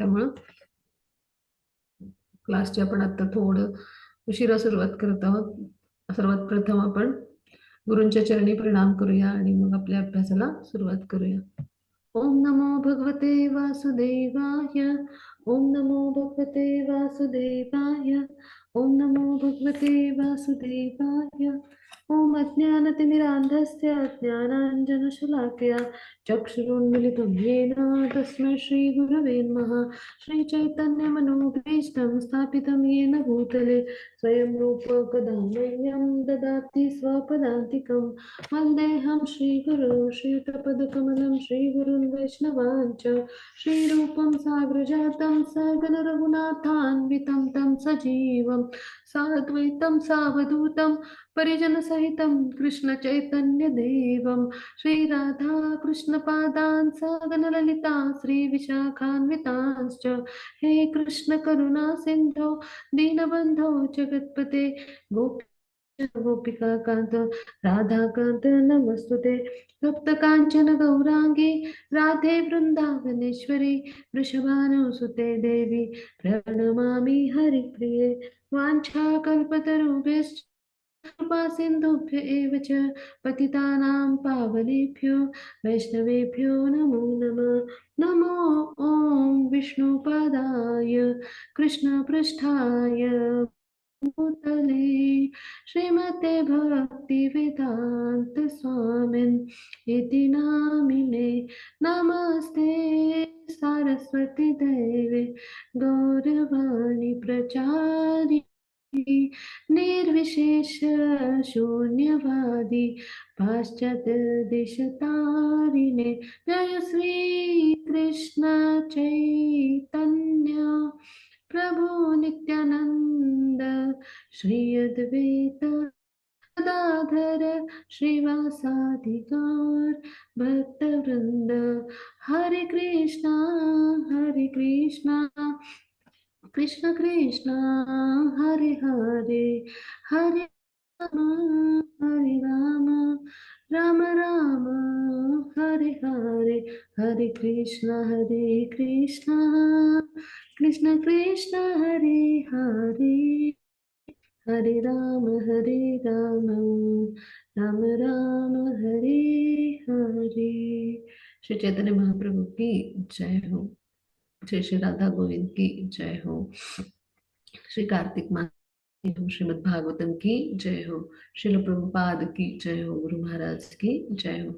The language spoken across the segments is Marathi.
त्यामुळं क्लासची आपण आता थोडं उशिरा सुरुवात करत आहोत. सर्वात प्रथम आपण गुरूंच्या चरणी प्रणाम करूया आणि मग आपल्या अभ्यासाला सुरुवात करूया. ओम नमो भगवते वासुदेवाय. ओम नमो भगवते वासुदेवाय. ओम नमो भगवते वासुदेवाय. ओम अज्ञानतिमिरान्धस्य ज्ञानाञ्जनशलाकया चक्षुरुन्मिलितं येन तस्मै श्रीगुरवे नमः. श्रीचैतन्यमनोभीष्टं स्थापितं येन भूतले स्वयं रूप कदा मह्यं ददाति स्वपदान्तिकं. वन्देऽहं श्रीगुरो श्रीयुतपदकमलं श्रीगुरुन् वैष्णवाञ्च. श्रीरूपं साग्रजातं सगण रघुनाथान्वितं तं सजीवं साद्वैतं सावधूतं परिजनसहितं कृष्ण चैतन्य देवं. श्रीराधा कृष्णपादान् सगण ललिता श्रीविशाखान्वितांश्च. हे कृष्ण करुणा सिन्धो दीनबन्धो जगत्पते गोपिका कांत राधाकांत नमस्तुते. सप्तकांचन गौरांगी राधे वृंदावनेश्वरी वृषभानुसुते देवी प्रणमामि हरिप्रिये. वाञ्छाकल्पतरुभ्यश्च कृपा सिन्धुभ्य एव च पतितानां पावनेभ्यो वैष्णवेभ्यो नमो नमः. नमो ॐ विष्णुपादाय कृष्णपृष्ठाय भूतले श्रीमते भक्तिवेदान्त स्वामिन् इति नामिने. नमस्ते सरस्वती देवे गौरवाणी प्रचारि निर्विशेष शून्यवादी पाश्चात्य देशतारिणे. जय श्री कृष्ण चैतन्य प्रभु नित्यानंद श्री अद्वैत गदाधर श्रीवासादि गौर भक्तवृंद. हरे कृष्णा कृष्ण कृष्ण हरे हरे हरे राम राम राम हरे हरे. हरे कृष्ण कृष्ण कृष्ण हरे हरे हरे राम राम राम हरे हरे. श्री चैतन्य महाप्रभु की जय हो. श्री श्री राधा गोविंद की जय हो. श्री कार्तिक मास हो. श्रीमद् भागवतम की जय हो. श्रील प्रभुपाद की जय हो. गुरु महाराज की जय हो.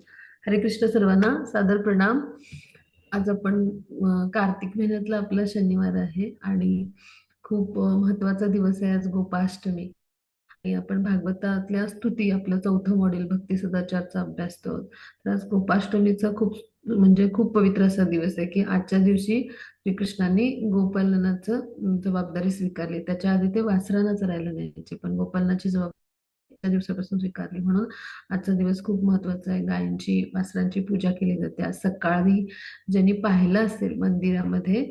हरे कृष्ण सर्वांना सादर प्रणाम. आज आपण कार्तिक महिन्यातला आपला शनिवार आहे आणि खूप महत्वाचा दिवस आहे आज, गोपाष्टमी. आणि आपण भागवतातल्या स्तुती आपलं 4थं मॉड्यूल भक्ती सदाचारचा अभ्यास करतो. तर आज गोपाष्टमीचा खूप पवित्र असा दिवस आहे की आजच्या दिवशी श्रीकृष्णांनी गोपालनाचं जबाबदारी स्वीकारली. त्याच्या आधी ते वासरांना चरायला न्यायचे, पण गोपालनाची जबाबदारी त्या दिवसापासून स्वीकारली. म्हणून आजचा दिवस खूप महत्वाचा आहे. गायींची वासरांची पूजा केली जाते. आज सकाळी ज्यांनी पाहिलं असेल मंदिरामध्ये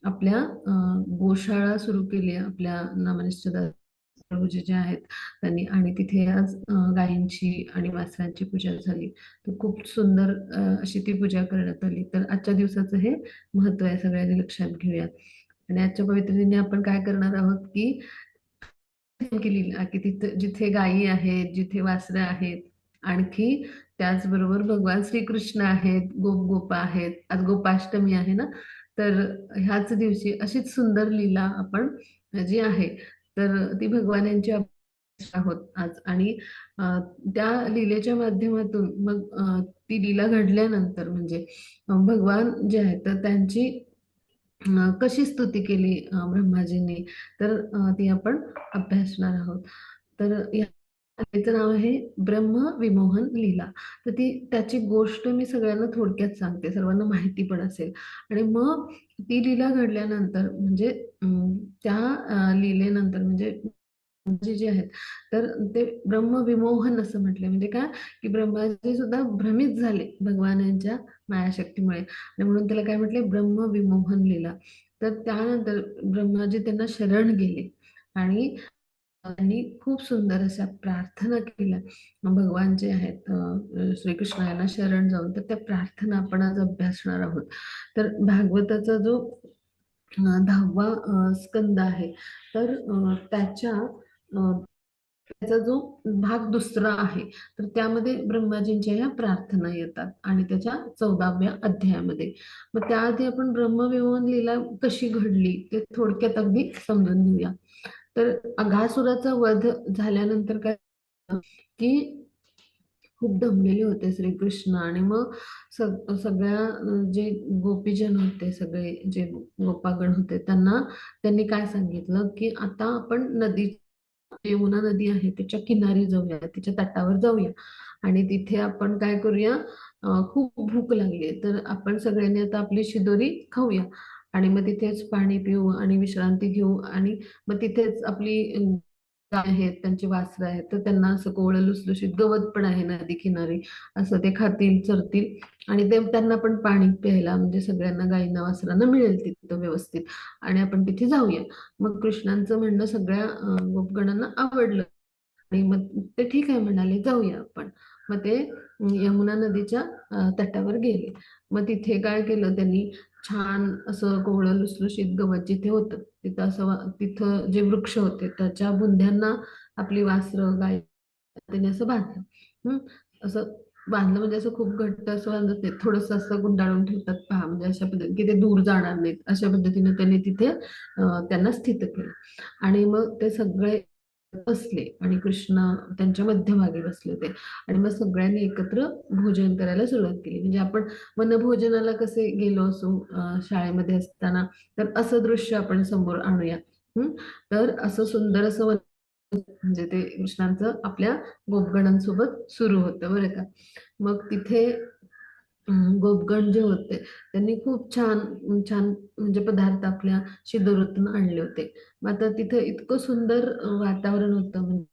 आपल्या गोशाळा सुरू केली आपल्या नामनिष्ठ प्रभूजी जे आहेत त्यांनी, आणि तिथे आज गायींची आणि वासरांची पूजा झाली. तर खूप सुंदर अशी ती पूजा करण्यात आली. तर आजच्या दिवसाचं हे महत्व आहे, सगळ्यांनी लक्षात घेऊया. आणि आजच्या पवित्र दिनी आपण काय करणार आहोत की तिथे जिथे गायी आहेत, जिथे वासरं आहेत, आणखी त्याचबरोबर भगवान श्रीकृष्ण आहेत, गोपा आहेत. आज गोपाष्टमी आहे ना, तर ह्याच दिवशी अशीच सुंदर लीला आपण जी आहे तर ती भगवानांची आहोत आज. आणि त्या लीलेच्या माध्यमातून मग ती लीला घडल्यानंतर म्हणजे भगवान जे आहेत तर त्यांची कशी स्तुती केली ब्रह्माजींनी, तर ती आपण अभ्यासणार आहोत. तर याचं नाव आहे ब्रह्म विमोहन लीला. तर त्याची गोष्ट मी सगळ्यांना थोडक्यात सांगते, सर्वांना माहिती पण असेल. आणि मग ती लीला घडल्यानंतर म्हणजे त्या लीलेनंतर म्हणजे जे आहेत तर ते ब्रह्म विमोहन असं म्हटले. म्हणजे काय की ब्रह्माजी सुद्धा भ्रमित झाले भगवानांच्या मायाशक्तीमुळे, आणि म्हणून त्याला काय म्हटले, ब्रह्म विमोहन लीला. तर त्यानंतर ब्रह्माजी त्यांना शरण गेले आणि त्यांनी खूप सुंदर अशा प्रार्थना केल्या. भगवान जे आहेत श्रीकृष्ण यांना शरण जाऊन, तर त्या प्रार्थना आपण आज अभ्यासणार आहोत. तर भागवताचा जो 10वा स्कंद आहे. तर त्याचा जो भाग दुसरा आहे, तर त्यामध्ये ब्रह्माजींच्या ह्या प्रार्थना येतात आणि त्याच्या 14व्या अध्यायामध्ये. मग त्याआधी आपण ब्रह्मविमोहन लीला कशी घडली ते थोडक्यात अगदी समजून घेऊया. तर अघासुराचा वध झाल्यानंतर काय झालं, की खूप दमलेले होते श्रीकृष्ण. आणि मग सगळ्या जे गोपीजन होते, सगळे जे गोपागण होते, त्यांनी काय सांगितलं, की आता आपण यमुना नदी आहे त्याच्या किनारी जाऊया, तिच्या तटावर जाऊया आणि तिथे आपण काय करूया, खूप भूक लागली तर आपण सगळ्यांनी आता आपली शिदोरी खाऊया आणि मग तिथेच पाणी पिऊ आणि विश्रांती घेऊ. आणि मग तिथेच आपली गाय आहेत, त्यांची वासरं आहेत, तर त्यांना असं कोवळं लुसलुशीत गवत पण आहे नदी किनारी, असं ते खातील, चरतील आणि ते त्यांना पण पाणी प्यायला, म्हणजे सगळ्यांना गायींना वासरांना मिळेल तिथं व्यवस्थित. आणि आपण तिथे जाऊया. मग कृष्णांचं म्हणणं सगळ्या गोपगणांना आवडलं आणि मग ते ठीक आहे म्हणाले, जाऊया आपण. मग ते यमुना नदीच्या तटावर गेले. मग तिथे काय केलं त्यांनी, छान असं कोवळं लुसलुशीत गवत जिथे होतं, तिथं तिथं जे वृक्ष होते त्याच्या बुंध्यांना आपली वासरं गाय त्याने असं बांधलं. हम्म. असं बांधलं म्हणजे असं खूप घट्ट असं बांधत नाही, थोडस असं गुंडाळून ठेवतात पहा, म्हणजे अशा पद्धतीने की ते दूर जाणार नाहीत, अशा पद्धतीने त्यांनी तिथे त्यांना स्थित केलं. आणि मग ते सगळे बसले आणि कृष्ण त्यांच्या मध्यभागी बसले होते. आणि मग सगळ्यांनी एकत्र भोजन करायला सुरुवात केली. म्हणजे आपण वनभोजनाला कसे गेलो असो शाळेमध्ये असताना, तर असं दृश्य आपण समोर आणूया. हम्म. तर असं सुंदर असं म्हणजे ते कृष्णांचं आपल्या गोपगणांसोबत सुरू होतं बरं का. मग तिथे गोपगण जे होते त्यांनी खूप छान छान म्हणजे पदार्थ आपल्या शिदोरीतून आणले होते. मग आता तिथे इतकं सुंदर वातावरण होतं. म्हणजे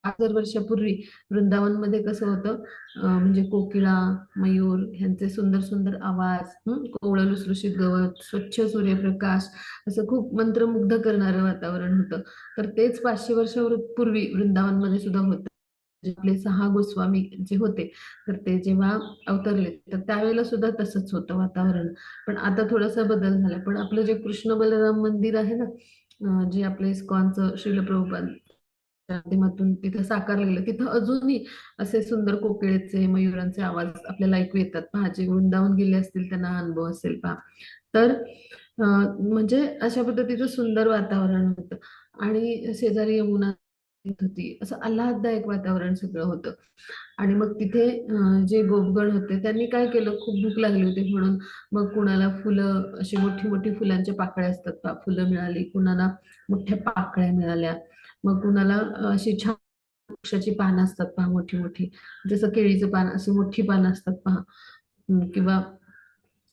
1000 वर्षापूर्वी वृंदावनमध्ये कसं होतं, म्हणजे कोकिळा, मयूर ह्यांचे सुंदर सुंदर आवाज, कोवळं लुसलुशीत गवत, स्वच्छ सूर्यप्रकाश, असं खूप मंत्रमुग्ध करणारं वातावरण होतं. तर तेच 500 वर्षापूर्वी वृंदावनमध्ये सुद्धा होतं. जे आपले 6 गोस्वामी जे होते, तर ते जेव्हा अवतरले तर त्यावेळेला सुद्धा तसंच होतं वातावरण. पण आता थोडासा बदल झाला. पण आपलं जे कृष्ण बलराम मंदिर आहे ना, जे आपलं इस्कॉनचं श्रील प्रभुपाद माध्यमातून तिथं साकारलं गेलं, तिथं अजूनही असे सुंदर कोकिळेचे, मयुरांचे आवाज आपल्याला ऐकू येतात पहा. जे वृंदावन गेले असतील त्यांना हा अनुभव असेल पहा. तर म्हणजे अशा पद्धतीचं सुंदर वातावरण होतं आणि शेजारी यमुना होती, असं आल्हाददायक वातावरण सगळं होतं. आणि मग तिथे जे गोपगण होते त्यांनी काय केलं, खूप भूक लागली होती म्हणून मग कुणाला फुलं, अशी मोठी मोठी फुलांच्या पाकळ्या असतात पहा, फुलं मिळाली, कुणाला मोठ्या पाकळ्या मिळाल्या, मग कुणाला अशी छान वृक्षाची पानं असतात पहा, मोठी मोठी, जसं केळीचं पान अशी मोठी पानं असतात पहा. किंवा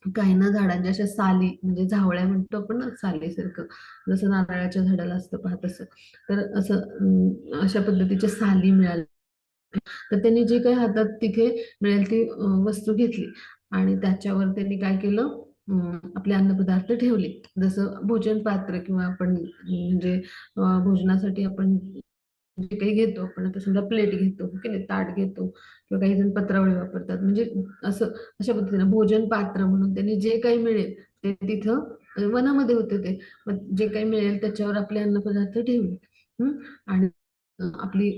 काही ना झाडांच्या अशा साली, म्हणजे झावळ्या म्हणतो आपण ना, सालीसारखं, जसं नारळाच्या झाडाला असतं पहा तसं. तर असं अशा पद्धतीच्या साली मिळाल्या. तर त्यांनी जे काही हातात तिथे मिळेल ती वस्तू घेतली आणि त्याच्यावर त्यांनी काय केलं, आपले अन्नपदार्थ ठेवले. जसं भोजन पात्र किंवा आपण म्हणजे भोजनासाठी आपण जे काही घेतो, आपण आता समजा प्लेट घेतो की नाही, ताट घेतो, किंवा काही जण पत्रावळी वापरतात, म्हणजे असं अशा पद्धतीने भोजन पात्र म्हणून त्यांनी जे काही मिळेल ते तिथं वनामध्ये होते ते, मग जे काही मिळेल त्याच्यावर आपले अन्नपदार्थ ठेवले. आणि आपली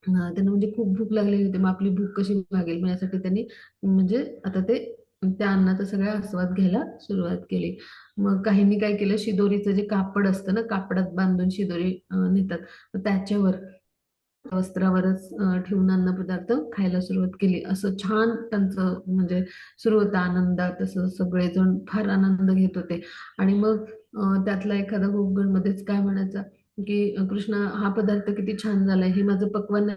त्यांना म्हणजे खूप भूक लागलेली होती. मग आपली भूक कशी भागेल, मग यासाठी त्यांनी म्हणजे आता ते त्या अन्नाचा सगळा आस्वाद घ्यायला सुरुवात केली. मग काहींनी काय केलं, शिदोरीचं जे कापड असतं ना, कापडात बांधून शिदोरी नेतात, तर त्याच्यावर वस्त्रावरच ठेवून अन्नपदार्थ खायला सुरुवात केली. असं छान त्यांचं म्हणजे सुरू होता आनंदात, असं सगळेजण फार आनंद घेत होते. आणि मग त्यातला एखादा गोपगण मध्येच काय म्हणायचा, की कृष्णा, हा पदार्थ किती छान झालाय, हे माझं पक्वान्न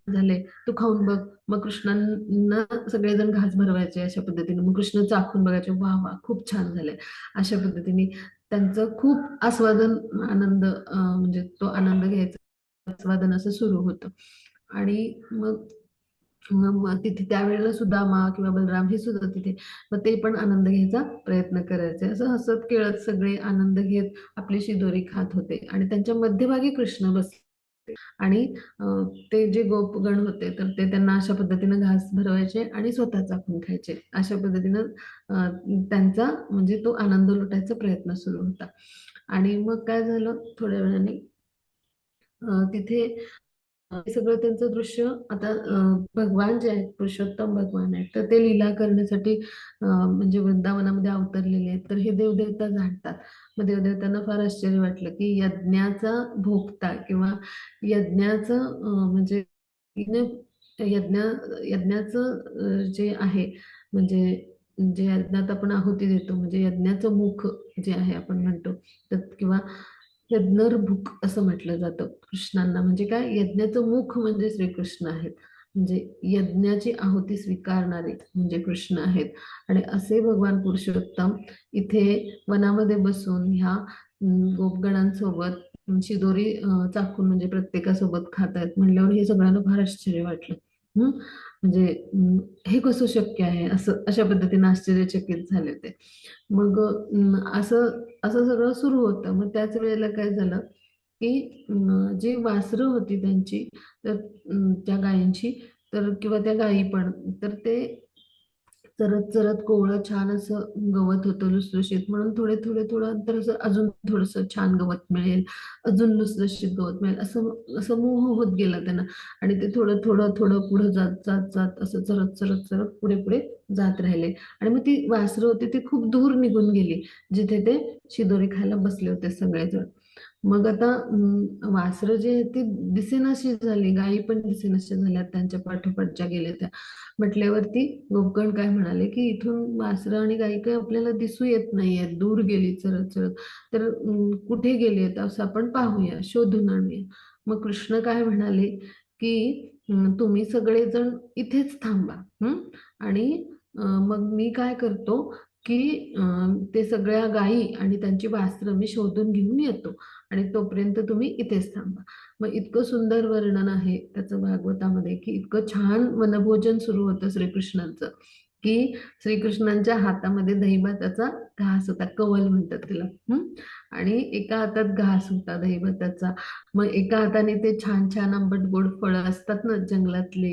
झालंय, तू खाऊन बघ. मग कृष्णांना सगळेजण घास भरवायचे अशा पद्धतीने. मग कृष्ण चाखून बघायचे, वा वा खूप छान झालंय, अशा पद्धतीने त्यांचं खूप आस्वादन, आनंद म्हणजे तो आनंद घ्यायचा आस्वादन असं सुरू होतं. आणि मग मग तिथे त्यावेळेला सुदामा किंवा बलराम हे सुद्धा तिथे, मग ते पण आनंद घ्यायचा प्रयत्न करायचे. असं हसत खेळत सगळे आनंद घेत आपली शिदोरी खात होते आणि त्यांच्या मध्यभागी कृष्ण बसले. आणि ते जे गोपगण होते तर ते त्यांना अशा पद्धतीनं घास भरवायचे आणि स्वतः चाखून खायचे. अशा पद्धतीनं त्यांचा म्हणजे तो आनंद लुटायचा प्रयत्न सुरू होता. आणि मग काय झालं थोड्या वेळाने तिथे हे सगळं त्यांचं दृश्य आता भगवान जे आहेत पुरुषोत्तम भगवान आहेत तर ते लीला करण्यासाठी म्हणजे वृंदावनामध्ये अवतरलेले आहेत. तर हे देवदेवता जाणतात. मग देवदेवतांना फार आश्चर्य वाटलं की यज्ञाचा भोगता किंवा यज्ञाचं म्हणजे यज्ञ यज्ञ यज्ञाचं जे आहे म्हणजे जे यज्ञात आपण आहुती देतो म्हणजे यज्ञाचं मुख जे आहे आपण म्हणतो तर किंवा यज्ञर्भुक असं म्हटलं जातं कृष्णांना. म्हणजे काय यज्ञाचं मुख म्हणजे श्रीकृष्ण आहेत. म्हणजे यज्ञाची आहुती स्वीकारणारे म्हणजे कृष्ण आहेत. आणि असे भगवान पुरुषोत्तम इथे वनामध्ये बसून ह्या गोपगणांसोबत शिदोरी चाखून म्हणजे प्रत्येकासोबत खात आहेत म्हणल्यावर हे सगळ्यांना फार आश्चर्य वाटलं. हम्म म्हणजे हे कसं शक्य आहे असं अशा पद्धतीने आश्चर्यचकित झाले ते. मग असं असं सगळं सुरू होतं. मग त्याच वेळेला काय झालं की जी वासरं होती त्यांची तर त्या गायींची तर किंवा त्या गायी पण तर ते चरत चरत कोवळं छान असं गवत होतं लुसलुशीत म्हणून थोडे थोडे थोडं अंतर असं अजून थोडंसं छान गवत मिळेल, अजून लुसलुशीत गवत मिळेल असं असं मोह होत गेला त्यांना. आणि ते थोडं थोडं थोडं पुढे जात जात जात असं चरत चरत चरत पुढे पुढे जात राहिले. आणि मग ती वासरं होती ती खूप दूर निघून गेली जिथे ते शिदोरी खायला बसले होते सगळेजण. मग आता वासरं जे आहेत ती दिसेनाशी झाली, गायी पण दिसेनाशा झाल्या त्यांच्या पाठोपाठ ज्या गेल्या त्या. म्हटल्यावरती गोपगण काय म्हणाले की इथून वासरं आणि गायी काही आपल्याला दिसू येत नाहीयेत, दूर गेली चरत चरत. तर कुठे गेली आहेत असं आपण पाहूया, शोधून आणूया. मग कृष्ण काय म्हणाले की तुम्ही सगळेजण इथेच थांबा. आणि मग मी काय करतो की ते सगळ्या गायी आणि त्यांची वासरं मी शोधून घेऊन येतो आणि तोपर्यंत तुम्ही इथेच थांबा. मग इतकं सुंदर वर्णन आहे त्याचं भागवतामध्ये की इतकं छान वनभोजन सुरू होतं श्रीकृष्णांचं की श्रीकृष्णांच्या हातामध्ये दहीभाताचा घास होता, कवल म्हणतात त्याला. आणि एका हातात घास होता दहीभाताचा. मग एका हाताने ते छान छान आंबट गोड फळं असतात ना जंगलातले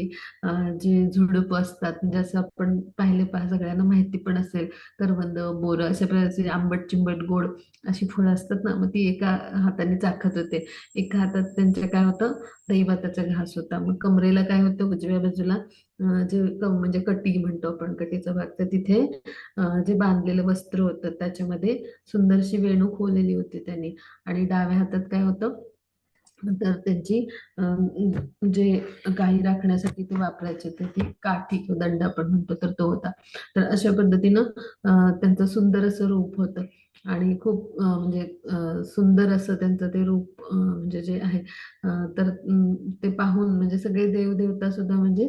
जे झुडूप असतात म्हणजे असं आपण पाहिले पहा सगळ्यांना माहिती पण असेल करवंद बोरं अशा प्रकारचे आंबट चिंबट गोड अशी फळं असतात ना मग ती एका हाताने चाखत होते. एका हातात त्यांच्या काय होतं दहीभाताचा घास होता. मग कमरेला काय होतं उजव्या बाजूला जे म्हणजे कटी म्हणतो आपण कटीचा भाग तर तिथे जे बांधलेलं वस्त्र होतं त्याच्यामध्ये सुंदरशी वेणू खोवलेली होती त्यांनी. आणि डाव्या हातात काय होतं तर त्यांची जे गाई राखण्यासाठी ते वापरायचे तर ती काठी किंवा दंड आपण म्हणतो तर तो होता. तर अशा पद्धतीनं त्यांचं सुंदर असं रूप होतं. आणि खूप म्हणजे सुंदर असं त्यांचं ते रूप म्हणजे जे आहे तर ते पाहून म्हणजे सगळे देवदेवता सुद्धा म्हणजे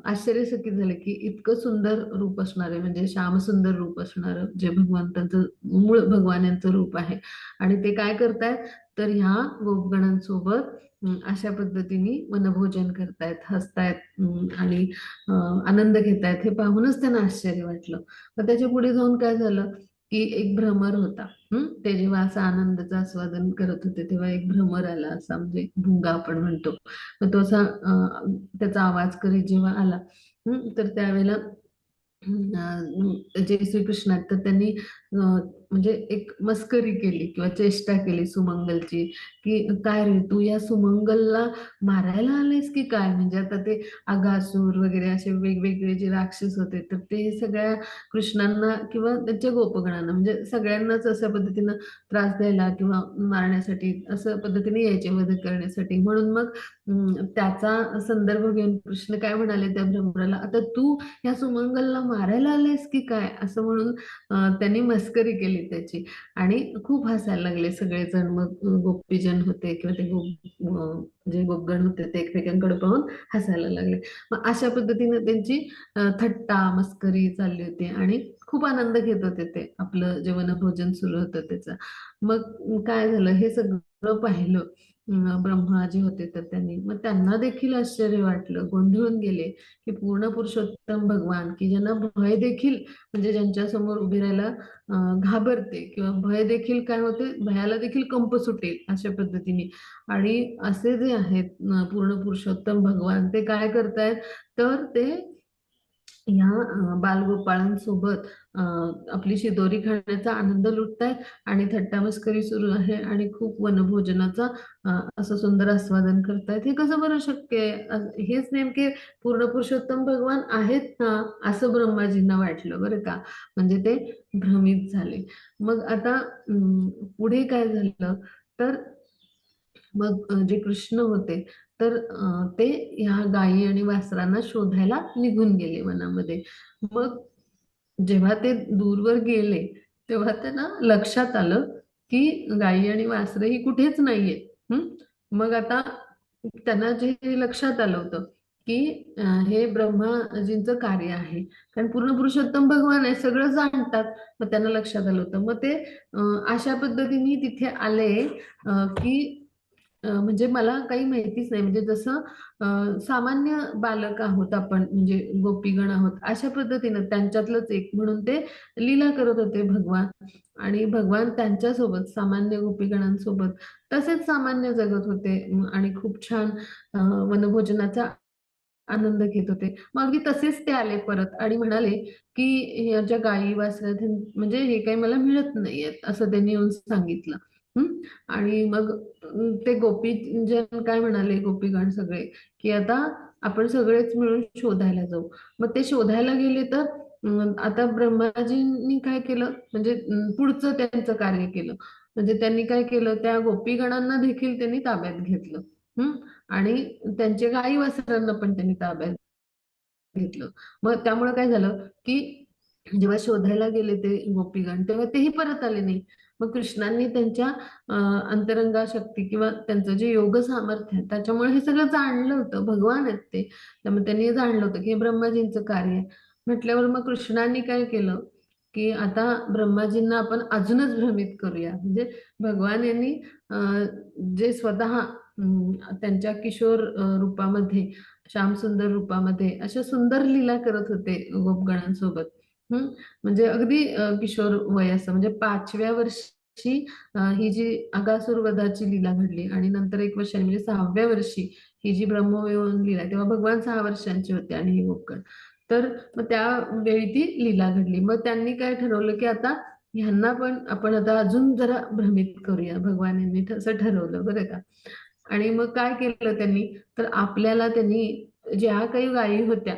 आश्चर्यचकित झाले की इतकं सुंदर रूप असणारे म्हणजे श्यामसुंदर रूप असणारं जे भगवंतांचं मूळ भगवान यांचं रूप आहे. आणि ते काय करतायत तर ह्या गोपगणांसोबत अशा पद्धतीने वनभोजन करतायत, हसतायत आणि आनंद घेतायत हे पाहूनच त्यांना आश्चर्य वाटलं. मग त्याच्या पुढे जाऊन काय झालं की एक भ्रमर होता. ते जेव्हा असा आनंदाचं आस्वादन करत होते तेव्हा एक भ्रमर आला असा म्हणजे भुंगा आपण म्हणतो. मग तो असा त्याचा आवाज करीत जेव्हा आला तर त्यावेळेला जे श्रीकृष्ण आहेत तर त्यांनी म्हणजे एक मस्करी केली किंवा चेष्टा केली सुमंगलची की काय रे तू या सुमंगलला मारायला आलायस की काय. म्हणजे आता ते अगासूर वगैरे असे वेगवेगळे जे राक्षस होते तर ते सगळ्या कृष्णांना किंवा त्यांच्या गोपगणांना म्हणजे सगळ्यांनाच अशा पद्धतीनं त्रास द्यायला किंवा मारण्यासाठी असं पद्धतीने यायचे वध करण्यासाठी. म्हणून मग त्याचा संदर्भ घेऊन कृष्ण काय म्हणाले त्या भ्रमराला आता तू ह्या सुमंगलला मारायला आलायस की काय असं म्हणून त्यांनी मस्करी केली त्याची. आणि खूप हसायला लागले सगळेजण. मग गोपीजन होते किंवा ते जे गोपगण होते ते एकमेकांकडे पाहून हसायला लागले. मग अशा पद्धतीने त्यांची थट्टा मस्करी चालली होती. आणि खूप आनंद घेत होते ते आपलं जे वनभोजन सुरू होतं त्याचा. मग काय झालं, हे सगळं पाहिलं ब्रह्मा जे होते तर त्यांनी, मग त्यांना देखील आश्चर्य वाटलं, गोंधळून गेले की पूर्ण पुरुषोत्तम भगवान, की ज्यांना भय देखील, म्हणजे ज्यांच्या समोर उभे राहायला घाबरते किंवा भय देखील काय होते, भयाला देखील कंप सुटेल अशा पद्धतीने, आणि असे जे आहेत पूर्ण पुरुषोत्तम भगवान, ते काय करतायत, तर ते ह्या बालगोपाळांसोबत आपली शिदोरी खाण्याचा आनंद लुटतायत आणि थट्टा मस्करी सुरू आहे आणि खूप वनभोजनाचा असं सुंदर आस्वादन करतायत. हे कसं बरं शक्य आहे? हेच नेमके पूर्ण पुरुषोत्तम भगवान आहेत ना, असं ब्रह्माजींना वाटलं बरं का. म्हणजे ते भ्रमित झाले. मग आता पुढे काय झालं, तर मग जे कृष्ण होते तर ते ह्या गायी आणि वासरांना शोधायला निघून गेले वनामध्ये. मग जेव्हा ते दूरवर गेले तेव्हा त्यांना लक्षात आलं की गायी आणि वासरं ही कुठेच नाहीयेत. मग आता त्यांना जे लक्षात आलं होतं की हे ब्रह्माजींचं कार्य आहे, कारण पूर्ण पुरुषोत्तम भगवान आहे, सगळं जाणतात. मग त्यांना लक्षात आलं होतं. मग ते अशा पद्धतीने तिथे आले की म्हणजे मला काही माहितीच नाही, म्हणजे जसं सामान्य बालक आहोत आपण, म्हणजे गोपीगण आहोत अशा पद्धतीनं त्यांच्यातलंच एक म्हणून ते लीला करत होते भगवान, आणि भगवान त्यांच्यासोबत सामान्य गोपीगणांसोबत तसेच सामान्य जगत होते आणि खूप छान वनभोजनाचा आनंद घेत होते. मग अगदी तसेच ते आले परत आणि म्हणाले की ह्या ज्या गायी वासरं म्हणजे हे काही मला मिळत नाहीयेत असं त्यांनी येऊन सांगितलं. आणि मग ते गोपीजन काय म्हणाले, गोपीगण सगळे, की आता आपण सगळेच मिळून शोधायला जाऊ. मग ते शोधायला गेले तर आता ब्रह्माजींनी काय केलं, म्हणजे पुढचं त्यांचं कार्य केलं. म्हणजे त्यांनी काय केलं, त्या गोपीगणांना देखील त्यांनी ताब्यात घेतलं. हम्म आणि त्यांचे गाई वासरांना पण त्यांनी ताब्यात घेतलं. मग त्यामुळे काय झालं, की जेव्हा शोधायला गेले ते गोपीगण तेव्हा तेही परत आले नाही. मग कृष्णांनी त्यांच्या अंतरंगा शक्ती किंवा त्यांचं जे योग सामर्थ्य आहे त्याच्यामुळे हे सगळं जाणलं होतं, भगवान आहेत ते. त्यामुळे त्यांनी जाणलं होतं की हे ब्रह्माजींचं कार्य आहे. म्हटल्यावर मग कृष्णांनी काय केलं, की आता ब्रह्माजींना आपण अजूनच भ्रमित करूया. म्हणजे भगवान यांनी जे स्वतः त्यांच्या किशोर रूपामध्ये, श्यामसुंदर रूपामध्ये अशा सुंदर लीला करत होते गोपगणांसोबत. म्हणजे अगदी किशोर वय असं, म्हणजे 5व्या वर्षी ही जी अगासुर वधाची लीला घडली आणि नंतर 1 वर्षाने म्हणजे 6व्या वर्षी ही जी ब्रह्मविवन लीला आहे, तेव्हा भगवान 6 वर्षांचे होते आणि हे गोपगण. तर मग त्यावेळी ती लीला घडली. मग त्यांनी काय ठरवलं की आता ह्यांना पण आपण आता अजून जरा भ्रमित करूया. भगवान यांनी असं ठरवलं बरं का. आणि मग काय केलं त्यांनी, तर आपल्याला त्यांनी ज्या काही गायी होत्या,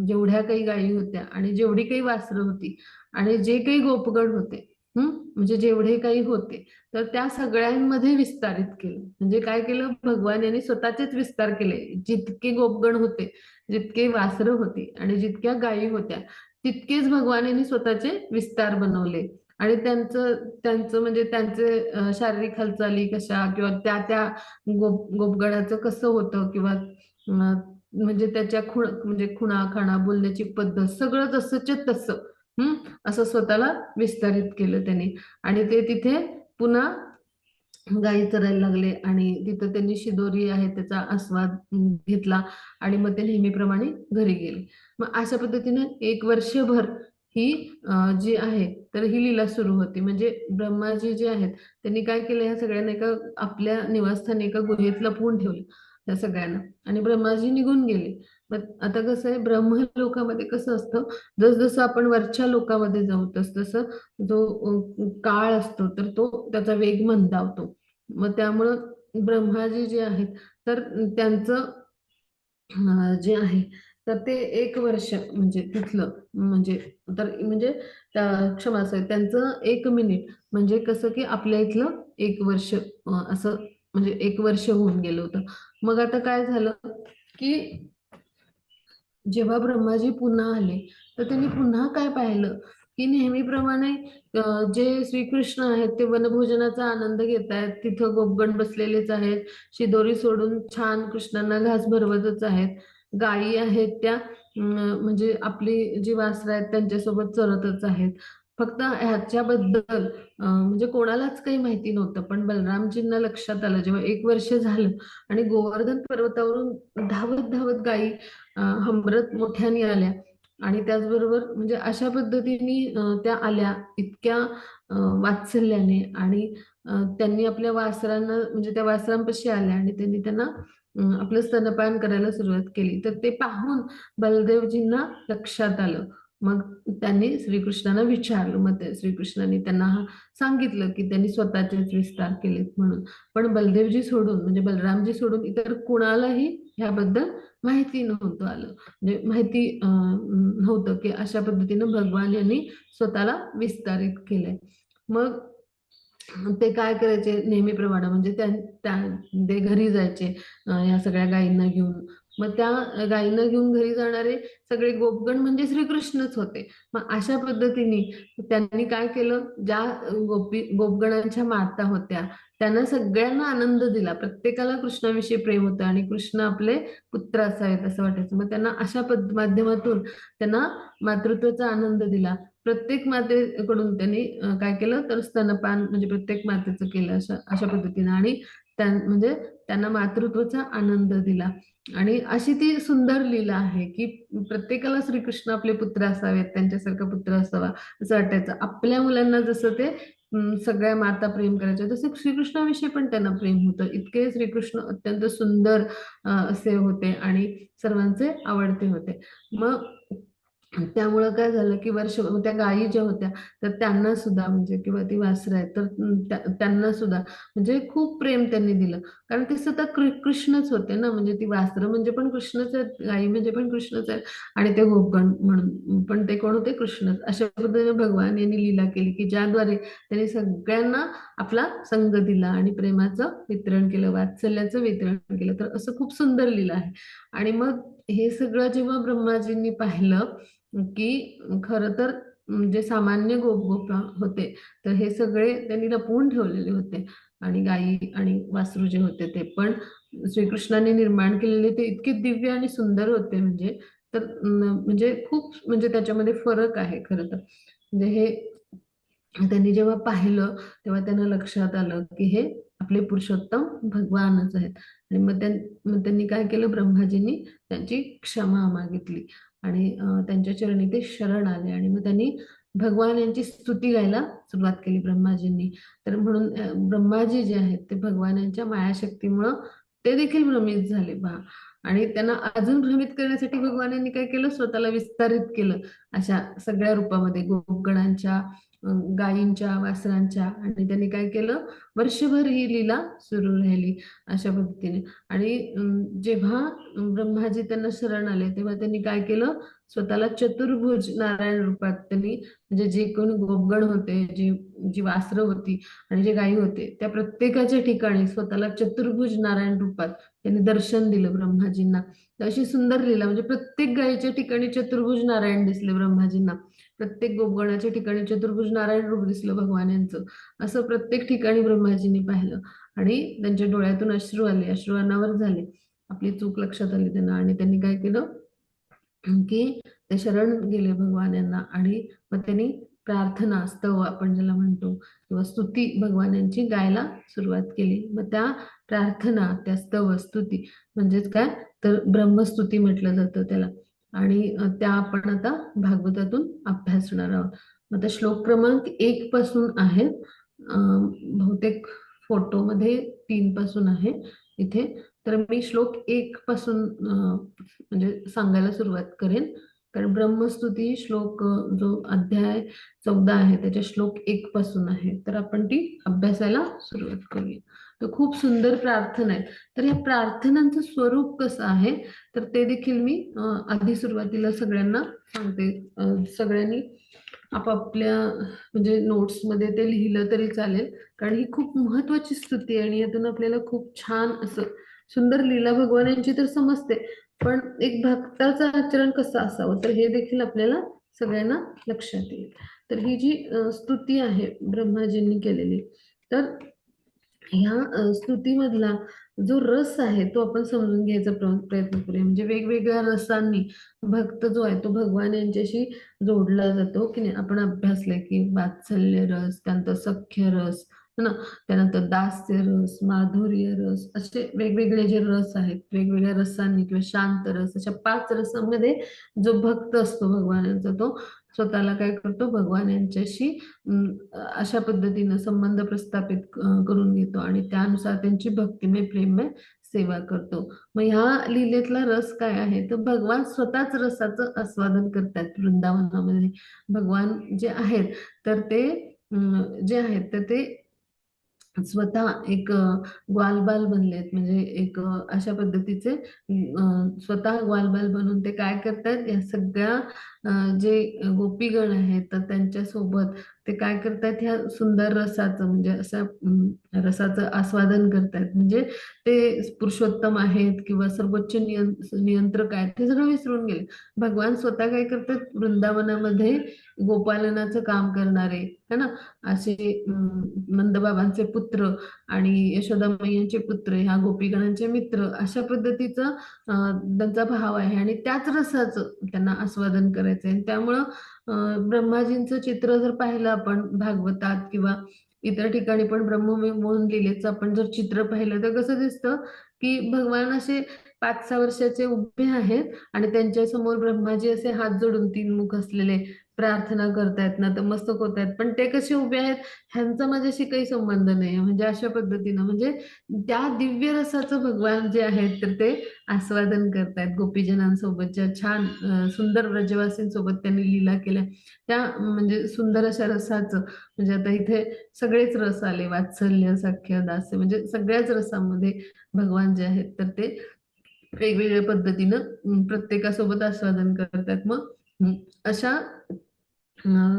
जेवढ्या काही गायी होत्या आणि जेवढी काही वासरं होती आणि जे काही गोपगण होते, म्हणजे जेवढे काही होते, तर त्या सगळ्यांमध्ये विस्तारित केलं. म्हणजे काय केलं, भगवान यांनी स्वतःचेच विस्तार केले. जितके गोपगण होते, जितके वासरं होती आणि जितक्या गायी होत्या, तितकेच भगवान यांनी स्वतःचे विस्तार बनवले. आणि त्यांचं त्यांचं म्हणजे त्यांचे शारीरिक हालचाली कशा किंवा त्या त्या गोपगणाचं कसं होतं किंवा म्हणजे त्याच्या म्हणजे खुणा खाणा बोलण्याची पद्धत सगळं जसंच्या तसं असं स्वतःला विस्तारित केलं त्यांनी. आणि ते तिथे पुन्हा गायी चरायला लागले आणि तिथं त्यांनी शिदोरी आहे त्याचा आस्वाद घेतला आणि मग ते नेहमीप्रमाणे घरी गेले. मग अशा पद्धतीने 1 वर्षभर ही जी आहे तर ही लीला सुरू होती. म्हणजे ब्रह्माजी जे आहेत त्यांनी काय केलं, ह्या सगळ्यांना एका आपल्या निवासस्थानी एका गुहेत लपवून ठेवलं त्या सगळ्यांना, आणि ब्रह्माजी निघून गेले. मग आता कसं आहे, ब्रह्मलोकामध्ये कसं असतं, जसजसं आपण वरच्या लोकामध्ये जाऊ तसतसं जो काळ असतो तर तो त्याचा वेग मंदावतो. मग त्यामुळं ब्रह्माजी जे आहेत तर त्यांचं जे आहे तर ते 1 वर्ष म्हणजे तिथलं म्हणजे, तर म्हणजे क्षमा असेल त्यांचं 1 मिनिट म्हणजे कसं की आपल्या इथलं 1 वर्ष असं, म्हणजे 1 वर्ष होऊन गेलं होतं. मग आता काय झालं की जेव्हा ब्रह्माजी पुन्हा आले तर त्यांनी पुन्हा काय पाहिलं, की नेहमीप्रमाणे जे श्रीकृष्ण आहेत ते वनभोजनाचा आनंद घेत आहेत, तिथं गोपगण बसलेलेच आहेत, शिदोरी सोडून छान कृष्णांना घास भरवतच आहेत. गायी आहेत त्या म्हणजे आपली जी वासरं आहेत त्यांच्यासोबत चरतच आहेत. फक्त ह्याच्याबद्दल म्हणजे कोणालाच काही माहिती नव्हतं. पण बलरामजींना लक्षात आलं जेव्हा 1 वर्ष झालं आणि गोवर्धन पर्वतावरून धावत धावत गायी हमरत मोठ्याने आल्या आणि त्याचबरोबर म्हणजे अशा पद्धतीने त्या आल्या इतक्या वात्सल्याने आणि त्यांनी आपल्या वासरांना म्हणजे त्या वासरांपाशी आल्या आणि त्यांनी त्यांना आपलं स्तनपान करायला सुरुवात केली. तर ते पाहून बलदेवजींना लक्षात आलं. मग त्यांनी श्रीकृष्णांना विचारलं. मग श्रीकृष्णांनी त्यांना सांगितलं की त्यांनी स्वतःचेच विस्तार केलेत म्हणून. पण बलदेवजी सोडून म्हणजे बलरामजी सोडून इतर कुणालाही ह्याबद्दल माहिती नव्हतं आलं. म्हणजे माहिती नव्हतं की अशा पद्धतीनं भगवान यांनी स्वतःला विस्तारित केलंय. मग ते काय करायचे नेहमीप्रमाणे म्हणजे ते घरी जायचे या सगळ्या गायींना घेऊन. मग त्या गायींना घेऊन घरी जाणारे सगळे गोपगण म्हणजे श्रीकृष्णच होते. मग अशा पद्धतीने त्यांनी काय केलं, ज्या गोपगणांच्या माता होत्या त्यांना सगळ्यांना आनंद दिला. प्रत्येकाला कृष्णाविषयी प्रेम होतं आणि कृष्ण आपले पुत्र असावेत असं वाटायचं. मग त्यांना अशा माध्यमातून त्यांना मातृत्वाचा आनंद दिला. प्रत्येक मातेकडून त्यांनी काय केलं तर स्तनपान म्हणजे प्रत्येक मातेचं केलं अशा अशा पद्धतीने आणि म्हणजे त्यांना मातृत्वाचा आनंद दिला. आणि अशी ती सुंदर लीला आहे की प्रत्येकाला श्रीकृष्ण आपले पुत्र असावेत, त्यांच्यासारखा पुत्र असावा असं वाटायचं. आपल्या मुलांना जसं ते सगळ्या माता प्रेम करायच्या तसं श्रीकृष्णाविषयी पण त्यांना प्रेम होतं. इतके श्रीकृष्ण अत्यंत सुंदर असे होते आणि सर्वांचे आवडते होते. मग त्यामुळं काय झालं की त्या गायी ज्या होत्या तर त्यांना सुद्धा म्हणजे किंवा ती वासरं आहेत तर त्यांना सुद्धा म्हणजे खूप प्रेम त्यांनी दिलं. कारण ते स्वतः कृष्णच होते ना, म्हणजे ती वासरं म्हणजे पण कृष्णच आहेत, गायी म्हणजे पण कृष्णच आहेत आणि ते गोपगण म्हणून पण ते कोण होते? कृष्णच. अशा पद्धतीने भगवान यांनी लीला केली की ज्याद्वारे त्यांनी सगळ्यांना आपला संग दिला आणि प्रेमाचं वितरण केलं, वात्सल्याचं वितरण केलं. तर असं खूप सुंदर लीला आहे. आणि मग हे सगळं जेव्हा ब्रह्माजींनी पाहिलं की खरं तर जे सामान्य गोपगोपा होते तर हे सगळे त्यांनी लपवून ठेवलेले होते आणि गायी आणि वासरू जे होते ते पण श्रीकृष्णाने निर्माण केलेले ते इतके दिव्य आणि सुंदर होते म्हणजे तर म्हणजे खूप म्हणजे त्याच्यामध्ये फरक आहे खरं तर. म्हणजे हे त्यांनी जेव्हा पाहिलं तेव्हा त्यांना लक्षात आलं की हे आपले पुरुषोत्तम भगवानच आहेत. आणि मग त्यांनी काय केलं, ब्रह्माजींनी त्यांची क्षमा मागितली आणि त्यांच्या चरणी ते शरण आले आणि मग त्यांनी भगवान यांची स्तुती गायला सुरुवात केली ब्रह्माजींनी. तर म्हणून ब्रह्माजी जे आहेत ते भगवान यांच्या मायाशक्तीमुळं ते देखील भ्रमित झाले पहा. आणि त्यांना अजून भ्रमित करण्यासाठी भगवान यांनी काय केलं, स्वतःला विस्तारित केलं अशा सगळ्या रूपामध्ये गोपगणांच्या गायींच्या वासरांच्या. आणि त्यांनी काय केलं, वर्षभर ही लीला सुरू राहिली अशा पद्धतीने. आणि जेव्हा ब्रह्माजी त्यांना शरण आले तेव्हा त्यांनी काय केलं, स्वतःला चतुर्भुज नारायण रूपात त्यांनी म्हणजे जे कोणी गोपगण होते, जी वासरं होती आणि जे गायी होते त्या प्रत्येकाच्या ठिकाणी स्वतःला चतुर्भुज नारायण रूपात त्यांनी दर्शन दिलं ब्रह्माजींना. तर अशी सुंदर लीला म्हणजे प्रत्येक गायीच्या ठिकाणी चतुर्भुज नारायण दिसले ब्रह्माजींना, प्रत्येक गोपगणाच्या ठिकाणी चतुर्भुज नारायण रूप दिसलं भगवान यांचं. असं प्रत्येक ठिकाणी ब्रह्माजींनी पाहिलं आणि त्यांच्या डोळ्यातून अश्रू आले, अश्रू अनावर झाले. आपली चूक लक्षात आली त्यांना आणि त्यांनी काय केलं की ते शरण गेले भगवान यांना. आणि मग त्यांनी प्रार्थना स्तव आपण ज्याला म्हणतो किंवा स्तुती भगवान यांची गायला सुरुवात केली. मग त्या प्रार्थना, त्या स्तव स्तुती म्हणजेच काय तर ब्रह्मस्तुती म्हटलं जातं त्याला. आणि त्या आपण आता भागवतातून अभ्यासणार आहोत. मग आता श्लोक क्रमांक 1 पासून आहे, बहुतेक फोटोमध्ये 3 पासून आहे इथे. तर मी श्लोक 1 पासून म्हणजे सांगायला सुरुवात करेन. कारण ब्रह्मस्तुती श्लोक जो अध्याय 14 आहे त्याच्या श्लोक 1 पासून आहे. तर आपण ती अभ्यासाला सुरुवात करूया. तर खूप सुंदर प्रार्थना आहे. तर या प्रार्थनांचं स्वरूप कसं आहे तर ते देखील मी आधी सुरुवातीला सगळ्यांना सांगते. सगळ्यांनी आपापल्या म्हणजे नोट्समध्ये ते लिहिलं तरी चालेल, कारण ही खूप महत्वाची स्तुती आहे आणि यातून आपल्याला खूप छान असं सुंदर लीला भगवानांची तर समजते, पण एक भक्ताचं आचरण कसं असावं तर हे देखील आपल्याला सगळ्यांना लक्षात येईल. तर ही जी स्तुती आहे ब्रह्माजींनी केलेली, तर ह्या स्तुतीमधला जो रस आहे तो आपण समजून घ्यायचा प्रयत्न करूया. म्हणजे वेगवेगळ्या रसांनी भक्त जो आहे तो भगवान यांच्याशी जोडला जातो की नाही. आपण अभ्यासलंय की वात्सल्य रस, त्यानंतर सख्य रस, है ना, त्यानंतर दास्य रस, माधुर्य रस, असे वेगवेगळे जे रस आहेत वेगवेगळ्या रसांनी, किंवा शांत रस, अशा 5 रसांमध्ये जो भक्त असतो भगवानांचा तो स्वतःला काय करतो, भगवान यांच्याशी अशा पद्धतीनं संबंध प्रस्थापित करून घेतो आणि त्यानुसार त्यांची भक्तिमय प्रेममय सेवा करतो. मग ह्या लीलेतला रस काय आहे, तर भगवान स्वतःच रसाचं आस्वादन करतात वृंदावनामध्ये. भगवान जे आहेत तर ते जे आहेत तर ते स्वतः एक ग्वालबाल बनलेत. म्हणजे एक अशा पद्धतीचे स्वतः ग्वालबाल बनून ते काय करतात, या सगळ्या जे गोपीगण आहेत तर त्यांच्या सोबत ते काय करतात, ह्या सुंदर रसाचं म्हणजे असं रसाचं आस्वादन करतात. म्हणजे ते पुरुषोत्तम आहेत किंवा सर्वोच्च नियंत्रक आहेत ते सगळं विसरून गेले. भगवान स्वतः काय करतात, वृंदावनामध्ये गोपालनाचं काम करणारे, है ना, असे नंदबाबांचे पुत्र आणि यशोदामय्यांचे पुत्र, ह्या गोपीगणांचे मित्र, अशा पद्धतीचं त्यांचा भाव आहे आणि त्याच रसाचं त्यांना आस्वादन करायचं आहे. त्यामुळं ब्रह्माजींचं चित्र जर पाहिलं आपण भागवतात किंवा इतर ठिकाणी पण ब्रह्ममोहन लीलेचं आपण जर चित्र पाहिलं तर कसं दिसतं की भगवान असे 5-6 वर्षाचे उभे आहेत आणि त्यांच्या समोर ब्रह्माजी असे हात जोडून 3 मुख असलेले प्रार्थना करतायत ना, तर मस्तक होत आहेत. पण ते कसे उभे आहेत ह्यांचा माझ्याशी काही संबंध नाही. म्हणजे अशा पद्धतीनं म्हणजे त्या दिव्य रसाचं भगवान जे आहेत तर ते आस्वादन करतायत गोपीजनांसोबतच्या छान सुंदर ब्रजवासींसोबत त्यांनी लीला केल्या त्या, म्हणजे सुंदर अशा रसाचं. म्हणजे आता इथे सगळेच रस आले, वात्सल्य, सख्य, दास्य, म्हणजे सगळ्याच रसामध्ये भगवान जे आहेत तर ते वेगवेगळ्या पद्धतीनं प्रत्येकासोबत आस्वादन करतात. मग अशा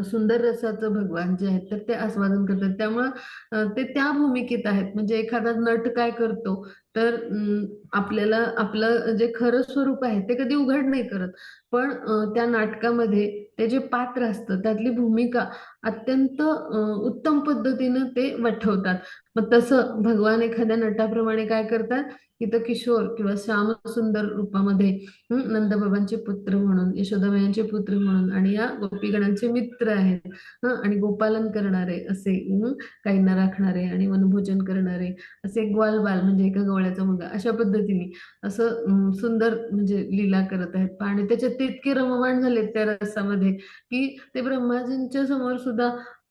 सुंदर रसाचं भगवान जे आहेत तर ते आस्वादन करतात. त्यामुळं ते त्या भूमिकेत आहेत. म्हणजे एखादा नट काय करतो तर आपल्याला आपलं जे खरं स्वरूप आहे ते कधी उघड नाही करत. पण त्या नाटकामध्ये ते जे पात्र असतं त्यातली भूमिका अत्यंत उत्तम पद्धतीनं ते वठवतात. मग तसं भगवान एखाद्या नटाप्रमाणे काय करतात, इथं किशोर किंवा श्यामसुंदर रूपामध्ये नंदबाबांचे पुत्र म्हणून, यशोदाबाईंचे पुत्र म्हणून आणि या गोपीगणांचे मित्र आहेत. आणि गोपालन करणारे असे, काहींना राखणारे आणि वनभोजन करणारे असे ग्वालबाल, म्हणजे एका गवळ्याचा मुलगा, अशा पद्धतीने असं सुंदर म्हणजे लीला करत आहेत. आणि त्याच्यात ते इतके रममाण झालेत त्या रसामध्ये की ते ब्रह्माजींच्या समोर सुद्धा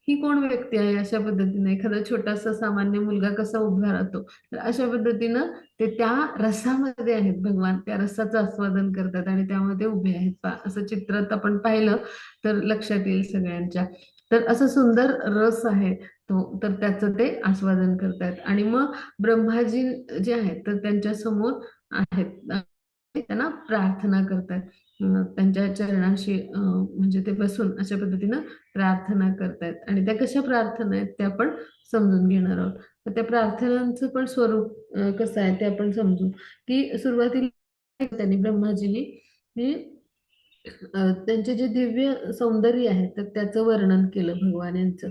ही कोण व्यक्ती आहे, अशा पद्धतीने एखादा छोटासा सामान्य मुलगा कसा उभा राहतो, तर अशा पद्धतीनं ते त्या रसामध्ये आहेत. भगवान त्या रसाचं आस्वादन करतात आणि त्यामध्ये ते उभे आहेत. असं चित्रात आपण पाहिलं तर लक्षात येईल सगळ्यांच्या. तर असं सुंदर रस आहे तो, तर त्याचं ते आस्वादन करतायत. आणि मग ब्रह्माजी जे आहेत तर त्यांच्या समोर आहेत, ते त्यांना प्रार्थना करतात. त्यांच्या चरणाशी म्हणजे ते बसून अशा पद्धतीनं प्रार्थना करतायत. आणि त्या कशा प्रार्थना आहेत ते आपण समजून घेणार आहोत. तर त्या प्रार्थनांचं पण स्वरूप कसं आहे ते आपण समजू. की सुरुवातीला त्यांनी ब्रह्माजीनी की त्यांचे जे दिव्य सौंदर्य आहे तर त्याचं वर्णन केलं भगवान यांचं.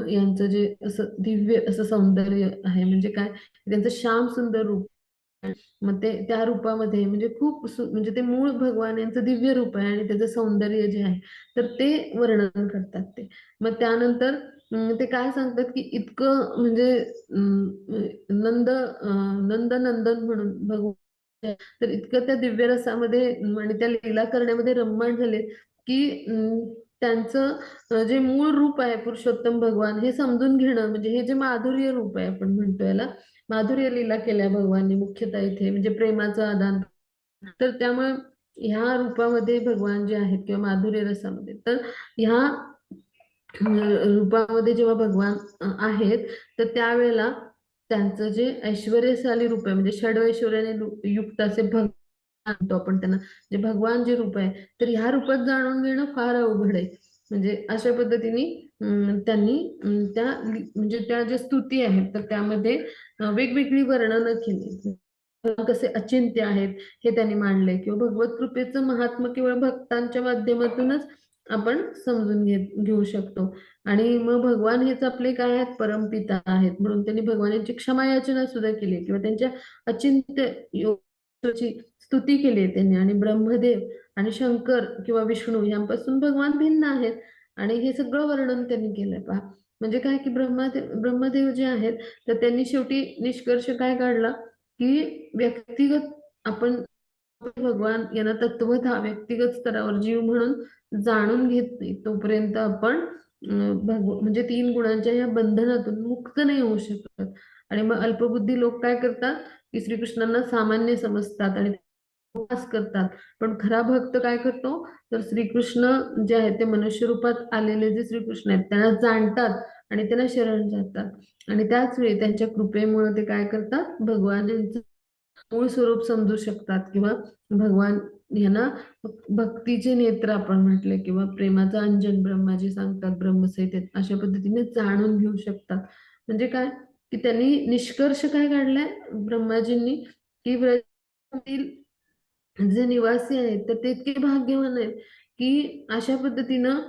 यांचं जे असं दिव्य असं सौंदर्य आहे, म्हणजे काय, त्यांचं श्याम सुंदर रूप. मग ते त्या रूपामध्ये म्हणजे खूप म्हणजे ते मूळ भगवान यांचं दिव्य रूप आहे आणि त्याचं सौंदर्य जे आहे तर ते वर्णन करतात ते. मग त्यानंतर ते काय सांगतात की इतकं म्हणजे नंदनंदन म्हणून भगवान, तर इतकं त्या दिव्य रसामध्ये आणि त्या लीला करण्यामध्ये रममाण झाले की त्यांचं जे मूळ रूप आहे पुरुषोत्तम भगवान हे समजून घेणं, म्हणजे हे जे माधुर्य रूप आहे आपण म्हणतो याला माधुर्य लीला केल्या भगवानने मुख्यतः इथे, म्हणजे प्रेमाचं आदान. तर त्यामुळे ह्या रूपामध्ये भगवान जे आहेत किंवा माधुर्य रसामध्ये, तर ह्या रूपामध्ये जेव्हा भगवान आहेत तर त्यावेळेला त्यांचं जे ऐश्वर्यशाली रूप आहे, म्हणजे षडऐश्वर्याने युक्त असे भगवान म्हणतो आपण त्यांना, जे भगवान जे रूप आहे तर ह्या रूपात जाणून घेणं फार अवघड आहे. म्हणजे अशा पद्धतीने त्यांनी त्या म्हणजे त्या ज्या स्तुती आहेत तर त्यामध्ये वेगवेगळी वर्णनं केली. कसे अचिंत्य आहेत हे त्यांनी मांडले, किंवा भगवत कृपेचं महात्म्य केवळ भक्तांच्या माध्यमातूनच आपण समजून घेऊ शकतो. आणि मग भगवान हेच आपले काय आहेत, परमपिता आहेत, म्हणून त्यांनी भगवानांची क्षमा याचना सुद्धा केली किंवा त्यांच्या अचिंत्य योगाची स्तुती केली आहे त्यांनी. आणि ब्रह्मदेव आणि शंकर किंवा विष्णू यांपासून भगवान भिन्न आहेत, आणि हे सगळं वर्णन त्यांनी केलंय पहा. म्हणजे काय की ब्रह्मदेव जे आहेत, तर त्यांनी शेवटी निष्कर्ष काय काढला की व्यक्तिगत आपण भगवान यांना तत्वतः व्यक्तिगत स्तरावर जीव म्हणून जाणून घेत नाही तोपर्यंत आपण म्हणजे तीन गुणांच्या या बंधनातून मुक्त नाही होऊ शकत. आणि मग अल्पबुद्धी लोक काय करतात की श्रीकृष्णांना सामान्य समजतात आणि उपवास करतात. पण खरा भक्त काय करतो, तर श्रीकृष्ण जे आहेत ते मनुष्य रूपात आलेले जे श्रीकृष्ण आहेत त्यांना जाणतात आणि त्यांना शरण जातात. आणि त्याच वेळी त्यांच्या कृपेमुळे ते काय करतात, भगवान यांचं मूळ स्वरूप समजू शकतात किंवा भगवान यांना भक्तीचे नेत्र आपण म्हटले किंवा प्रेमाचं अंजन ब्रह्माजी सांगतात ब्रह्मसंहितेत, अशा पद्धतीने जाणून घेऊ शकतात. म्हणजे काय की त्यांनी निष्कर्ष काय काढलाय ब्रह्माजींनी की व्रजातील जे निवासी आहेत तर ते इतके भाग्यवान आहेत की अशा पद्धतीनं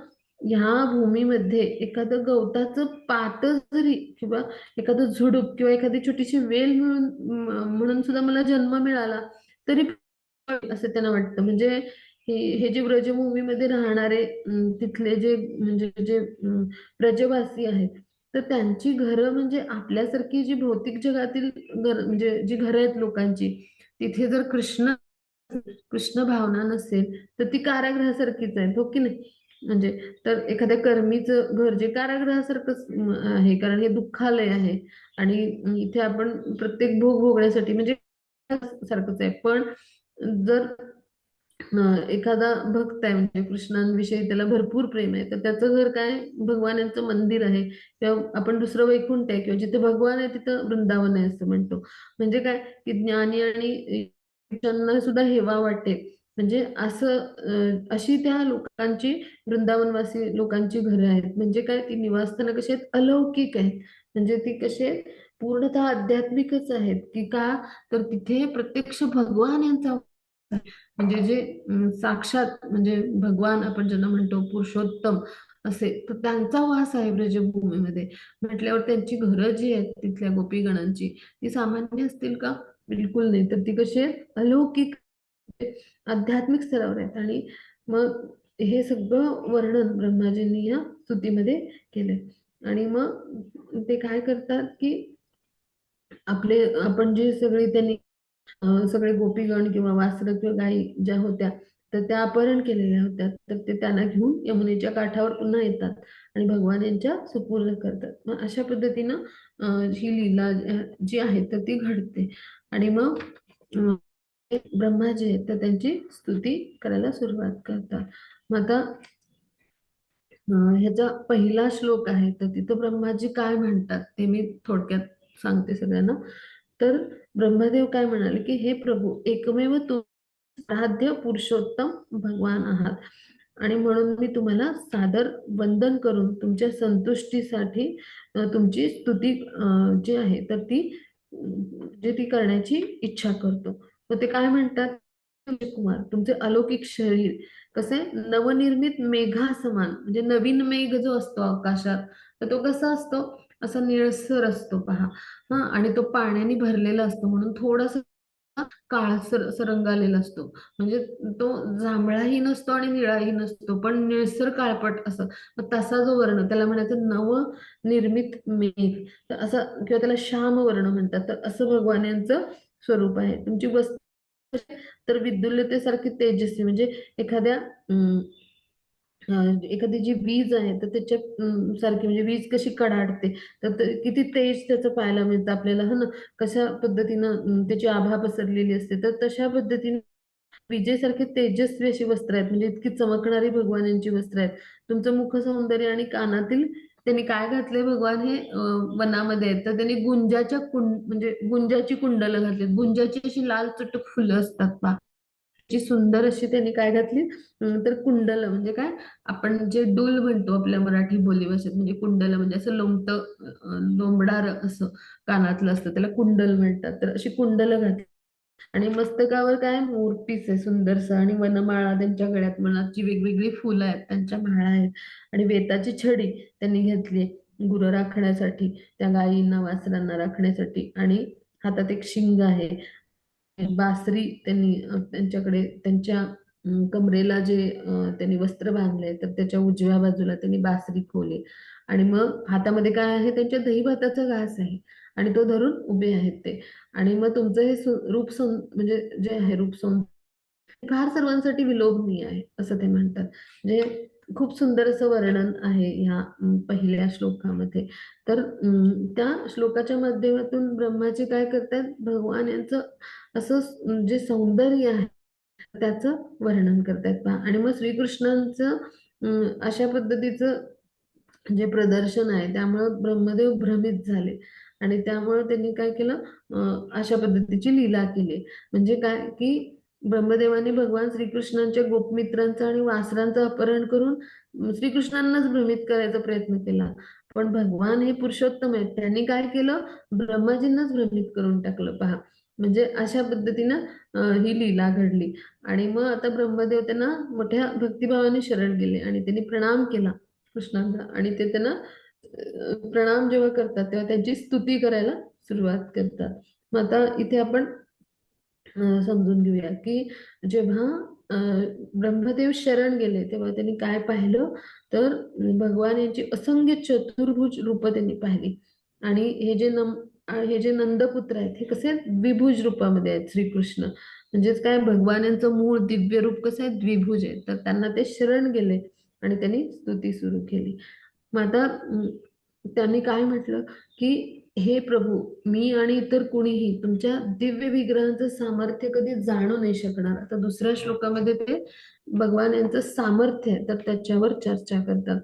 ह्या भूमीमध्ये एखादं गवताचं पात जरी किंवा एखादं झुडूप किंवा एखादी छोटीशी वेल म्हणून सुद्धा मला जन्म मिळाला तरी असं त्यांना वाटतं. म्हणजे हे जे ब्रजभूमीमध्ये राहणारे तिथले जे म्हणजे जे ब्रजवासी आहेत, तर त्यांची घरं म्हणजे आपल्यासारखी जी भौतिक जगातील घर म्हणजे जी घरं आहेत लोकांची, तिथे जर कृष्ण भावना नसेल तर ती कारागृहासारखीच आहे, हो की नाही. म्हणजे तर एखाद्या कर्मीचं घर जे कारागृहासारखंच आहे, कारण हे दुःखालय आहे. आणि इथे आपण प्रत्येक भोग भोगण्यासाठी म्हणजे सारखंच आहे. पण जर एखादा भक्त आहे म्हणजे कृष्णांविषयी त्याला भरपूर प्रेम आहे, तर त्याचं घर काय भगवानांचं मंदिर आहे किंवा आपण दुसरं वैकुंठ आहे किंवा जिथे भगवान आहे तिथं वृंदावन आहे असं म्हणतो. म्हणजे काय की ज्ञानी आणि त्यांना सुद्धा हेवा वाटेल. म्हणजे असं अशी त्या लोकांची वृंदावनवासी लोकांची घरं आहेत. म्हणजे काय ती निवासस्थानं कशी आहेत, अलौकिक आहेत. म्हणजे ती कशी आहेत, पूर्णतः आध्यात्मिकच आहेत की का, तर तिथे प्रत्यक्ष भगवान यांचा म्हणजे जे साक्षात म्हणजे भगवान आपण ज्यांना म्हणतो पुरुषोत्तम असे, तर त्यांचा वास आहे ब्रजभूमीमध्ये. म्हटल्यावर त्यांची घरं जी आहेत तिथल्या गोपीगणांची, ती सामान्य असतील का, बिलकुल नाही. तर ती कशी आहेत, अलौकिक आध्यात्मिक स्तरावर आहेत. आणि मग हे सगळं वर्णन ब्रह्माजींनी या स्तुतीमध्ये केले. आणि मग ते काय करतात की आपले आपण जे सगळे त्यांनी सगळे गोपीगण किंवा वासरं किंवा गायी ज्या होत्या, तर त्या अपहरण केलेल्या होत्या, तर ते त्यांना घेऊन यमुनेच्या काठावर पुन्हा येतात आणि भगवान यांच्या सुपूर्द करतात. मग अशा पद्धतीनं ही लीला जी आहे तर ती घडते. आणि मग अं, ब्रह्माजी आहेत तर त्यांची स्तुती करायला सुरुवात करतात. मग आता ह्याचा पहिला श्लोक आहे तर तिथं ब्रह्माजी काय म्हणतात ते मी थोडक्यात सांगते सगळ्यांना. तर ब्रह्मदेव काय म्हणाले की हे प्रभू, एकमेव तू आराध्य पुरुषोत्तम भगवान आहात, आणि म्हणून मी तुम्हाला सादर वंदन करून तुमच्या संतुष्टीसाठी तुमची स्तुती जी आहे तर ती जे ती करण्याची इच्छा करतो. तर ते काय म्हणतात, कुमार तुमचे अलौकिक शरीर कसे नवनिर्मित मेघा समान, म्हणजे नवीन मेघ जो असतो आकाशात तर तो कसा असतो, असा निळसर असतो पहा. हा, आणि तो पाण्याने भरलेला असतो म्हणून थोडासा काळसर रंग आलेला असतो. म्हणजे तो जांभळाही नसतो आणि निळाही नसतो पण निळसर काळपट असं. मग तसा जो वर्ण त्याला म्हणायचं नव निर्मित मेघ, तर असं किंवा त्याला श्याम वर्ण म्हणतात. तर असं भगवान यांचं स्वरूप आहे. तुमची वस्तू तर विद्युल्यतेसारखी तेजस्वी, म्हणजे एखाद्या एखादी जी वीज आहे तर त्याच्या सारखी, म्हणजे वीज कशी कडाडते तर किती तेज त्याचं पाहायला मिळतं आपल्याला, हा ना. कशा पद्धतीनं त्याची आभा पसरलेली असते, तर तशा पद्धतीने विजेसारखे तेजस्वी अशी वस्त्र आहेत, म्हणजे इतकी चमकणारी भगवानांची वस्त्र आहेत. तुमचं मुख सौंदर्य आणि कानातील त्यांनी काय घातले भगवान हे वनामध्ये आहेत, तर त्यांनी गुंजाच्या म्हणजे गुंजाची कुंडलं घातली, गुंजाची अशी लाल चटक फुलं असतात पहा, जी सुंदर अशी त्यांनी काय घातली, तर कुंडल म्हणजे काय, आपण जे डूल म्हणतो आपल्या मराठी बोली भाषेत, म्हणजे कुंडल म्हणजे असं लोंबतं लोंबडार असं कानातलं असतं त्याला कुंडल म्हणतात. तर अशी कुंडल घातली आणि मस्तकावर काय मोरपीस आहे सुंदरसं, आणि वनमाळा त्यांच्या गळ्यात, मनाची वेगवेगळी फुलं आहेत, त्यांच्या माळा आहेत, आणि वेताची छडी त्यांनी घेतली गुरं राखण्यासाठी, त्या गायींना वासरांना राखण्यासाठी. आणि हातात एक शिंग आहे. बासरी त्यांनी त्यांच्याकडे त्यांच्या कमरेला जे त्यांनी वस्त्र बांधले, तर त्याच्या उजव्या बाजूला त्यांनी बासरी खोली. आणि मग हातामध्ये काय आहे, त्यांच्या दहीभाताचा घास आहे, आणि तो धरून उभे आहेत ते. आणि मग तुमचं हे रूप म्हणजे जे आहे रूप फार सर्वांसाठी विलोभनीय आहे असं ते म्हणतात. म्हणजे खूप सुंदर असं वर्णन आहे ह्या पहिल्या श्लोकामध्ये. तर त्या श्लोकाच्या माध्यमातून ब्रह्माजी काय करतात, भगवान यांचं असं जे सौंदर्य आहे त्याचं वर्णन करतायत पहा. आणि मग श्रीकृष्णांचं अशा पद्धतीचं जे प्रदर्शन आहे त्यामुळं ब्रह्मदेव भ्रमित झाले, आणि त्यामुळं त्यांनी काय केलं, अशा पद्धतीची लीला केली. म्हणजे काय की ब्रह्मदेवाने भगवान श्रीकृष्णांच्या गोपमित्रांचं आणि वासरांचं अपहरण करून श्रीकृष्णांनाच भ्रमित करायचा प्रयत्न केला. पण भगवान हे पुरुषोत्तम आहेत, त्यांनी काय केलं, ब्रह्माजींनाच भ्रमित करून टाकलं पहा. म्हणजे अशा पद्धतीनं ही लीला घडली. आणि मग आता ब्रह्मदेव त्यांना मोठ्या भक्तिभावाने शरण गेले, आणि त्यांनी प्रणाम केला कृष्णांना. आणि ते त्यांना प्रणाम जेव्हा करतात तेव्हा त्यांची स्तुती करायला सुरुवात करतात. मग आता इथे आपण समजून घेऊया की जेव्हा ब्रह्मदेव शरण गेले तेव्हा त्यांनी काय पाहिलं, तर भगवान यांची असंख्य चतुर्भुज रूप त्यांनी पाहिली. आणि हे जे नंदपुत्र आहेत हे कसे द्विभुज रूपामध्ये आहेत श्रीकृष्ण. म्हणजेच काय, भगवान यांचं मूळ दिव्य रूप कसं आहे, द्विभुज आहे. तर त्यांना ते शरण गेले आणि त्यांनी स्तुती सुरू केली. मग आता त्यांनी काय म्हटलं की हे प्रभू, मी आणि इतर कुणीही तुमच्या दिव्य विग्रहांचं सामर्थ्य कधी जाणू नाही शकणार. आता दुसऱ्या श्लोकामध्ये ते भगवान यांचं सामर्थ्य आहे तर त्याच्यावर चर्चा करतात.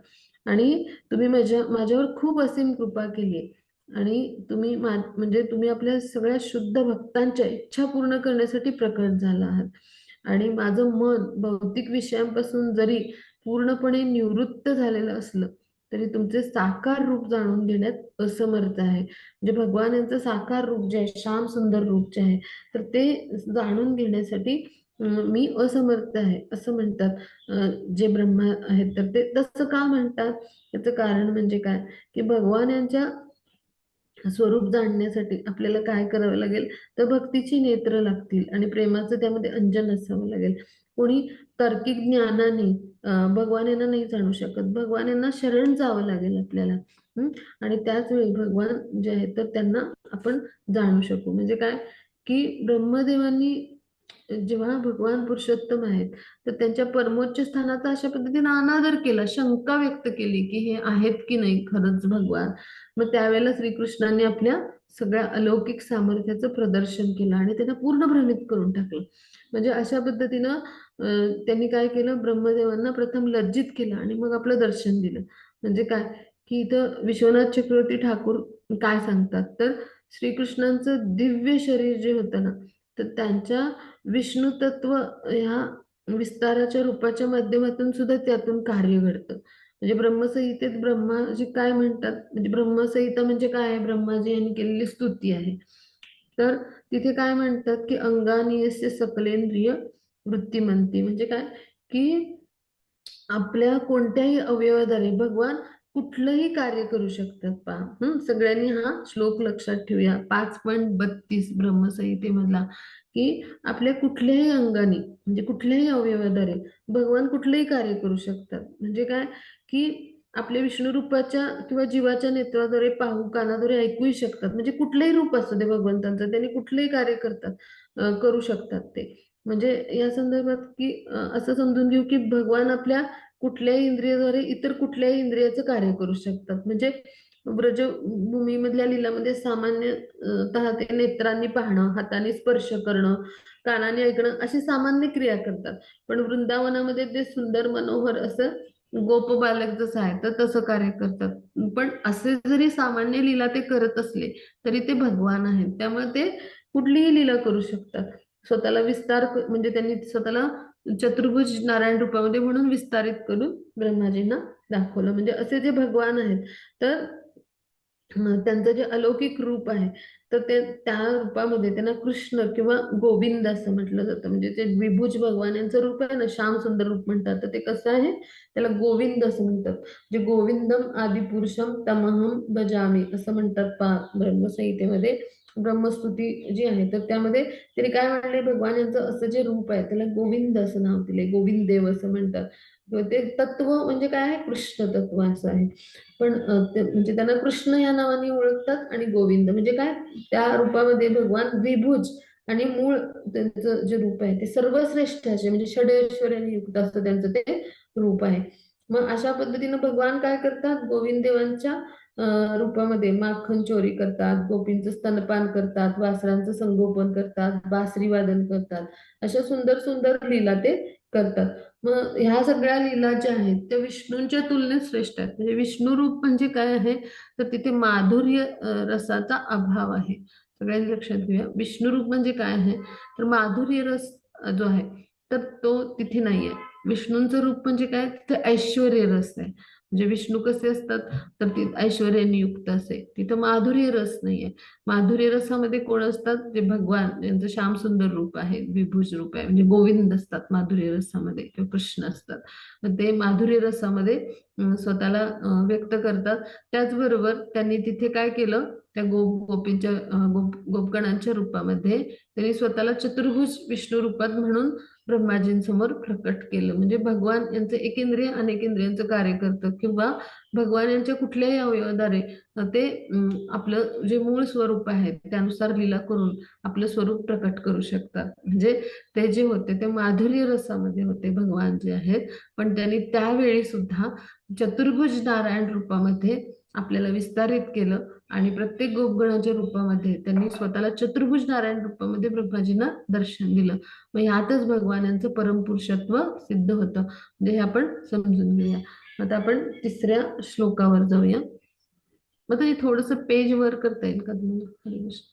आणि तुम्ही माझ्यावर खूप असीम कृपा केली आहे, आणि तुम्ही म्हणजे तुम्ही आपल्या सगळ्या शुद्ध भक्तांच्या इच्छा पूर्ण करण्यासाठी प्रकट झाला आहात. आणि माझं मन भौतिक विषयांपासून जरी पूर्णपणे निवृत्त झालेलं असलं तरी तुमचे साकार रूप जाणून घेण्यात असमर्थ आहे. म्हणजे भगवान यांचं साकार रूप जे आहे, श्याम सुंदर रूप जे आहे, तर ते जाणून घेण्यासाठी मी असमर्थ आहे असं म्हणतात जे ब्रह्मा आहेत. तर ते तसं का म्हणतात, याचं कारण म्हणजे काय, की भगवान यांच्या स्वरूप जाणण्यासाठी आपल्याला काय करावं लागेल, तर भक्तीची नेत्र लागतील आणि प्रेमाचं त्यामध्ये अंजन असावं लागेल. कोणी तार्किक ज्ञानाने भगवान यांना नाही जाणू शकत, भगवान यांना शरण जावं लागेल आपल्याला. आणि त्याच वेळी भगवान जे आहेत तर त्यांना आपण जाणू शकू. म्हणजे काय की ब्रह्मदेवांनी जेव्हा भगवान पुरुषोत्तम आहेत तर त्यांच्या परमोच्च स्थानाचा अशा पद्धतीने अनादर केला, शंका व्यक्त केली की हे आहेत की नाही खरंच भगवान. मग त्यावेळेला श्रीकृष्णांनी आपल्या सगळ्या अलौकिक सामर्थ्याचं प्रदर्शन केलं आणि त्यांना पूर्ण भ्रमित करून टाकलं. म्हणजे अशा पद्धतीनं त्यांनी काय केलं, ब्रह्मदेवांना प्रथम लज्जित केलं आणि मग आपलं दर्शन दिलं. म्हणजे काय की इथं विश्वनाथ चक्रवर्ती ठाकूर काय सांगतात, तर श्रीकृष्णांचं दिव्य शरीर जे होतं ना, तर त्यांच्या विष्णू तत्व ह्या विस्ताराच्या रूपाच्या माध्यमातून सुद्धा त्यातून कार्य घडतं. म्हणजे ब्रह्मसंहितेत ब्रह्माजी काय म्हणतात, म्हणजे ब्रह्मसंहिता म्हणजे काय आहे, ब्रह्माजी यांनी केलेली स्तुती आहे. तर तिथे काय म्हणतात की अंगानीयस्य सकलेंद्रिय वृत्तिमंती, म्हणजे काय की आपल्या कोणत्याही अवयवाद्वारे भगवान कुठलंही कार्य करू शकतात पहा. सगळ्यांनी हा श्लोक लक्षात ठेवूया, 5.32 ब्रह्मसंहितेमधला, की आपल्या कुठल्याही अंगाने म्हणजे कुठल्याही अवयवाद्वारे भगवान कुठलंही कार्य करू शकतात. म्हणजे काय की आपल्या विष्णू रूपाच्या किंवा जीवाच्या नेत्राद्वारे पाहू, कानाद्वारे ऐकूही शकतात. म्हणजे कुठलंही रूप असू दे भगवंतांचं, त्यांनी कुठलंही कार्य करतात, करू शकतात ते. म्हणजे या संदर्भात की असं समजून घेऊ की भगवान आपल्या कुठल्याही इंद्रियाद्वारे इतर कुठल्याही इंद्रियाचं कार्य करू शकतात. म्हणजे ब्रजभूमीमधल्या लीलामध्ये सामान्यतः ते नेत्रांनी पाहणं, हाताने स्पर्श करणं, कानाने ऐकणं अशी सामान्य क्रिया करतात. पण वृंदावनामध्ये ते सुंदर मनोहर असं गोप बालक जसं आहे तर तसं कार्य करतात. पण असे जरी सामान्य लीला ते करत असले तरी ते भगवान आहेत, त्यामुळे ते कुठलीही लीला करू शकतात. स्वतःला म्हणजे त्यांनी स्वतःला चतुर्भुज नारायण रूपामध्ये म्हणून विस्तारित करून ब्रह्माजींना दाखवलं. म्हणजे असे जे भगवान आहेत तर त्यांचं जे अलौकिक रूप आहे, तर ते त्या रूपामध्ये त्यांना कृष्ण किंवा गोविंद असं म्हटलं जातं. म्हणजे ते द्विभुज भगवान यांचं रूप आहे ना, श्याम सुंदर रूप म्हणतात, तर ते कसं आहे, त्याला गोविंद असं म्हणतात. जे गोविंदम आदिपुरुषम तमहम भजामी असं म्हणतात ब्रह्मसंहितेमध्ये. ब्रह्मस्तुती जी आहे, तर त्यामध्ये त्याने काय म्हणले, भगवान यांचं असं जे रूप आहे त्याला गोविंद असं नाव दिले, गोविंद देव असं म्हणतात. ते तत्व म्हणजे काय आहे, कृष्ण तत्व असं आहे. पण म्हणजे त्यांना कृष्ण या नावाने ओळखतात. आणि गोविंद म्हणजे काय, त्या रूपामध्ये भगवान द्विभुज आणि मूळ त्यांचं जे रूप आहे ते सर्वश्रेष्ठ असे म्हणजे षडैश्वर्याने युक्त असतं त्यांचं ते रूप आहे. मग अशा पद्धतीनं भगवान काय करतात, गोविंद देवांच्या रूपामध्ये माखन चोरी करतात, गोपींचं स्तनपान करतात, वासरांचं संगोपन करतात, बासरी वादन करतात. अशा सुंदर सुंदर लीला ते करतात. मग ह्या सगळ्या लीला ज्या आहेत त्या विष्णूंच्या तुलनेत श्रेष्ठ आहेत. म्हणजे विष्णू रूप म्हणजे काय आहे, तर तिथे माधुर्य रसाचा अभाव आहे. सगळ्यांनी लक्षात घेऊया, विष्णू रूप म्हणजे काय आहे, तर माधुर्य रस जो आहे तर तो तिथे नाहीये. विष्णूंचं रूप म्हणजे काय, तिथे ऐश्वर्य रस आहे. म्हणजे विष्णू कसे असतात, तर ते ऐश्वर्याने युक्त असे, तिथं माधुर्य रस नाहीये. माधुर्य रसामध्ये कोण असतात, जे भगवान यांचं श्याम सुंदर रूप आहे, विभूज रूप आहे, म्हणजे गोविंद असतात माधुर्य रसामध्ये किंवा कृष्ण असतात. मग ते माधुर्य रसामध्ये स्वतःला व्यक्त करतात. त्याचबरोबर त्यांनी तिथे काय केलं, त्या गोपींच्या गोपगणांच्या रूपामध्ये त्यांनी स्वतःला चतुर्भुज विष्णू रूपात म्हणून ब्रह्माजींसमोर प्रकट केलं. म्हणजे भगवान यांचं एकेंद्रिय अनेकेंद्रियांचं कार्य करतं, किंवा भगवान यांच्या कुठल्याही अवयवाद्वारे ते आपलं जे मूळ स्वरूप आहे त्यानुसार लीला करून आपलं स्वरूप प्रकट करू शकतात. म्हणजे ते जे होते ते माधुर्य रसामध्ये होते भगवान जे आहेत, पण त्यांनी त्यावेळी सुद्धा चतुर्भुज नारायण रूपामध्ये आपल्याला विस्तारित केलं. आणि प्रत्येक गोपगणाच्या रूपामध्ये त्यांनी स्वतःला चतुर्भुज नारायण रूपामध्ये ब्रह्माजींना दर्शन दिलं. मग ह्यातच भगवान यांचं परमपुरुषत्व सिद्ध होतं. म्हणजे हे आपण समजून घेऊया. आता आपण तिसऱ्या श्लोकावर जाऊया. मग हे थोडस पेज वर करता येईल का तुम्हाला, हरे कृष्ण?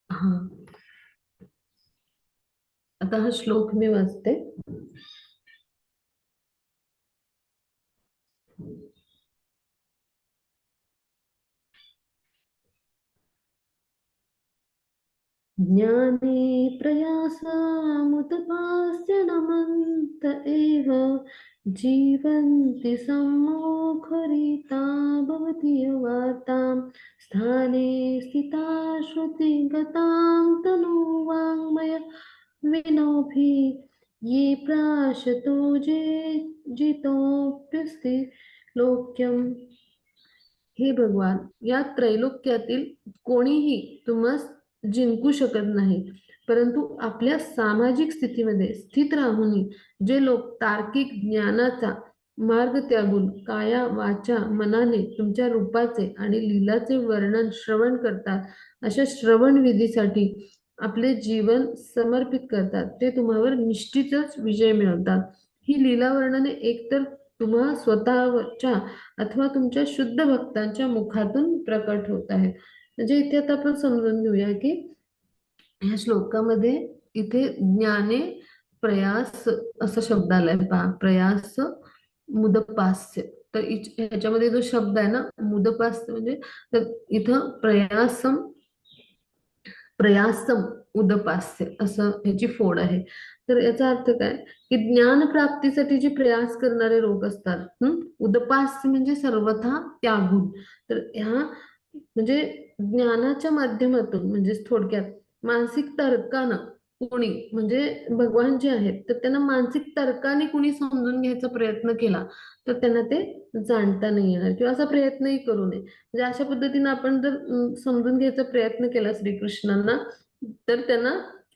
हा, आता हा श्लोक मी वाचते. ज्ञाने प्रयासामुपपास्य नमन्त एव जीवन्ति सम्मोखरिता भवति वार्तां स्थाने स्थिता श्रुतिगतां तनुवाङ्मय विनोभि ये प्राशतो जे जितोऽप्यस्ति लोक्यम्. हे भगवान, या त्रैलोक्यातील कोणीही तुम्हास जिंकू शकत नाही. परंतु आपल्या सामाजिक स्थितीमध्ये स्थित राहून जे लोक तार्किक ज्ञानाचा मार्ग त्यागून काया वाचा मनाने तुमच्या रूपाचे आणि लीलाचे वर्णन श्रवण करतात, अशा श्रवण विधीसाठी आपले जीवन समर्पित करतात, ते तुम्हावर निश्चितच विजय मिळवतात. ही लीला वर्णने एकतर तुम्हा स्वतःच्या अथवा तुमच्या शुद्ध भक्तांच्या मुखातून प्रकट होत आहेत. म्हणजे इथे आता आपण समजून घेऊया की ह्या श्लोकामध्ये इथे ज्ञाने प्रयास असा शब्द आलाय पहा, प्रयास मुदपास्य. तर ह्याच्यामध्ये जो शब्द आहे ना मुदपास्य, म्हणजे तर इथं प्रयासम प्रयासम उदपास्य असं ह्याची फोड आहे. तर याचा अर्थ काय, की ज्ञान प्राप्तीसाठी जे प्रयास करणारे लोक असतात, उदपास्य म्हणजे सर्वथा त्यागून. तर ह्या म्हणजे ज्ञानाच्या माध्यमातून, म्हणजे थोडक्यात मानसिक तर्कानं कुणी, म्हणजे भगवान जे आहेत तर त्यांना मानसिक तर्काने कुणी समजून घ्यायचा प्रयत्न केला तर त्यांना ते जाणता नाही येणार, किंवा असा प्रयत्नही करू नये. म्हणजे अशा पद्धतीने आपण जर समजून घ्यायचा प्रयत्न केला श्रीकृष्णांना, तर त्यांना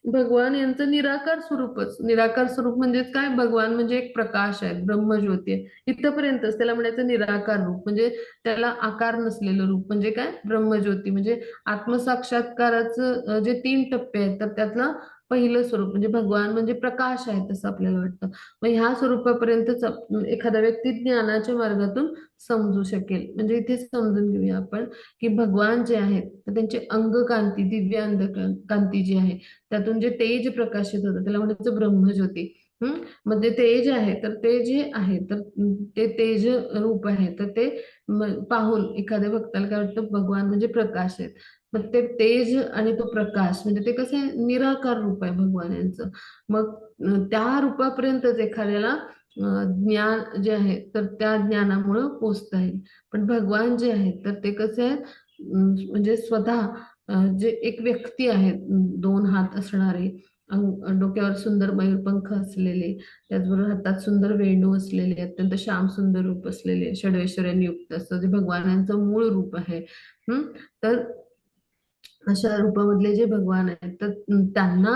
भगवान यांचं निराकार स्वरूपच, निराकार स्वरूप म्हणजेच काय, भगवान म्हणजे एक प्रकाश आहे, ब्रह्मज्योती आहे, इथपर्यंतच त्याला म्हणायचं निराकार रूप. म्हणजे त्याला आकार नसलेलं रूप म्हणजे काय, ब्रह्मज्योती. म्हणजे आत्मसाक्षात्काराचं जे 3 टप्पे आहेत, तर त्यातला पहिलं स्वरूप म्हणजे भगवान म्हणजे प्रकाश आहे असं आपल्याला वाटतं. मग ह्या स्वरूपापर्यंतच एखादा व्यक्ती ज्ञानाच्या मार्गातून समजू शकेल. म्हणजे इथे समजून घेऊया आपण की भगवान जे आहेत तर त्यांचे अंगकांती, दिव्य अंध कांती जी आहे, त्यातून जे तेज प्रकाशित होतं त्याला म्हणायचं ब्रह्मज्योती. मग ते तेज आहे, तर ते जे आहे तर ते तेज रूप आहे, तर ते पाहून एखाद्या भक्ताला काय वाटतं, भगवान म्हणजे प्रकाश आहेत. मग ते तेज आणि तो प्रकाश म्हणजे ते कसं आहे, निराकार रूप आहे भगवान यांचं. मग त्या रूपापर्यंतच एखाद्याला ज्ञान जे आहे तर त्या ज्ञानामुळं पोचता येईल. पण भगवान जे आहेत तर ते कसे आहेत, म्हणजे स्वतः जे एक व्यक्ती आहे, दोन हात असणारे, डोक्यावर सुंदर मयूरपंख असलेले, त्याचबरोबर हातात सुंदर वेणू असलेले, अत्यंत श्याम सुंदर रूप असलेले, षड्ऐश्वर्याने युक्त असं जे भगवानांचं मूळ रूप आहे. तर अशा रूपामधले जे भगवान आहेत तर त्यांना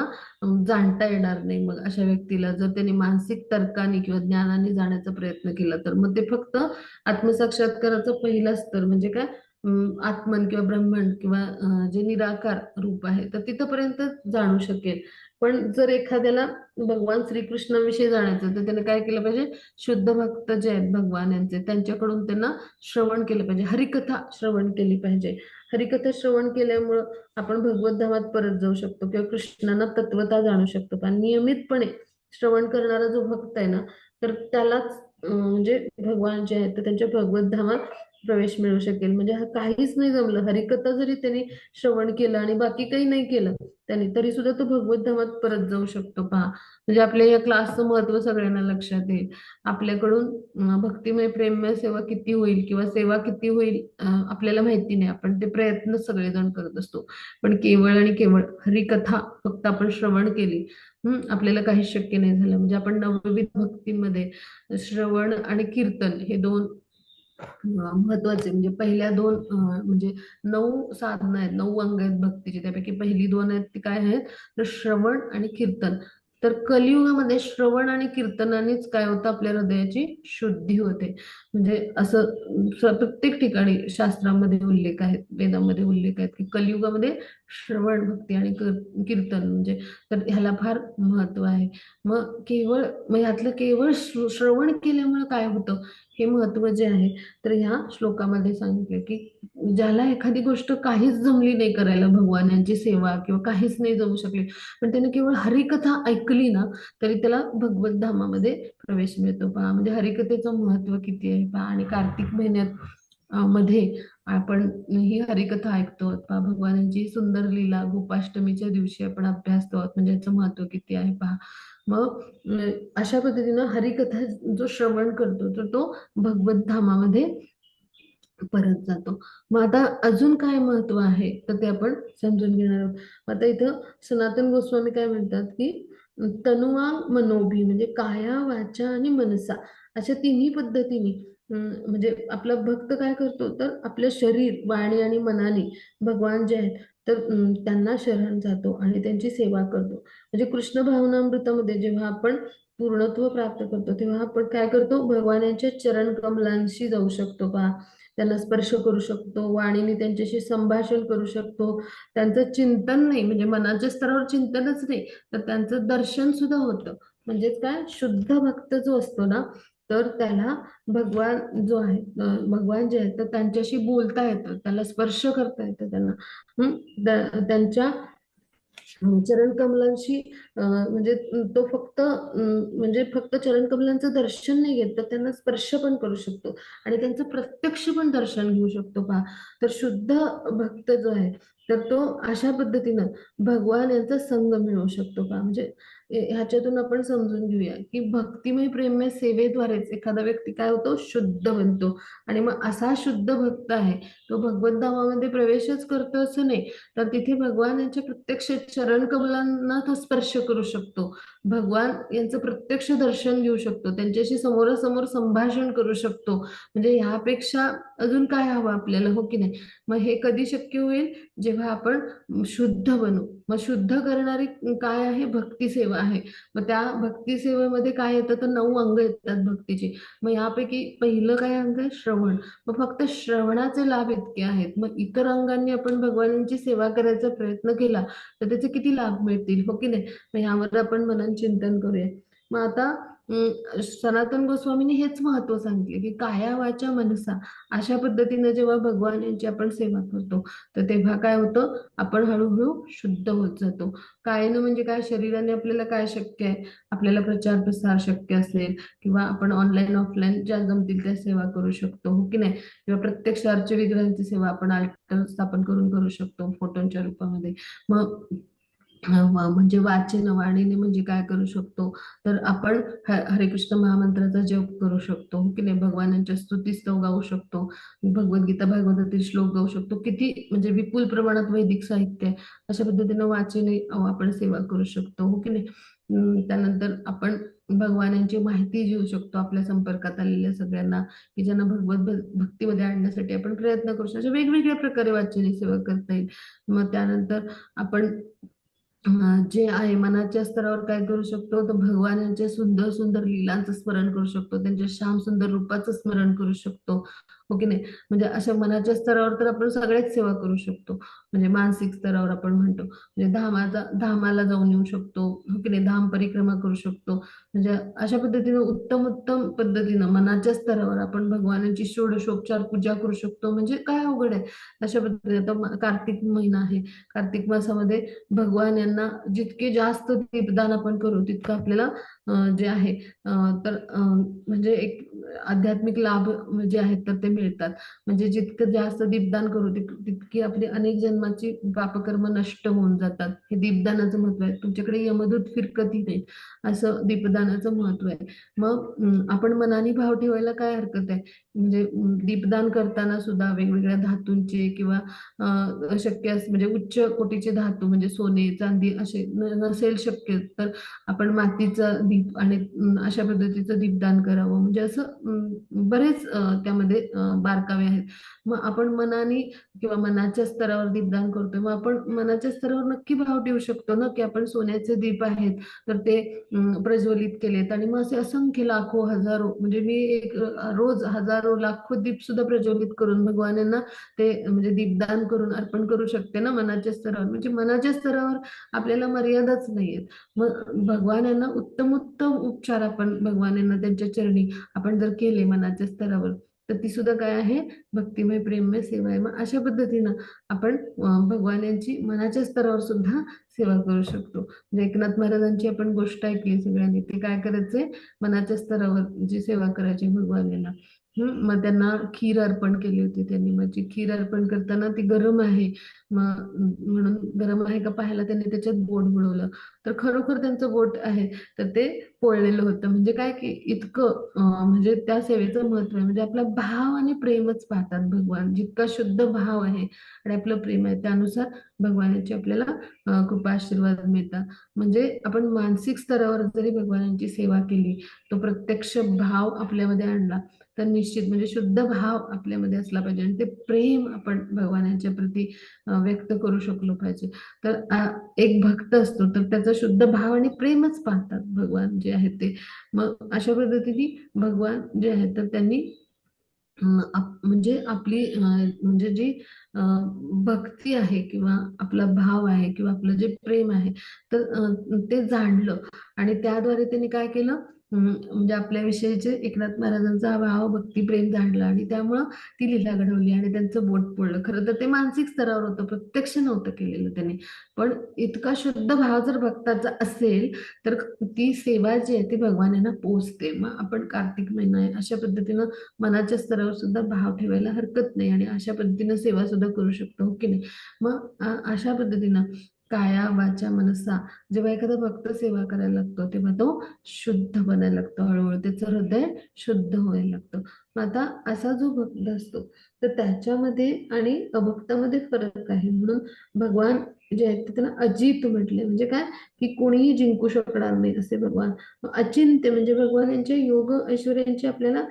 जाणता येणार नाही. मग अशा व्यक्तीला जर त्यांनी मानसिक तर्काने किंवा ज्ञानाने जाण्याचा प्रयत्न केला, तर मग ते फक्त आत्मसाक्षात्काराचं पहिलं स्तर म्हणजे काय, आत्मन किंवा ब्रह्मन किंवा जे निराकार रूप आहे तर तिथपर्यंत जाणू शकेल. पण जर एखाद्याला भगवान श्रीकृष्णाविषयी जाणायचं, तर त्याने काय केलं पाहिजे, शुद्ध भक्त जे आहेत भगवान यांचे, त्यांच्याकडून त्यांना श्रवण केलं पाहिजे, हरिकथा श्रवण केली पाहिजे. हरिकथा श्रवण केल्यामुळं आपण भगवत धामात परत जाऊ शकतो किंवा कृष्णाला तत्वता जाणू शकतो. कारण नियमितपणे श्रवण करणारा जो भक्त आहे ना, तर त्यालाच म्हणजे भगवान जे आहेत तर त्यांच्या भगवत धामात प्रवेश मिळू शकेल. म्हणजे हा काहीच नाही जमलं, हरिकथा जरी त्यांनी श्रवण केलं आणि बाकी काही नाही केलं त्यांनी, तरी सुद्धा तो भगवत धामात परत जाऊ शकतो. पहा, म्हणजे आपल्या या क्लासचं महत्व सगळ्यांना लक्षात येईल. आपल्याकडून भक्तिमय प्रेममय सेवा किती होईल किंवा सेवा किती होईल आपल्याला माहिती नाही. आपण ते प्रयत्न सगळेजण करत असतो. पण केवळ आणि केवळ हरिकथा फक्त आपण श्रवण केली, आपल्याला काही शक्य नाही झालं. म्हणजे आपण नवविध भक्तीमध्ये श्रवण आणि कीर्तन हे दोन महत्वाचे, म्हणजे पहिल्या दोन म्हणजे 9 साधना आहेत, 9 अंग आहेत भक्तीची. त्यापैकी पहिली 2 आहेत ती काय आहेत, तर श्रवण आणि कीर्तन. तर कलियुगामध्ये श्रवण आणि कीर्तनानेच काय होतं, आपल्या हृदयाची शुद्धी होते. म्हणजे असं प्रत्येक ठिकाणी शास्त्रामध्ये उल्लेख आहेत, वेदामध्ये उल्लेख आहेत की कलियुगामध्ये श्रवण भक्ती आणि कीर्तन म्हणजे, तर ह्याला फार महत्व आहे. मग ह्यातलं केवळ श्रवण केल्यामुळे काय होतं, हे महत्व जे आहे, तर ह्या श्लोकामध्ये सांगितले की ज्याला एखादी गोष्ट काहीच जमली नाही करायला, भगवान यांची सेवा किंवा काहीच नाही जमू शकली, पण त्याने केवळ हरिकथा ऐकली ना, तरी त्याला भगवत धामामध्ये प्रवेश मिळतो. पहा, म्हणजे हरिकथेचं महत्व किती आहे पहा. आणि कार्तिक महिन्यात मध्ये आपण ही हरिकथा ऐकतो. पहा, भगवानांची सुंदर लीला गोपाष्टमीच्या दिवशी आपण अभ्यासतो आहोत. म्हणजे याचं महत्व किती आहे पहा. मग अशा पद्धतीनं हरिकथा जो श्रवण करतो, तर तो भगवत धामामध्ये परत जातो. मग आता अजून काय महत्व आहे, तर ते आपण समजून घेणार आहोत. आता इथं सनातन गोस्वामी काय म्हणतात की तनुवा मनोभी म्हणजे काया वाचा आणि मनसा, अशा तिन्ही पद्धतीने म्हणजे आपला भक्त काय करतो, तर आपलं शरीर, वाणी आणि मनाने भगवान जे आहेत तर त्यांना शरण जातो आणि त्यांची सेवा करतो. म्हणजे कृष्ण भावनामृतामध्ये जेव्हा आपण पूर्णत्व प्राप्त करतो, तेव्हा आपण काय करतो, भगवानांच्या चरण कमलांशी जाऊ शकतो पहा. त्यांना स्पर्श करू शकतो, वाणीने त्यांच्याशी संभाषण करू शकतो. त्यांचं चिंतन नाही, म्हणजे मनाच्या स्तरावर चिंतनच नाही, तर त्यांचं दर्शन सुद्धा होतं. म्हणजेच काय, शुद्ध भक्त जो असतो ना, तर त्याला भगवान जो आहे भगवान जे आहेत तर त्यांच्याशी बोलता येतं, त्याला स्पर्श करता येतं त्यांना. त्यांच्या चरण कमलांशी म्हणजे तो फक्त म्हणजे फक्त चरण कमलांचं दर्शन नाही घेत, तर त्यांना स्पर्श पण करू शकतो आणि त्यांचं प्रत्यक्ष पण दर्शन घेऊ शकतो पहा. तर शुद्ध भक्त जो आहे तर तो अशा पद्धतीनं भगवान यांचा संग मिळवू शकतो पहा. म्हणजे ह्याच्यातून आपण समजून घेऊया की भक्तिमय प्रेममय सेवेद्वारेच एखादा व्यक्ती काय होतो, शुद्ध बनतो. आणि मग असा शुद्ध भक्त आहे, तो भगवत धामामध्ये प्रवेशच करतो असं नाही, तर तिथे भगवान यांच्या प्रत्यक्ष चरण कमलांना तो स्पर्श करू शकतो. भगवान यांचं प्रत्यक्ष दर्शन घेऊ शकतो, त्यांच्याशी समोरासमोर संभाषण करू शकतो. म्हणजे ह्यापेक्षा अजून काय हवं आपल्याला, हो की नाही. मग हे कधी शक्य होईल, जेव्हा आपण शुद्ध बनू. मग शुद्ध करणारी काय आहे, भक्ती सेवा आहे. मग त्या भक्ती सेवेमध्ये काय येतं, तर 9 अंग येतात भक्तीची. मग यापैकी पहिलं काय अंग आहे, श्रवण. मग फक्त श्रवणाचे लाभ इतके आहेत, मग इतर अंगांनी आपण भगवानांची सेवा करायचा प्रयत्न केला तर त्याचे किती लाभ मिळतील, हो की नाही. मग यावर आपण मनन चिंतन करूया. मग आता सनातन गोस्वामींनी हेच महत्व सांगितले की काया वाचा मनसा, अशा पद्धतीने जेव्हा भगवान यांची आपण सेवा करतो तर तेव्हा काय होतं, आपण हळूहळू शुद्ध होत जातो. कायनं म्हणजे काय, शरीराने आपल्याला काय शक्य आहे, आपल्याला प्रचार प्रसार शक्य असेल किंवा आपण ऑनलाईन ऑफलाईन ज्या जमतील त्या सेवा करू शकतो, हो की नाही, किंवा प्रत्यक्ष अर्चविग्रहांची सेवा आपण अल्टर स्थापन करून करू शकतो फोटोंच्या रूपामध्ये. मग म्हणजे वाचन वाणीने म्हणजे काय करू शकतो, तर आपण हरे कृष्ण महामंत्राचा जप करू शकतो, हो की नाही, भगवानांच्या स्तुतीस्तव गाऊ शकतो, भगवद्गीता भागवतातील श्लोक गाऊ शकतो, किती म्हणजे विपुल प्रमाणात वैदिक साहित्य आहे. अशा पद्धतीनं वाचने आपण सेवा करू शकतो, हो की नाही. त्यानंतर आपण भगवानांची माहिती घेऊ शकतो आपल्या संपर्कात आलेल्या सगळ्यांना, की ज्यांना भक्तीमध्ये आणण्यासाठी आपण प्रयत्न करू शकतो. अशा वेगवेगळ्या प्रकारे वाचन सेवा करता येईल. मग त्यानंतर आपण जे आहे मनाच्या स्तरावर काय करू शकतो, तर भगवानांच्या सुंदर सुंदर लीलांचं स्मरण करू शकतो, त्यांच्या श्याम सुंदर रूपाचं स्मरण करू शकतो, हो की नाही. म्हणजे अशा मनाच्या स्तरावर तर आपण सगळ्याच सेवा करू शकतो. म्हणजे मानसिक स्तरावर आपण म्हणतो म्हणजे धामाला जाऊन येऊ शकतो, हो की नाही, धाम परिक्रमा करू शकतो. म्हणजे अशा पद्धतीनं उत्तम उत्तम पद्धतीनं मनाच्या स्तरावर आपण भगवानांची षोडशोपचार पूजा करू शकतो. म्हणजे काय अवघड आहे. अशा पद्धतीने आता कार्तिक महिना आहे, कार्तिक मासामध्ये भगवान यांना जितके जास्त दीपदान आपण करू तितकं आपल्याला जे आहे तर म्हणजे एक आध्यात्मिक लाभ जे आहेत तर ते मिळतात. म्हणजे जितकं जास्त दीपदान करू तितकी आपली अनेक जन्माची पापकर्म नष्ट होऊन जातात. हे दीपदानाचं महत्व आहे. तुमच्याकडे यमदूत फिरकतही नाही, असं दीपदानाचं महत्व आहे. मग आपण मनाने भाव ठेवायला काय हरकत आहे. म्हणजे दीपदान करताना सुद्धा वेगवेगळ्या धातूंचे किंवा शक्य म्हणजे उच्च कोटीचे धातू म्हणजे सोने चांदी असे नसेल शक्य तर आपण मातीचा दीप आणि अशा पद्धतीचं दीपदान करावं. म्हणजे असं बरेच त्यामध्ये बारकावे आहेत. मग आपण मनाने किंवा मनाच्या स्तरावर दीपदान करतोय, मग आपण मनाच्या स्तरावर नक्की भाव ठेवू शकतो ना, की आपण सोन्याचे दीप आहेत तर ते प्रज्वलित केलेत आणि मग असे असंख्य लाखो हजारो म्हणजे मी एक रोज हजारो लाखो दीप सुद्धा प्रज्वलित करून भगवानांना ते म्हणजे दीपदान करून अर्पण करू शकते ना मनाच्या स्तरावर. म्हणजे मनाच्या स्तरावर आपल्याला मर्यादाच नाहीयेत. मग भगवानांना उत्तम उत्तम उपचार आपण भगवानांना त्यांच्या चरणी आपण जर केले मनाच्या स्तरावर तर ती सुद्धा काय आहे, भक्तिमय प्रेममय सेवा आहे. मग अशा पद्धतीनं आपण भगवान यांची मनाच्या स्तरावर सुद्धा सेवा करू शकतो. म्हणजे एकनाथ महाराजांची आपण गोष्ट ऐकली सगळ्यांनी, ते काय करायचे, मनाच्या स्तरावर जी सेवा करायची भगवान यांना. मग त्यांना खीर अर्पण केली होती त्यांनी. मग जी खीर अर्पण करताना ती गरम आहे, मग म्हणून गरम आहे का पाहायला त्यांनी त्याच्यात बोट बुडवलं, तर खरोखर त्यांचं बोट आहे तर ते पोळलेलं होतं. म्हणजे काय की इतकं म्हणजे त्या सेवेचं महत्व आहे. म्हणजे आपला भाव आणि प्रेमच पाहतात भगवान. जितका शुद्ध भाव आहे आणि आपलं प्रेम आहे त्यानुसार भगवानाची आपल्याला कृपा आशीर्वाद मिळतात. म्हणजे आपण मानसिक स्तरावर जरी भगवानांची सेवा केली, तो प्रत्यक्ष भाव आपल्यामध्ये आणला तर निश्चित म्हणजे शुद्ध भाव आपल्यामध्ये असला पाहिजे आणि ते प्रेम आपण भगवानाच्या प्रती व्यक्त करू शकलो पाहिजे. तर एक भक्त असतो तर त्याचा शुद्ध भाव आणि प्रेमच पाहतात भगवान जे आहे ते. मग अशा पद्धतीने भगवान जे आहेत तर त्यांनी म्हणजे आपली म्हणजे जी भक्ती आहे किंवा आपला भाव आहे किंवा आपलं जे प्रेम आहे तर ते जाणलं आणि त्याद्वारे त्यांनी काय केलं, म्हणजे आपल्याविषयीचे एकनाथ महाराजांचा भाव भक्ती प्रेम जाणलं आणि त्यामुळं ती लीला घडवली आणि त्यांचं बोट पडलं. खरं तर ते मानसिक स्तरावर होतं, प्रत्यक्ष नव्हतं केलेलं त्यांनी. पण इतका शुद्ध भाव जर भक्ताचा असेल तर ती सेवा जी आहे ती भगवानांना पोचते. मग आपण कार्तिक महिना आहे अशा पद्धतीनं मनाच्या स्तरावर सुद्धा भाव ठेवायला हरकत नाही आणि अशा पद्धतीनं सेवा सुद्धा करू शकतो, हो की नाही. मग अशा पद्धतीनं काया वाचा मनसा जेव्हा एखादा भक्त सेवा करायला लागतो तेव्हा तो शुद्ध बनायला लागतो, हळूहळू त्याचं हृदय शुद्ध व्हायला लागतं. मग आता असा जो भक्त असतो तर त्याच्यामध्ये आणि अभक्तामध्ये फरक आहे. म्हणून भगवान जे आहेत ते त्यांना अजित म्हटले. म्हणजे काय की कोणीही जिंकू शकणार नाही असे भगवान. अचिंत्य म्हणजे भगवान यांच्या योग ऐश्वर्यांची आपल्याला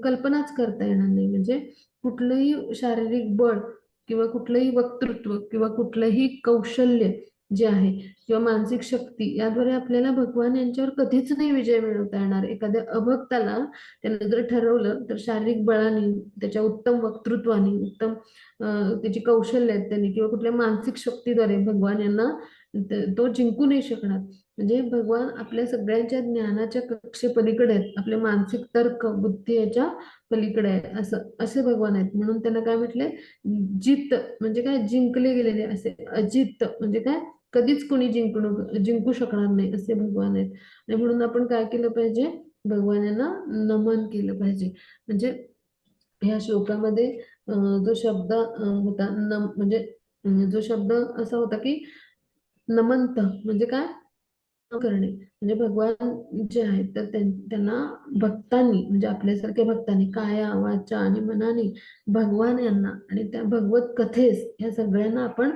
कल्पनाच करता येणार नाही. म्हणजे कुठलंही शारीरिक बळ किंवा कुठलंही वक्तृत्व किंवा कुठलंही कौशल्य जे आहे किंवा मानसिक शक्ती याद्वारे आपल्याला भगवान यांच्यावर कधीच नाही विजय मिळवता येणार. एखाद्या अभक्ताला त्याने जर ठरवलं तर शारीरिक बळाने, त्याच्या उत्तम वक्तृत्वाने, उत्तम त्याची कौशल्य आहेत त्यांनी किंवा कुठल्या मानसिक शक्तीद्वारे भगवान यांना तो जिंकू नाही शकणार. म्हणजे भगवान आपल्या सगळ्यांच्या ज्ञानाच्या कक्षेपलीकडे आहेत, आपले मानसिक तर्क बुद्धी याच्या पलीकडे आहे, असं असे भगवान आहेत. म्हणून त्यांना काय म्हटले, जित म्हणजे काय, जिंकले गेलेले असे. अजित म्हणजे काय, कधीच कोणी जिंकू शकणार नाही असे भगवान आहेत. आणि म्हणून आपण काय केलं पाहिजे, भगवानांना नमन केलं पाहिजे. म्हणजे ह्या श्लोकामध्ये जो शब्द होता म्हणजे जो शब्द असा होता की नमंत म्हणजे काय, करणे. म्हणजे भगवान जे आहेत तर त्यांना भक्तांनी, म्हणजे आपल्यासारख्या भक्तांनी काया वाचा आणि मनाने भगवान यांना आणि त्या भगवत कथेस या सगळ्यांना आपण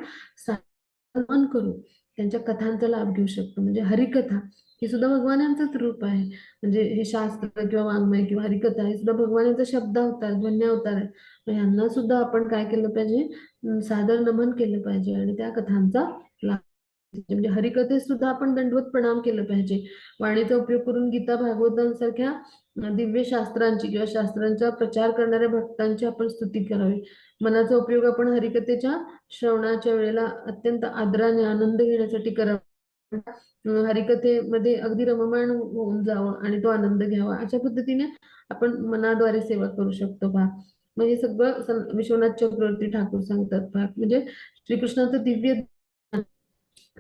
सन्मान करू, त्यांच्या कथांचा लाभ घेऊ शकतो. म्हणजे हरिकथा ही सुद्धा भगवान यांचंच रूप आहे. म्हणजे हे शास्त्र किंवा वाङ्मय किंवा हरिकथा हे सुद्धा भगवान यांचा शब्द अवतार, ध्वनी अवतार आहे. मग यांना सुद्धा आपण काय केलं पाहिजे, सादर नमन केलं पाहिजे आणि त्या कथांचा लाभ, म्हणजे हरिकथेस सुद्धा आपण दंडवत प्रणाम केलं पाहिजे. वाणीचा उपयोग करून गीता भागवतांसारख्या दिव्य शास्त्रांची किंवा शास्त्रांचा प्रचार करणाऱ्या भक्तांची आपण स्तुती करावी. मनाचा उपयोग आपण हरिकथेच्या श्रवणाच्या वेळेला अत्यंत आदराने आनंद घेण्यासाठी करावा. हरिकथेमध्ये अगदी रममाण होऊन जावं आणि तो आनंद घ्यावा, अशा पद्धतीने आपण मनाद्वारे सेवा करू शकतो पहा. मग हे सगळं विश्वनाथ चक्रवर्ती ठाकूर सांगतात पहा. म्हणजे श्रीकृष्णाचं दिव्य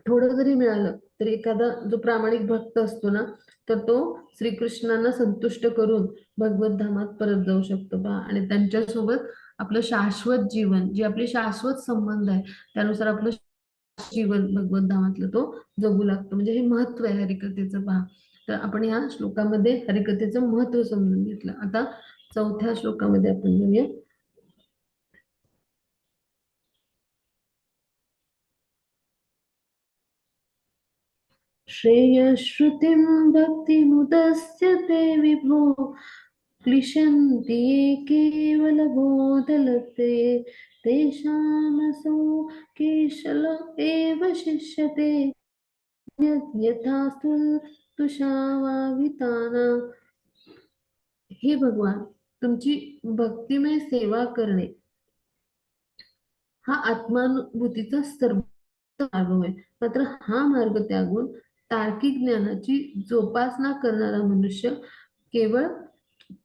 थोडं जरी मिळालं तरी एखादा जो प्रामाणिक भक्त असतो ना, तर तो श्रीकृष्णांना संतुष्ट करून भगवत धामात परत जाऊ शकतो बा. आणि त्यांच्यासोबत आपलं शाश्वत जीवन, जे आपले शाश्वत संबंध आहे त्यानुसार आपलं जीवन भगवत धामातलं तो जगू लागतो. म्हणजे हे महत्व आहे हरिकथेचं पहा. तर आपण या श्लोकामध्ये हरिकथेचं महत्व समजून घेतलं. आता चौथ्या श्लोकामध्ये आपण जाऊया. श्रेयश्रुतिं भक्तिमुदस्य ते विभो क्लिशन्ति ये केवलबोधलब्धे तेषामसौ केशल एव शिष्यते यथास्तु तुषावाविताना. हे भगवान, तुमची भक्तिमय सेवा करणे हा आत्मानुभूतीचा सर्वोत्तम मार्ग होय. मात्र हा मार्ग त्यागून तार्किक ज्ञानाची जोपासना करणारा मनुष्य केवळ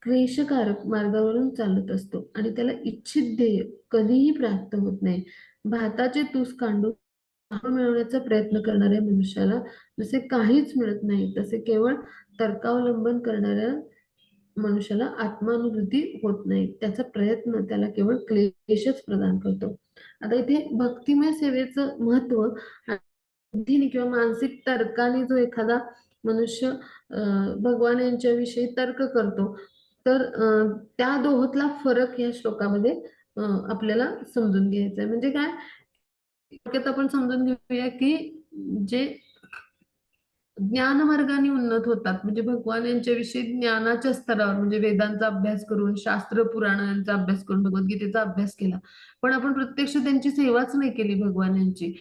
क्लेशकारक मार्गावरून चालत असतो आणि त्याला इच्छित ध्येय कधीही प्राप्त होत नाही. भाताचे तूस कांडून मिळवण्याचा प्रयत्न करणाऱ्या मनुष्याला जसे काहीच मिळत नाही, तसे केवळ तर्कावलंबन करणाऱ्या मनुष्याला आत्मानुभूती होत नाही. त्याचा प्रयत्न त्याला केवळ क्लेशच प्रदान करतो. आता इथे भक्तिमय सेवेचं महत्व, बुद्धीने किंवा मानसिक तर्काने जो एखादा मनुष्य भगवान यांच्याविषयी तर्क करतो, तर त्या दोहोतला फरक या श्लोकामध्ये आपल्याला समजून घ्यायचा आहे. म्हणजे काय, थोडक्यात आपण समजून घेऊया की जे ज्ञान मार्गाने उन्नत होतात, म्हणजे भगवान यांच्याविषयी ज्ञानाच्या स्तरावर, म्हणजे वेदांचा अभ्यास करून, शास्त्र पुराणांचा अभ्यास करून, भगवद्गीतेचा अभ्यास केला, पण आपण प्रत्यक्ष त्यांची सेवाच नाही केली भगवान यांची.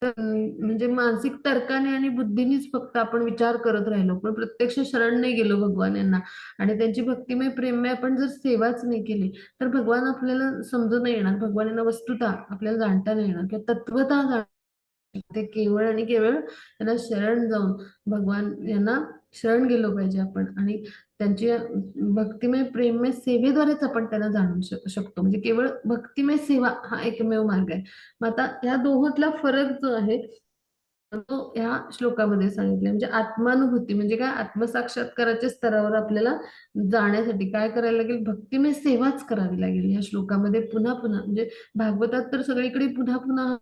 तर म्हणजे मानसिक तर्काने आणि बुद्धीनेच फक्त आपण विचार करत राहिलो, पण प्रत्यक्ष शरण नाही गेलो भगवान यांना आणि त्यांची भक्तिमय प्रेममय आपण जर सेवाच नाही केली, तर भगवान आपल्याला समजून नाही येणार. भगवान यांना वस्तुतः आपल्याला जाणता नाही येणार किंवा तत्वतः ते केवळ आणि केवळ त्यांना शरण जाऊन भगवान यांना शरण गेलो पाहिजे आपण. आणि त्यांची भक्तिमय प्रेममय सेवेद्वारेच आपण त्यांना जाणू शकतो. म्हणजे केवळ भक्तिमय सेवा हा एकमेव मार्ग आहे. मग आता या दोहोतला फरक जो आहे तो ह्या श्लोकामध्ये सांगितले. म्हणजे आत्मानुभूती म्हणजे काय, आत्मसाक्षात्काराच्या स्तरावर आपल्याला जाण्यासाठी काय करायला लागेल, भक्तिमय सेवाच करावी लागेल. या श्लोकामध्ये पुन्हा पुन्हा, म्हणजे भागवतात तर सगळीकडे पुन्हा पुन्हा,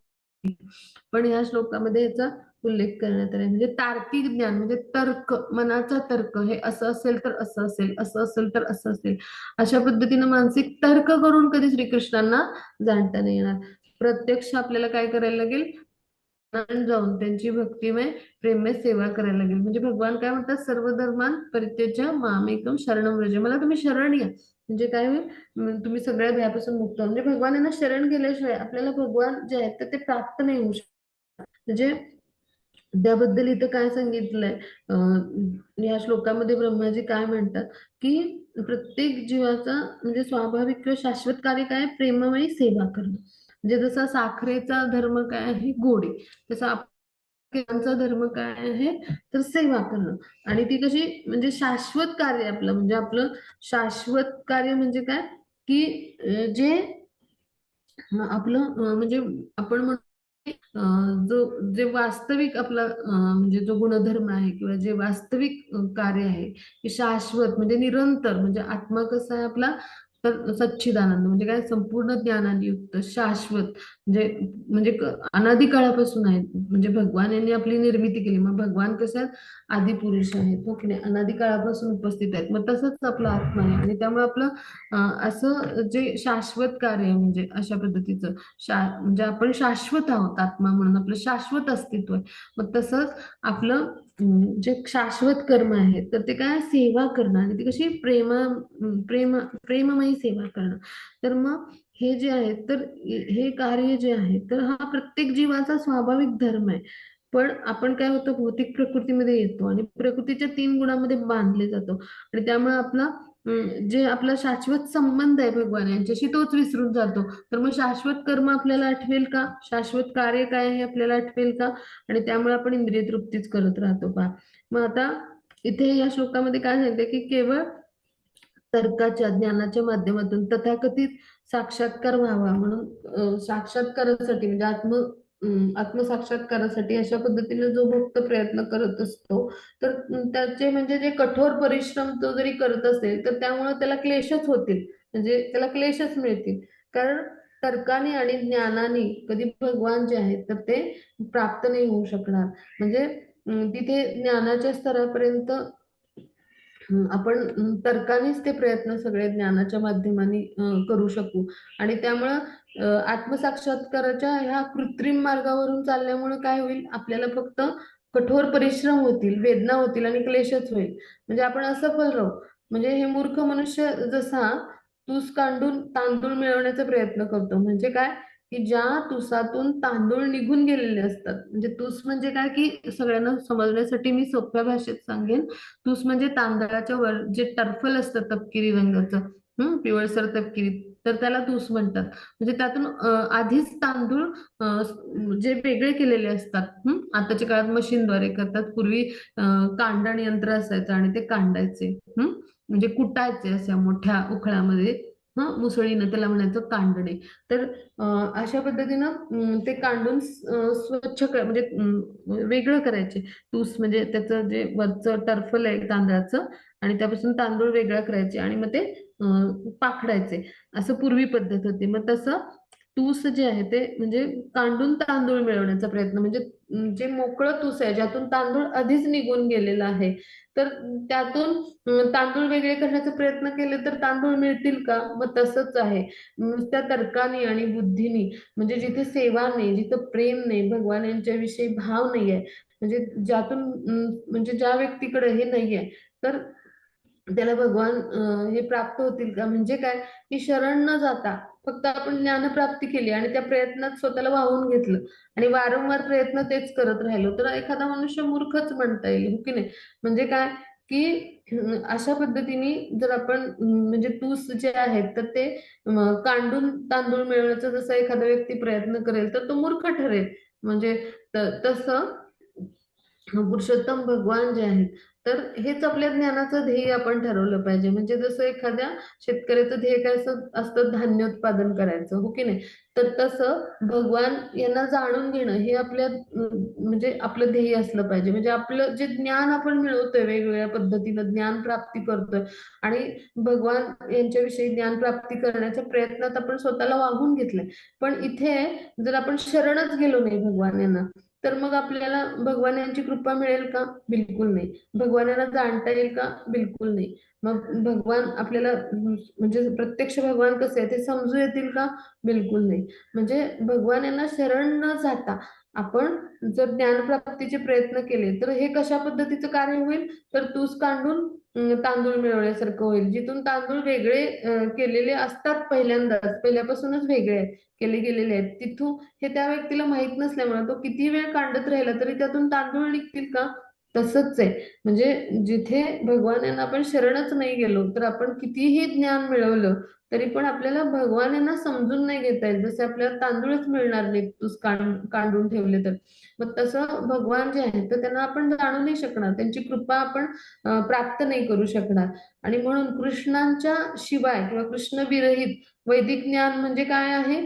पण या श्लोकामध्ये याचा उल्लेख करण्यात आला. म्हणजे तार्किक ज्ञान म्हणजे तर्क, मनाचा तर्क, हे असं असेल तर असं असेल, असं असेल तर असं असेल, अशा पद्धतीने मानसिक तर्क करून कधी श्रीकृष्णांना जाणता नाही येणार. प्रत्यक्ष आपल्याला काय करायला लागेल, जाऊन त्यांची भक्तिमय प्रेममय सेवा करायला लागेल. म्हणजे भगवान काय म्हणतात, सर्व धर्मान परित्यज्य मामेकम शरणम व्रज, मला तुम्ही शरण या. म्हणजे काय होईल, तुम्ही सगळ्या भयापासून मुक्त व्हा. म्हणजे भगवान यांना शरण गेल्याशिवाय आपल्याला भगवान जे आहेत तर ते प्राप्त नाही होऊ शकत. म्हणजे त्याबद्दल इथं काय सांगितलंय, या श्लोकामध्ये ब्रह्माजी काय म्हणतात की प्रत्येक जीवाचा म्हणजे स्वाभाविक किंवा शाश्वत कार्य काय, प्रेममयी सेवा करणं. म्हणजे जसा साखरेचा धर्म काय आहे, गोडी, तसा त्यांचा धर्म काय आहे, तर सेवा करणं. आणि ती कशी म्हणजे शाश्वत कार्य आपलं, म्हणजे आपलं शाश्वत कार्य म्हणजे काय, की जे आपलं म्हणजे आपण म्हणतो की, जो जे वास्तविक आपला म्हणजे जो गुणधर्म आहे किंवा जे वास्तविक कार्य आहे, की शाश्वत म्हणजे निरंतर, म्हणजे आत्मा कसा आहे आपला, तर सच्चिदानंद म्हणजे काय, संपूर्ण ज्ञानाने युक्त शाश्वत, म्हणजे म्हणजे अनादी काळापासून आहे. म्हणजे भगवान यांनी आपली निर्मिती केली, मग भगवान कसे आहेत, आदिपुरुष आहेत, हो की नाही, अनादी काळापासून उपस्थित आहेत. मग तसंच आपला आत्मा आहे, आणि त्यामुळे आपलं असं जे शाश्वत कार्य आहे, म्हणजे अशा पद्धतीचं म्हणजे आपण शाश्वत आहोत, आत्मा म्हणून आपलं शाश्वत अस्तित्व आहे. मग तसंच आपलं जे शाश्वत कर्म आहे, तर ते काय, सेवा करणं, आणि ती कशी प्रेममयी सेवा करणं. तर मग हे जे आहे, तर हे कार्य जे आहे, तर हा प्रत्येक जीवाचा स्वाभाविक धर्म आहे. पण आपण काय होतं, भौतिक प्रकृतीमध्ये येतो आणि प्रकृतीच्या 3 गुणामध्ये बांधले जातो, आणि त्यामुळे आपला जे आपला शाश्वत संबंध आहे भगवान यांच्याशी, तोच विसरून जातो. तर मग शाश्वत कर्म आपल्याला आठवेल का, शाश्वत कार्य काय आहे आपल्याला आठवेल का, आणि त्यामुळे आपण इंद्रिय तृप्तीच करत राहतो पहा. मग आता इथे या श्लोकामध्ये काय सांगते, की केवळ तर्काच्या ज्ञानाच्या माध्यमातून तथाकथित साक्षात्कार व्हावा म्हणून, साक्षात्कारासाठी म्हणजे आत्मसाक्षात्कारासाठी अशा पद्धतीने जो भक्त प्रयत्न करत असतो, तर त्याचे म्हणजे जे कठोर परिश्रम तो जरी करत असेल, तर त्यामुळे त्याला क्लेशच होतील, म्हणजे त्याला क्लेशच मिळतील. कारण तर्काने आणि ज्ञानाने कधी भगवान जे आहेत, तर ते प्राप्त नाही होऊ शकणार. म्हणजे तिथे ज्ञानाच्या स्तरापर्यंत आपण तर्कानेच ते प्रयत्न सगळे ज्ञानाच्या माध्यमाने करू शकू. आणि त्यामुळं आत्मसाक्षात्काराच्या ह्या कृत्रिम मार्गावरून चालल्यामुळे काय होईल, आपल्याला फक्त कठोर परिश्रम होतील, वेदना होतील आणि क्लेशच होईल. म्हणजे आपण असफल राहू. म्हणजे हे मूर्ख मनुष्य जसा तुस कांडून तांदूळ मिळवण्याचा प्रयत्न करतो, म्हणजे काय, की ज्या तुसातून तांदूळ निघून गेलेले असतात, म्हणजे तुस म्हणजे काय, की सगळ्यांना समजण्यासाठी मी सोप्या भाषेत सांगेन, तुस म्हणजे तांदळाच्या वर जे टर्फल असतं तपकिरी रंगाचं, पिवळसर तपकिरी, तर त्याला तुस म्हणतात. म्हणजे त्यातून आधीच तांदूळ जे वेगळे केलेले असतात. आताच्या काळात मशीनद्वारे करतात, पूर्वी कांडण यंत्र असायचं आणि ते कांडायचे, म्हणजे कुटायचे अशा मोठ्या उखळामध्ये, मुसळीनं, त्याला म्हणायचं कांडणे. तर अशा पद्धतीनं ते कांडून स्वच्छ म्हणजे वेगळं करायचे. तूस म्हणजे त्याचं जे वरचं टर्फल आहे तांदळाचं, आणि त्यापासून तांदूळ वेगळा करायचे आणि मग ते पाखडायचे. असं पूर्वी पद्धत होती. मग तसं तूस जे आहे ते म्हणजे कांडून तांदूळ मिळवण्याचा प्रयत्न, म्हणजे जे मोकळं तूस आहे ज्यातून तांदूळ आधीच निघून गेलेला आहे, तर त्यातून तांदूळ वेगळे करण्याचा प्रयत्न केले तर तांदूळ मिळतील का? मग तसंच आहे. नुसत्या तर्काने आणि बुद्धीने, म्हणजे जिथे सेवा नाही, जिथं प्रेम नाही, भगवान यांच्याविषयी भाव नाही आहे, म्हणजे ज्यातून म्हणजे ज्या व्यक्तीकडे हे नाहीये, तर त्याला भगवान हे प्राप्त होतील का? म्हणजे काय, की शरण न जाता फक्त आपण ज्ञानप्राप्ती केली आणि त्या प्रयत्नात स्वतःला वाहून घेतलं आणि वारंवार प्रयत्न तेच करत राहिलो, तर एखादा मनुष्य मूर्खच म्हणता येईल, हो की नाही? म्हणजे काय, की अशा पद्धतीने जर आपण म्हणजे तूस जे आहेत, तर ते कांडून तांदूळ मिळवण्याचा जसा एखादा व्यक्ती प्रयत्न करेल, तर तो मूर्ख ठरेल. म्हणजे तसं पुरुषोत्तम भगवान जे आहेत, तर हेच आपल्या ज्ञानाचं ध्येय आपण ठरवलं पाहिजे. म्हणजे जसं एखाद्या शेतकऱ्याचं ध्येय काय असतं, धान्य उत्पादन करायचं, हो की नाही? तर तसं भगवान यांना जाणून घेणं हे आपल्या म्हणजे आपलं ध्येय असलं पाहिजे. म्हणजे आपलं जे ज्ञान आपण मिळवतोय, वेगवेगळ्या पद्धतीनं ज्ञान प्राप्ती करतोय आणि भगवान यांच्याविषयी ज्ञान प्राप्ती करण्याच्या प्रयत्नात आपण स्वतःला वाहून घेतलंय. पण इथे जर आपण शरणच गेलो नाही भगवान यांना, तर मग आपल्याला भगवान यांची कृपा मिळेल का? बिलकुल नाही. भगवानाला जाणता येईल का? बिलकुल नाही. मग भगवान आपल्याला म्हणजे प्रत्यक्ष भगवान कसे आहे ते समजू येतील का? बिलकुल नाही. म्हणजे भगवान यांना शरण न जाता आपण जर ज्ञानप्राप्तीचे प्रयत्न केले, तर हे कशा पद्धतीचं कार्य होईल, तर तूस कांडून तांदूळ मिळवण्यासारखं होईल. जिथून तांदूळ वेगळे केलेले असतात, पहिल्यापासूनच वेगळे केले गेलेले आहेत, तिथून हे त्या व्यक्तीला माहित नसल्यामुळे तो किती वेळ कांडत राहिला तरी त्यातून तांदूळ निघतील का? तसंच आहे. म्हणजे जिथे भगवान यांना आपण शरणच नाही गेलो, तर आपण कितीही ज्ञान मिळवलं तरी पण आपल्याला भगवान यांना समजून नाही घेता येत. जसे आपल्याला तांदूळच मिळणार नाहीत कांडून ठेवले तर. मग तसं भगवान जे आहेत तर त्यांना आपण जाणू नाही शकणार, त्यांची कृपा आपण प्राप्त नाही करू शकणार. आणि म्हणून कृष्णांच्या शिवाय किंवा कृष्ण विरहित वैदिक ज्ञान म्हणजे काय आहे,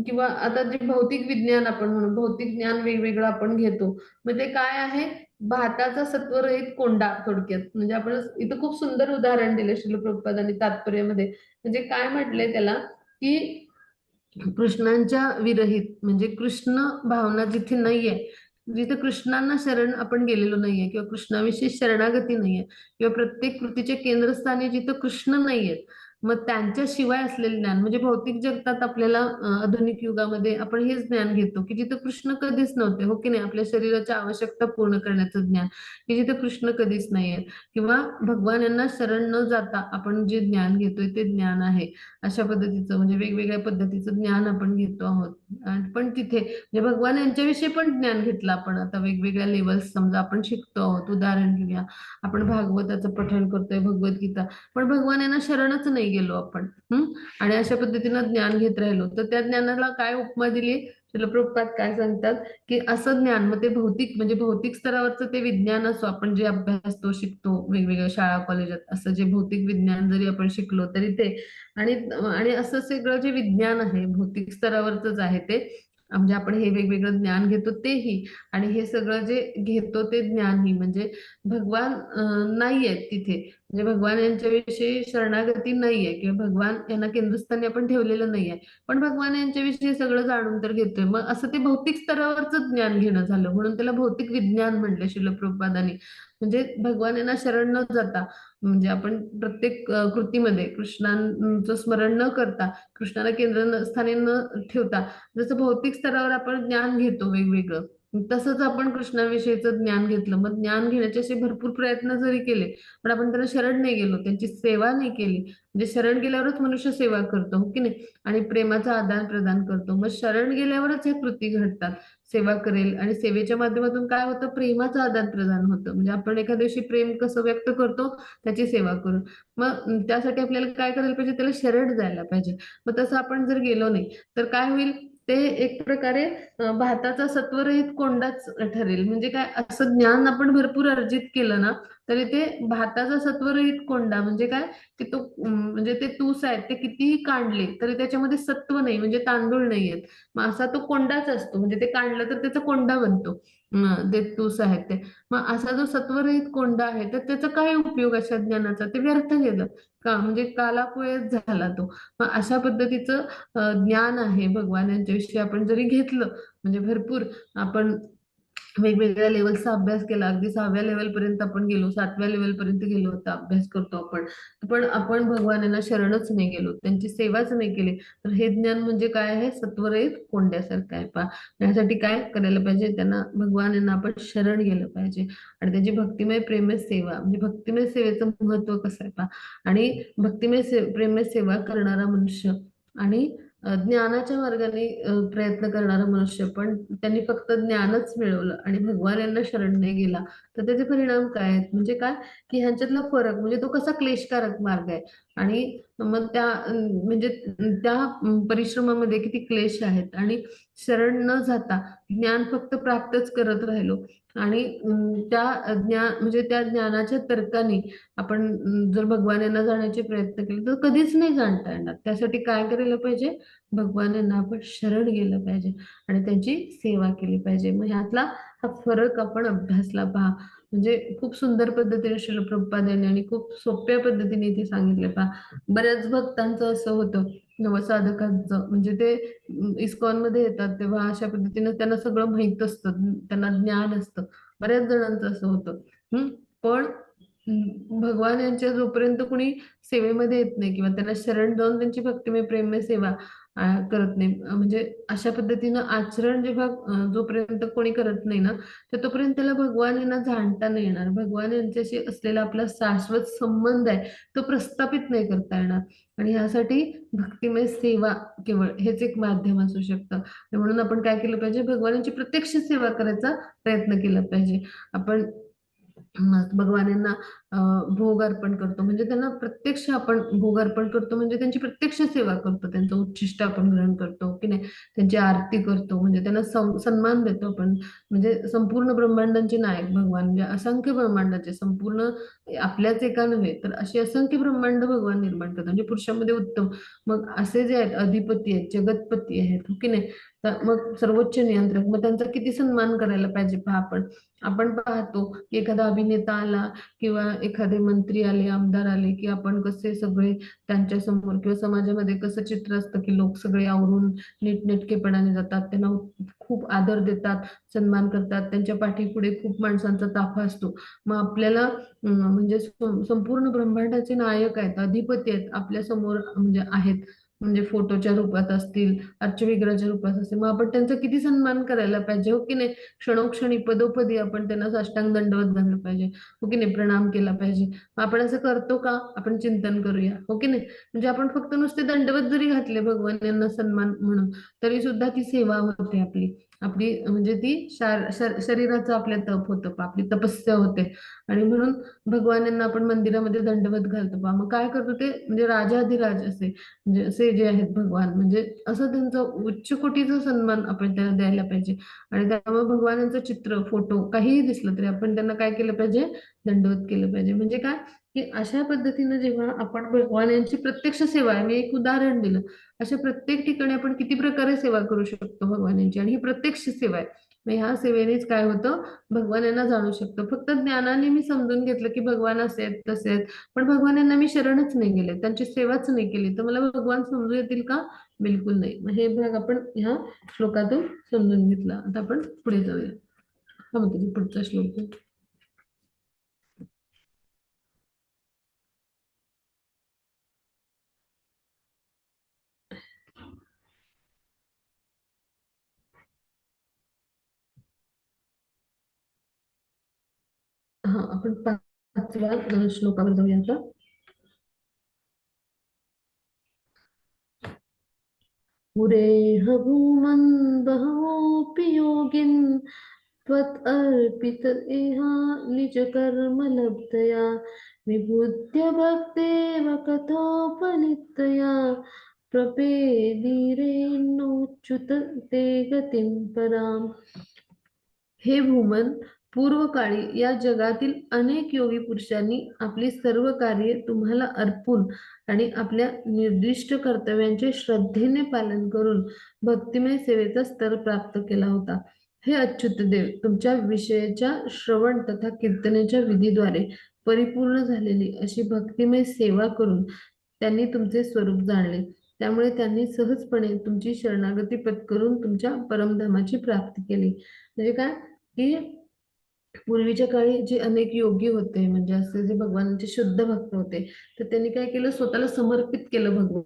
किंवा आता जे भौतिक विज्ञान आपण म्हणू, भौतिक ज्ञान वेगवेगळं आपण घेतो, मग ते काय आहे, भाताचा सत्वरहित कोंडा थोडक्यात. म्हणजे आपण इथं खूप सुंदर उदाहरण दिले श्रील प्रभुपादांनी तात्पर्यामध्ये. म्हणजे काय म्हटलंय त्याला, की कृष्णांच्या विरहित म्हणजे कृष्ण भावना जिथे नाहीये, जिथे कृष्णांना शरण आपण गेलेलो नाहीये किंवा कृष्णाविषयी शरणागती नाहीये किंवा प्रत्येक कृतीच्या केंद्रस्थानी जिथं कृष्ण नाहीयेत, मग त्यांच्याशिवाय असलेले ज्ञान म्हणजे भौतिक जगतात आपल्याला आधुनिक युगामध्ये आपण हेच ज्ञान घेतो की जिथं कृष्ण कधीच नव्हते, हो की नाही, आपल्या शरीराच्या आवश्यकता पूर्ण करण्याचं ज्ञान, की जिथे कृष्ण कधीच नाहीये. किंवा भगवान यांना शरण न जाता आपण जे ज्ञान घेतोय ते ज्ञान आहे. अशा पद्धतीचं म्हणजे वेगवेगळ्या पद्धतीचं ज्ञान आपण घेतो आहोत. पण तिथे म्हणजे भगवान यांच्याविषयी पण ज्ञान घेतलं आपण. आता वेगवेगळ्या लेवल्स समजा आपण शिकतो आहोत. उदाहरण घेऊया, आपण भागवताचं पठण करतोय, भगवद्गीता, पण भगवान यांना शरणच नाही गेलो आपण. आणि अशा पद्धतीनं ज्ञान घेत राहिलो तर त्या ज्ञानाला काय उपमा दिली, श्रील प्रभुपाद काय सांगतात, की असं ज्ञान, मग ते भौतिक म्हणजे भौतिक स्तरावरचं ते विज्ञान असो, आपण जे अभ्यासतो शिकतो वेगवेगळ्या शाळा कॉलेजात, असं जे भौतिक विज्ञान जरी आपण शिकलो तरी ते, आणि आणि असं सगळं जे विज्ञान आहे भौतिक स्तरावरच आहे ते, म्हणजे आपण हे वेगवेगळं ज्ञान घेतो तेही, आणि हे सगळं जे घेतो ते ज्ञानही, म्हणजे भगवान नाहीयेत तिथे. म्हणजे भगवान यांच्याविषयी शरणागती नाहीये किंवा भगवान यांना केंद्रस्थानी आपण ठेवलेलं नाहीये, पण भगवान यांच्याविषयी सगळं जाणून तर घेतोय. मग असं ते भौतिक स्तरावरच ज्ञान घेणं झालं, म्हणून त्याला भौतिक विज्ञान म्हटले श्रील प्रभुपादांनी. म्हणजे भगवान यांना शरण न जाता म्हणजे आपण प्रत्येक कृतीमध्ये कृष्णांचं स्मरण न करता, कृष्णाला केंद्रस्थानी न ठेवता, जसं भौतिक स्तरावर आपण ज्ञान घेतो वेगवेगळं, तसंच आपण कृष्णाविषयीचं ज्ञान घेतलं. मग ज्ञान घेण्याचे असे भरपूर प्रयत्न जरी केले, पण आपण त्यांना शरण नाही गेलो, त्यांची सेवा नाही केली. म्हणजे शरण गेल्यावरच मनुष्य सेवा करतो, हो की नाही, आणि प्रेमाचं आदान प्रदान करतो. मग शरण गेल्यावरच ह्या कृती घडतात. सेवा करेल आणि सेवेच्या माध्यमातून काय होतं, प्रेमाचं आदान प्रदान होतं. म्हणजे आपण एखाद्याशी प्रेम कसं व्यक्त करतो, त्याची सेवा करून. मग त्यासाठी आपल्याला काय करायला पाहिजे, त्याला शरण जायला पाहिजे. मग तसं आपण जर गेलो नाही तर काय होईल, ते एक प्रकारे भाताचा सत्वरहित कोंडाच ठरेल. म्हणजे काय, असं ज्ञान आपण भरपूर अर्जित केलं ना तरी ते भाताचा सत्वरहित कोंडा म्हणजे काय, की तो म्हणजे ते तूस आहेत ते कितीही काढले तरी त्याच्यामध्ये सत्व नाही, म्हणजे तांदूळ नाही आहेत. मग असा तो कोंडाच असतो, म्हणजे ते काढलं तर त्याचा कोंडा बनतो. ते तूस आहेत ते. मग असा जो सत्वरहित कोंडा आहे तर त्याचा काय उपयोग अशा ज्ञानाचा, ते व्यर्थ गेलं का, म्हणजे कालापुढे झाला तो. मग अशा पद्धतीचं ज्ञान आहे भगवान यांच्याविषयी आपण जरी घेतलं, म्हणजे भरपूर आपण वेगवेगळ्या लेवलचा अभ्यास केला, अगदी 6व्या लेवल पर्यंत आपण गेलो, 7व्या लेवल पर्यंत गेलो होता अभ्यास करतो आपण, पण आपण भगवानांना शरणच नाही गेलो, त्यांची सेवाच नाही केली, तर हे ज्ञान म्हणजे काय आहे, सत्वरहित कोंड्यासारखं आहे पहा. यासाठी काय करायला पाहिजे, त्यांना भगवान यांना आपण शरण गेलं पाहिजे. आणि त्याची भक्तिमय प्रेमय सेवा, म्हणजे भक्तिमय सेवेचं महत्व कसं आहे पहा. आणि प्रेमय सेवा करणारा मनुष्य आणि ज्ञानाच्या मार्गाने प्रयत्न करणारा मनुष्य, पण त्यांनी फक्त ज्ञानच मिळवलं आणि भगवान यांना शरण नाही गेला, तर त्याचे परिणाम काय आहेत, म्हणजे काय, की ह्यांच्यातला फरक म्हणजे तो कसा क्लेशकारक मार्ग आहे. आणि मग त्या म्हणजे त्या परिश्रमामध्ये किती क्लेश आहेत. आणि शरण न जाता ज्ञान फक्त प्राप्तच करत राहिलो आणि त्या ज्ञान म्हणजे त्या ज्ञानाच्या तर्काने आपण जर भगवान यांना जाण्याचे प्रयत्न केले तर कधीच नाही जाणता येणार. त्यासाठी काय करायला पाहिजे, भगवान यांना आपण शरण गेलं पाहिजे आणि त्यांची सेवा केली पाहिजे. मग ह्यातला हा फरक आपण अभ्यासला पहा. म्हणजे खूप सुंदर पद्धतीने श्रील प्रभुपाद यांनी आणि खूप सोप्या पद्धतीने इथे सांगितले पहा. बऱ्याच भक्तांचं असं होतं, नवसाधकांचं, म्हणजे ते इस्कॉन मध्ये येतात तेव्हा अशा पद्धतीने त्यांना सगळं माहित असतं, त्यांना ज्ञान असतं. बऱ्याच जणांचं असं होतं. पण भगवान यांच्या जोपर्यंत कुणी सेवेमध्ये येत नाही किंवा त्यांना शरण जाऊन त्यांची भक्तिमय प्रेममय सेवा करत नाही, म्हणजे अशा पद्धतीनं आचरण जेव्हा जोपर्यंत कोणी करत नाही ना, तर तोपर्यंत त्याला भगवान यांना जाणता नाही येणार. भगवान यांच्याशी असलेला आपला शाश्वत संबंध आहे तो प्रस्थापित नाही करता येणार. आणि ह्यासाठी भक्तिमय सेवा केवळ हेच एक माध्यम असू शकतं. म्हणून आपण काय केलं पाहिजे, भगवानांची प्रत्यक्ष सेवा करायचा प्रयत्न केला पाहिजे. आपण भगवान यांना भोग अर्पण करतो, म्हणजे त्यांना प्रत्यक्ष आपण भोग अर्पण करतो, म्हणजे त्यांची प्रत्यक्ष सेवा करतो, त्यांचं उच्छिष्ट आपण ग्रहण करतो की नाही, त्यांची आरती करतो, म्हणजे त्यांना सन्मान देतो आपण. म्हणजे संपूर्ण ब्रह्मांडांचे नायक भगवान, म्हणजे असंख्य ब्रह्मांडाचे, संपूर्ण आपल्याच एका नव्हे तर अशी असंख्य ब्रह्मांड भगवान निर्माण करतात, म्हणजे पुरुषामध्ये उत्तम. मग असे जे आहेत अधिपती आहेत, जगतपती आहेत, हो की नाही, तर मग सर्वोच्च नियंत्रक, मग त्यांचा किती सन्मान करायला पाहिजे पहा आपण. आपण पाहतो की एखादा अभिनेता आला किंवा एखादे मंत्री आले, आमदार आले, की आपण कसे सगळे त्यांच्या समोर किंवा समाजामध्ये कसं चित्र असतं की लोक सगळे आवरून नीटनेटकेपणाने जातात, त्यांना खूप आदर देतात, सन्मान करतात, त्यांच्या पाठीपुढे खूप माणसांचा ताफा असतो. मग आपल्याला म्हणजे संपूर्ण ब्रह्मांडाचे नायक आहेत, अधिपती आहेत आपल्या समोर, म्हणजे आहेत, म्हणजे फोटोच्या रूपात असतील, अर्चविग्रहाच्या रूपात असतील, मग आपण त्यांचा किती सन्मान करायला पाहिजे, हो की नाही. क्षणोक्षणी पदोपदी आपण त्यांना साष्टांग दंडवत घाललं पाहिजे, हो की नाही, प्रणाम केला पाहिजे. मग आपण असं करतो का, आपण चिंतन करूया, हो की नाही. म्हणजे आपण फक्त नुसते दंडवत जरी घातले भगवान यांना सन्मान म्हणून, तरी सुद्धा ती सेवा होते आपली. आपली म्हणजे ती शरीराचं आपल्या तप होतं, आपली तपस्या होते. आणि म्हणून भगवान यांना आपण मंदिरामध्ये दंडवत घालतो पहा. मग काय करतो ते, म्हणजे राजाधिराज असे, म्हणजे असे जे आहेत भगवान, म्हणजे असं त्यांचा उच्च कोटीचा सन्मान आपण त्यांना द्यायला पाहिजे. आणि त्यामुळे भगवानांचं चित्र, फोटो काहीही दिसलं तरी आपण त्यांना काय केलं पाहिजे, दंडवत केलं पाहिजे. म्हणजे काय, की अशा पद्धतीनं जेव्हा आपण भगवान यांची प्रत्यक्ष सेवा आहे, मी एक उदाहरण दिलं, अशा प्रत्येक ठिकाणी आपण किती प्रकारे सेवा करू शकतो भगवान यांची, आणि ही प्रत्यक्ष सेवा आहे. मग ह्या सेवेनेच काय होतं, भगवान यांना जाणू शकतो. फक्त ज्ञानाने मी समजून घेतलं की भगवान असे आहेत तसे आहेत, पण भगवान यांना मी शरणच नाही गेले, त्यांची सेवाच नाही केली, तर मला भगवान समजू येतील का, बिलकुल नाही. मग हे भाग आपण ह्या श्लोकातून समजून घेतला. आता आपण पुढे जाऊया. हा म्हणते पुढचा श्लोक आहे. हा आपण पाचव्या श्लोकावर जाऊया आता. पुरेह भूमन् बहवोऽपि योगिन् त्वत् इहा निज कर्म लब्धया विबुद्ध्य भक्तेव कथोपनित्तया प्रपेदिरेणोच्युत ते गतिं पराम्. हे भूमन, पूर्वकाळी या जगातील अनेक योगी पुरुषांनी आपली सर्व कार्ये तुम्हाला अर्पून आणि आपल्या निर्दिष्ट कर्तव्यांचे श्रद्धेने पालन करून भक्तिमय सेवेचा स्तर प्राप्त केला होता. हे अच्युत देव, तुमच्या विषयाच्या श्रवण तथा कीर्तनेच्या विधीद्वारे परिपूर्ण झालेली अशी भक्तिमय सेवा करून त्यांनी तुमचे स्वरूप जाणले. त्यामुळे त्यांनी सहजपणे तुमची शरणागती पत्करून तुमच्या परमधामाची प्राप्ती केली. म्हणजे काय, की पूर्वीच्या काळी जे अनेक योगी होते, म्हणजे असे जे भगवानांचे शुद्ध भक्त होते, तर त्यांनी काय केलं, स्वतःला समर्पित केलं भगवान.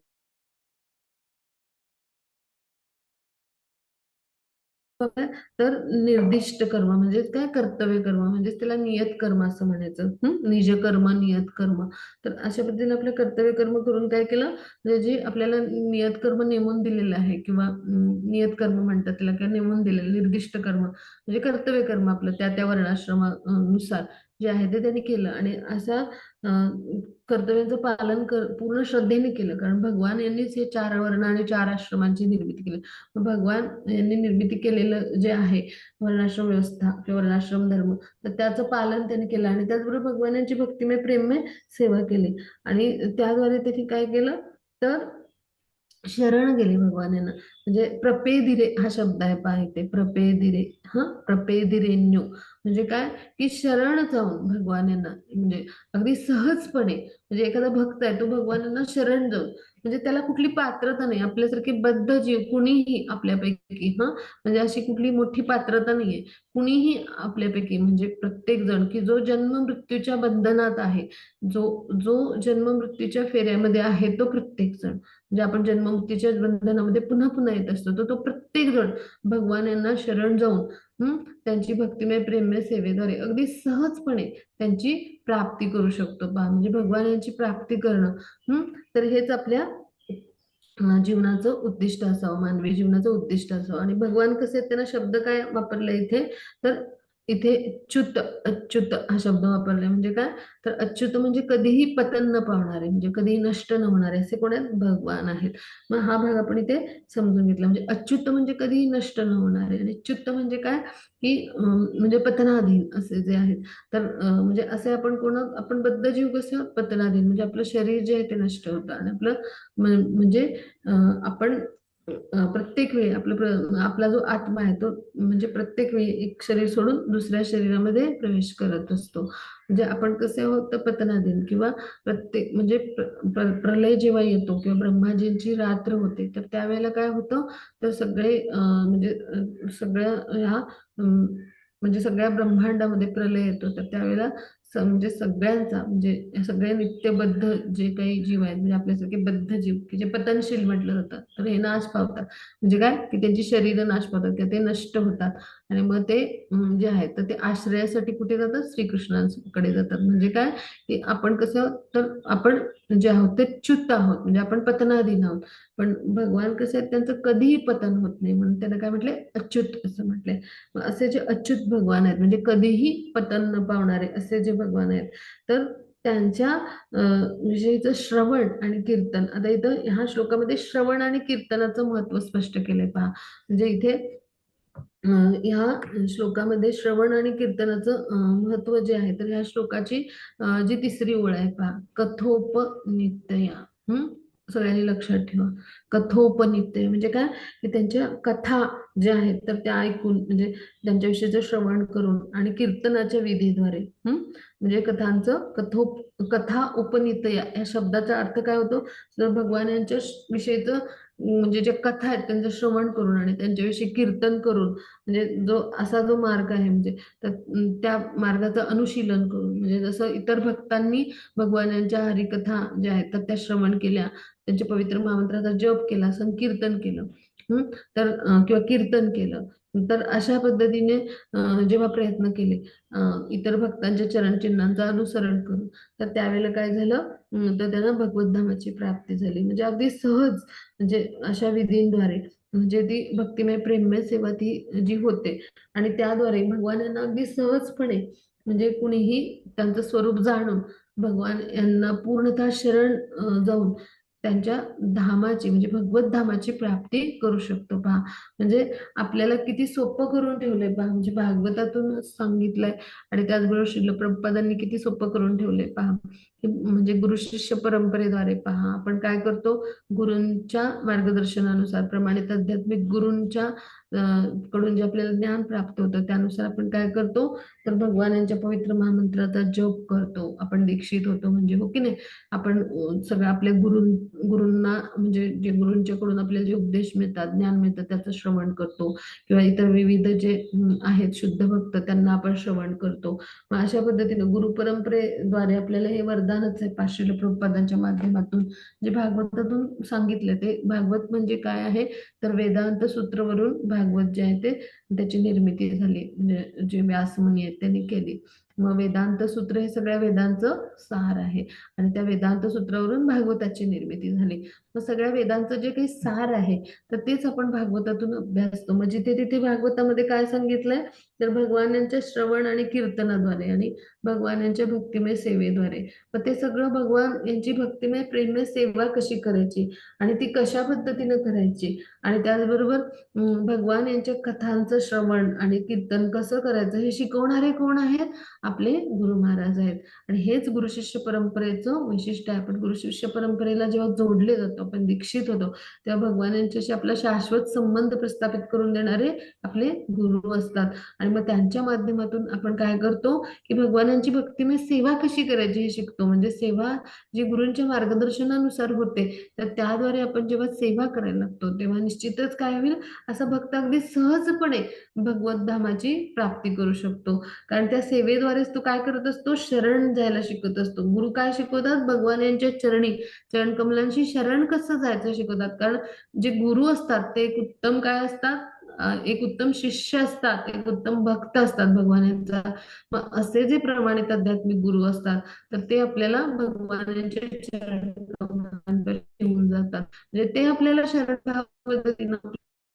तर निर्दिष्ट कर्म म्हणजे काय, कर्तव्य कर्म, म्हणजे त्याला नियत कर्म असं म्हणायचं. निज कर्म नियत कर्म. तर अशा पद्धतीने आपलं कर्तव्य कर्म करून काय केलं, म्हणजे जे आपल्याला नियत कर्म नेमून दिलेलं आहे, किंवा नियत कर्म म्हणतात त्याला, किंवा नेमून दिलेलं निर्दिष्ट कर्म म्हणजे कर्तव्य कर्म आपलं त्या त्या वर्णाश्रमानुसार जे आहे ते त्यांनी केलं. आणि असा कर्तव्याचं पालन पूर्ण श्रद्धेने केलं, कारण भगवान यांनीच हे 4 वर्ण आणि 4 आश्रमांची निर्मिती केली. भगवान यांनी निर्मिती केलेलं जे आहे वर्णाश्रम व्यवस्था किंवा वर्णाश्रम धर्म, तर त्याचं पालन त्यांनी केलं, आणि त्याचबरोबर भगवान यांची भक्तिमय प्रेममय सेवा केली. आणि त्याद्वारे त्यांनी काय केलं, तर शरण गेले भगवान यांना. म्हणजे प्रपेदिरे हा शब्द आहे पहा इथे, प्रपेदिरे. हा, प्रपेदिरेन्यू म्हणजे काय, की शरण जाऊन भगवान यांना, म्हणजे अगदी सहजपणे, म्हणजे एखादा भक्त आहे तो भगवानांना शरण जाऊन, म्हणजे त्याला कुठली पात्रता नाही, आपल्यासारखे बद्ध जीव कुणीही आपल्यापैकी, म्हणजे अशी कुठली मोठी पात्रता नाहीये, कुणीही आपल्यापैकी, म्हणजे प्रत्येक जण की जो जन्म मृत्यूच्या बंधनात आहे, जो जो जन्म मृत्यूच्या फेऱ्यामध्ये आहे, तो प्रत्येक जण, म्हणजे आपण जन्ममुक्तीच्या बंधनामध्ये पुन्हा पुन्हा येत असतो, तर तो प्रत्येक जण भगवान यांना शरण जाऊन त्यांची भक्तिमय प्रेममय सेवेद्वारे अगदी सहजपणे त्यांची प्राप्ती करू शकतो पहा. म्हणजे भगवान यांची प्राप्ती करणं, तर हेच आपल्या जीवनाचं उद्दिष्ट असावं, मानवी जीवनाचं उद्दिष्ट असावं. आणि भगवान कसे आहेत, त्यांना शब्द काय वापरले इथे, तर इथे च्युत अच्युत हा शब्द वापरलाय म्हणजे काय, तर अच्युत म्हणजे कधीही पतन न पावणारे, म्हणजे कधीही नष्ट न होणारे असे कोण आहेत, भगवान आहेत. मग हा भाग आपण इथे समजून घेतला. म्हणजे अच्युत म्हणजे कधीही नष्ट न होणारे, आणि च्युत म्हणजे काय, की म्हणजे पतनाधीन असे जे आहेत. तर म्हणजे असे आपण आपण बद्ध जीव कसं पतनाधीन, म्हणजे आपलं शरीर जे आहे ते नष्ट होतं, आणि आपलं म्हणजे आपण प्रत्येक वेळी आपला जो आत्मा आहे तो म्हणजे प्रत्येक वेळी एक शरीर सोडून दुसऱ्या शरीरामध्ये प्रवेश करत असतो. म्हणजे आपण कसे आहोत तर पतनाधीन, किंवा प्रत्येक म्हणजे प्रलय जेव्हा येतो किंवा ब्रह्माजींची रात्र होते, तर त्यावेळेला काय होतं, तर सगळे म्हणजे सगळ्या ह्या म्हणजे सगळ्या ब्रह्मांडामध्ये प्रलय येतो. तर त्यावेळेला म्हणजे सगळ्यांचा म्हणजे सगळे नित्यबद्ध जे काही जीव आहेत, म्हणजे आपल्यासारखे बद्ध जीव की जे पतनशील म्हटलं जातं, तर हे नाश पावतात. म्हणजे काय, की त्यांची शरीरं नाश पावतात किंवा ते नष्ट होतात. आणि मग ते जे आहे तर ते आश्रयासाठी कुठे जातात, श्रीकृष्णांकडे जातात. म्हणजे काय, की आपण कसं आहोत, तर आपण जे आहोत ते च्युत आहोत, म्हणजे आपण पतनाधीन आहोत. पण भगवान कसे आहेत, त्यांचं कधीही पतन होत नाही, म्हणून त्यांना काय म्हटलंय, अच्युत असं म्हटलंय. मग असे जे अच्युत भगवान आहेत, म्हणजे कधीही पतन न पावणारे असे जे भगवान आहेत, तर त्यांच्या विषयीचं श्रवण आणि कीर्तन, आता इथं ह्या श्लोकामध्ये श्रवण आणि कीर्तनाचं महत्व स्पष्ट केलंय पहा. म्हणजे इथे ह्या श्लोकामध्ये श्रवण आणि कीर्तनाचं महत्व जे आहे, तर ह्या श्लोकाची जी तिसरी ओळ आहे पहा, कथोपनित्यया. हम्म सगळ्यांनी लक्षात ठेवा. कथोपनित्य म्हणजे काय, की त्यांच्या कथा ज्या आहेत तर त्या ऐकून, म्हणजे त्यांच्याविषयीचं श्रवण करून आणि कीर्तनाच्या विधीद्वारे. म्हणजे कथा उपनितया या शब्दाचा अर्थ काय होतो, तर भगवान यांच्या विषयीचं म्हणजे ज्या कथा आहेत त्यांचं श्रवण करून आणि त्यांच्याविषयी कीर्तन करून, म्हणजे असा जो मार्ग आहे, म्हणजे तर त्या मार्गाचं अनुशीलन करून, म्हणजे जसं इतर भक्तांनी भगवान यांच्या हरिकथा ज्या आहेत तर त्या श्रवण केल्या, त्यांच्या पवित्र महामंत्राचा जप केला, संकीर्तन केलं. हम्म तर किंवा कीर्तन केलं, तर अशा पद्धतीने जेव्हा प्रयत्न केले इतर भक्तांच्या चरणचिन्हांचं अनुसरण करून, तर त्यावेळेला काय झालं, तर त्यांना भगवत धामाची प्राप्ती झाली. म्हणजे अगदी सहज, म्हणजे अशा विधींद्वारे, म्हणजे ती भक्तिमय प्रेममय सेवा ती जी होते, आणि त्याद्वारे भगवान यांना अगदी सहजपणे, म्हणजे कुणीही त्यांचं स्वरूप जाणून भगवान यांना पूर्णतः शरण जाऊन त्यांच्या धामाची, म्हणजे भगवत धामाची प्राप्ती करू शकतो पहा. म्हणजे आपल्याला किती सोपं करून ठेवलंय पहा, म्हणजे भागवतातून सांगितलंय, आणि त्याचबरोबर श्रील प्रभुपादांनी किती सोपं करून ठेवलंय पहा. म्हणजे गुरु शिष्य परंपरेद्वारे पहा आपण काय करतो, गुरूंच्या मार्गदर्शनानुसार, प्रमाणित आध्यात्मिक गुरूंच्या कडून जे आपल्याला ज्ञान प्राप्त होतं त्यानुसार आपण काय करतो, तर भगवान यांच्या पवित्र महामंत्राचा जप करतो, आपण दीक्षित होतो, म्हणजे हो की नाही. आपण सगळं आपल्या गुरूंना, म्हणजे जे गुरूंच्याकडून आपल्याला जे उपदेश मिळतात, ज्ञान मिळतं त्याचं श्रवण करतो, किंवा इतर विविध जे आहेत शुद्ध भक्त त्यांना आपण श्रवण करतो. मग अशा पद्धतीने गुरु परंपरेद्वारे आपल्याला हे वरदानच आहे, पाचशे प्रभुपादांच्या माध्यमातून जे भागवतातून सांगितले. ते भागवत म्हणजे काय आहे, तर वेदांत सूत्रवरून भागवत जे आहे ते त्याची निर्मिती झाली, म्हणजे जे व्यासमुनी आहेत त्यांनी केली. मग वेदांत सूत्र हे सगळ्या वेदांचं सार आहे, आणि त्या वेदांत सूत्रावरून भागवताची निर्मिती झाली. मग सगळ्या वेदांचं जे काही सार आहे तर तेच आपण भागवतातून अभ्यासतो. मग जिथे तिथे भागवतामध्ये काय सांगितलंय, तर भगवानांच्या श्रवण आणि कीर्तनाद्वारे आणि भगवान यांच्या भक्तिमय सेवेद्वारे. मग ते सगळं भगवान यांची भक्तिमय प्रेममय सेवा कशी करायची, आणि ती कशा पद्धतीनं करायची, आणि त्याचबरोबर भगवान यांच्या कथांचं श्रवण आणि कीर्तन कसं करायचं हे शिकवणारे कोण आहेत, आपले गुरु महाराज आहेत. आणि हेच गुरु शिष्य परंपरेचं वैशिष्ट्य आहे. आपण गुरु शिष्य परंपरेला जेव्हा जोडले जातो, आपण दीक्षित होतो, तेव्हा भगवान यांच्याशी आपला शाश्वत संबंध प्रस्थापित करून देणारे आपले गुरु असतात. आणि मग त्यांच्या माध्यमातून आपण काय करतो, की भगवानांची भक्तिमय सेवा कशी करायची हे शिकतो. म्हणजे सेवा जी गुरूंच्या मार्गदर्शनानुसार होते, तर त्याद्वारे आपण जेव्हा सेवा करायला लागतो तेव्हा निश्चितच काय होईल, असा भक्त अगदी सहजपणे भगवत धामाची प्राप्ती करू शकतो. कारण त्या सेवेद्वारेच तो काय करत असतो, शरण जायला शिकत असतो. गुरु काय शिकवतात, भगवान यांच्या चरणी चरण कमलांशी शरण कसं जायचं शिकवतात. कारण जे गुरु असतात ते एक उत्तम काय असतात, एक उत्तम शिष्य असतात, एक उत्तम भक्त असतात भगवान यांचा. मग असे जे प्रमाणित आध्यात्मिक गुरु असतात, तर ते आपल्याला भगवानांच्या चरण कमलांपर्यंत घेऊन जातात. म्हणजे ते आपल्याला शरण भाव पद्धतीनं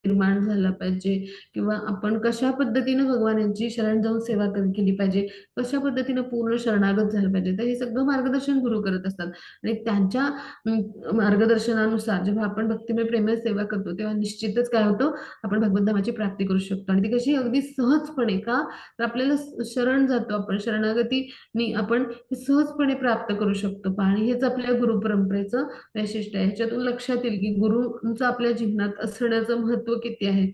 निर्माण झाला पाहिजे, किंवा आपण कशा पद्धतीने भगवानांची शरण जाऊन सेवा केली पाहिजे, कशा पद्धतीने पूर्ण शरणागत झालं पाहिजे, तर हे सगळं मार्गदर्शन गुरु करत असतात. आणि त्यांच्या मार्गदर्शनानुसार जेव्हा आपण भक्तिमय प्रेमळ सेवा करतो, तेव्हा निश्चितच काय होतं, आपण भगवत धामाची प्राप्ती करू शकतो. आणि ती कशी अगदी सहजपणे, का तर आपल्याला शरण जातो आपण, शरणागती आपण सहजपणे प्राप्त करू शकतो. आणि हेच आपल्या गुरु परंपरेचं वैशिष्ट्य आहे. ह्याच्यातून लक्षात येईल की गुरुंचं आपल्या जीवनात असण्याचं महत्व किती आहे.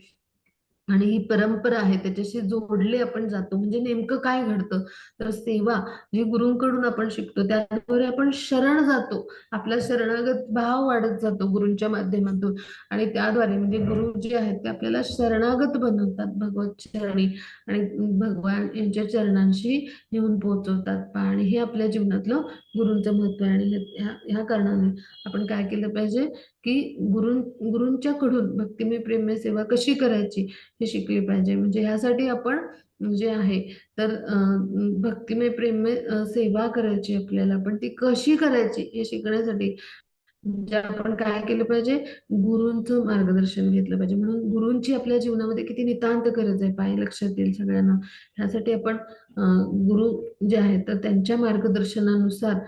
आणि ही परंपरा आहे त्याच्याशी जोडले आपण जातो, म्हणजे नेमकं काय घडतं, तर सेवा जी गुरुंकडून आपण शिकतो त्याद्वारे आपण शरण जातो, आपला शरणागत भाव वाढत जातो गुरूंच्या माध्यमातून. आणि त्याद्वारे म्हणजे गुरु जे आहेत ते आपल्याला शरणागत बनवतात भगवत चरणी, आणि भगवान यांच्या चरणांशी येऊन पोहोचवतात. आणि हे आपल्या जीवनातलं गुरूंचं महत्व आहे. आणि ह्या कारणाने आपण काय केलं पाहिजे, की गुरूंच्या कडून भक्तिमय प्रेममय सेवा कशी करायची हे शिकले पाहिजे. म्हणजे ह्यासाठी आपण जे आहे तर भक्तिमय प्रेममय सेवा करायची आपल्याला, पण ती कशी करायची हे शिकण्यासाठी म्हणजे आपण काय केलं पाहिजे, गुरूंचं मार्गदर्शन घेतलं पाहिजे. म्हणून गुरूंची आपल्या जीवनामध्ये किती नितांत गरज आहे पाय लक्षात येईल सगळ्यांना. ह्यासाठी आपण गुरु जे आहेत तर त्यांच्या मार्गदर्शनानुसार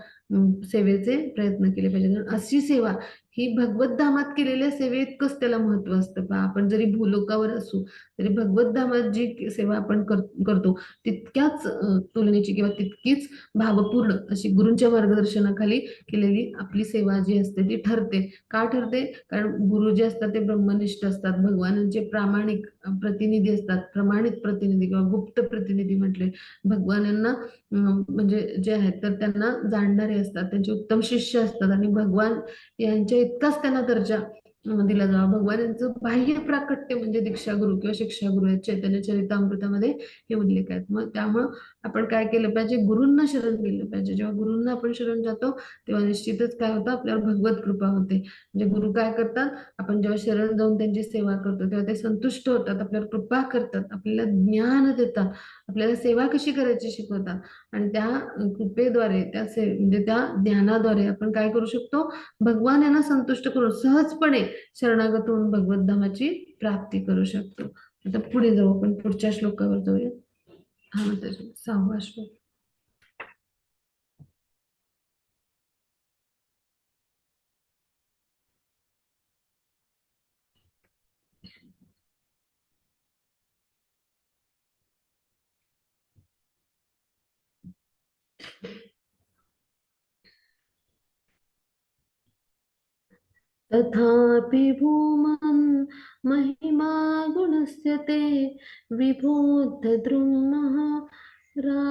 सेवेचे प्रयत्न केले पाहिजे. कारण अशी सेवा ही भगवत धामात केलेल्या सेवेइतकंच त्याला महत्व असतं. पहा, आपण जरी भूलोकावर असू तरी भगवत धामात जी सेवा आपण करतो तितक्याच तुलनेची किंवा तितकीच भावपूर्ण अशी गुरूंच्या मार्गदर्शनाखाली केलेली आपली सेवा जी असते ती ठरते. का ठरते? कारण गुरु जे असतात ते ब्रह्मनिष्ठ असतात, भगवानांचे प्रामाणिक प्रतिनिधी असतात, प्रमाणित प्रतिनिधी किंवा गुप्त प्रतिनिधी म्हटले. भगवानांना म्हणजे जे आहेत तर त्यांना जाणणारे असतात, त्यांचे उत्तम शिष्य असतात, आणि भगवान यांच्या इतकाच त्यांना दर्जा दिला जावा. भगवान यांचं बाह्य प्राकट्य म्हणजे दीक्षागुरु किंवा शिक्षागुरु आहेत. चैतन्य चरितामृतामध्ये हे उल्लेख आहेत. मग त्यामुळं आपण काय केलं पाहिजे, गुरूंना शरण गेलं पाहिजे. जेव्हा गुरूंना आपण शरण जातो तेव्हा निश्चितच काय होतं, आपल्यावर भगवत कृपा होते. म्हणजे गुरु काय करतात, आपण जेव्हा शरण जाऊन त्यांची सेवा करतो तेव्हा ते संतुष्ट होतात, आपल्यावर कृपा करतात, आपल्याला ज्ञान देतात, आपल्याला सेवा कशी करायची शिकवतात. आणि त्या कृपेद्वारे म्हणजे त्या ज्ञानाद्वारे आपण काय करू शकतो, भगवान यांना संतुष्ट करून सहजपणे शरणागत होऊन भगवत धामाची प्राप्ती करू शकतो. आता पुढे जाऊ, आपण पुढच्या श्लोकावर जाऊया. हा, तर 6वा श्लोक. तथापि भूमन् महिमा गुणस्य ते विभूतद्रुमः रा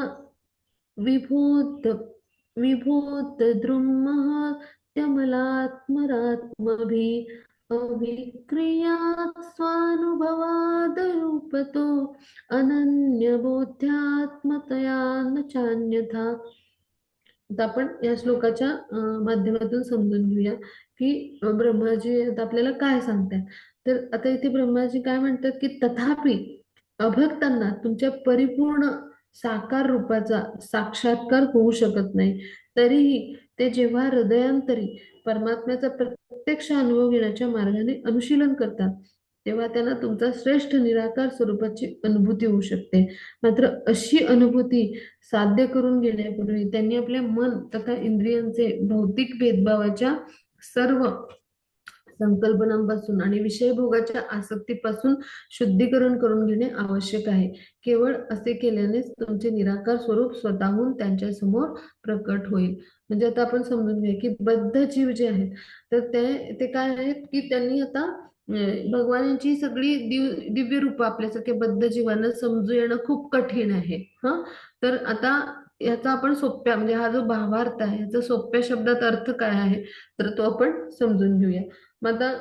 विभूत विभूतद्रुमः अविक्रियात् स्वानुभवादरूपतो अनन्यबोध्यात्मतया न चान्यथा. आता आपण या श्लोकाच्या माध्यमातून समजून घेऊया की ब्रह्माजी आता आपल्याला काय सांगतात. तर आता इथे ब्रह्माजी काय म्हणतात की तथापि अभक्तांना तुमच्या परिपूर्ण साकार रूपाचा साक्षात्कार होऊ शकत नाही, तरीही ते जेव्हा हृदयांतरी परमात्म्याचा प्रत्यक्ष अनुभव घेण्याच्या मार्गाने अनुशीलन करतात तेव्हा त्यांना तुमचा श्रेष्ठ निराकार स्वरूपाची अनुभूती होऊ शकते. मात्र अशी अनुभूती साध्य करून घेण्यापूर्वी त्यांनी आपल्या मन तथा इंद्रियांचे भौतिक भेदभावाच्या सर्व संकल्पनांपासून आणि विषयभोगाच्या आसक्तीपासून शुद्धीकरण करून घेणे आवश्यक आहे. केवळ असे केल्यानेच तुमचे निराकार स्वरूप स्वतःहून त्यांच्या समोर प्रकट होईल. म्हणजे आता आपण समजून घ्या की बद्ध जीव जे आहेत तर ते ते काय आहेत की त्यांनी आता भगवानांची सगळी दिव्य रूप आपल्यासारख्या बद्ध जीवांना समजू येणं खूप कठीण आहे. तर आता याचा आपण सोप्या म्हणजे हा जो भावार्थ आहे याचा सोप्या शब्दात अर्थ काय आहे तर तो आपण समजून घेऊया. मग आता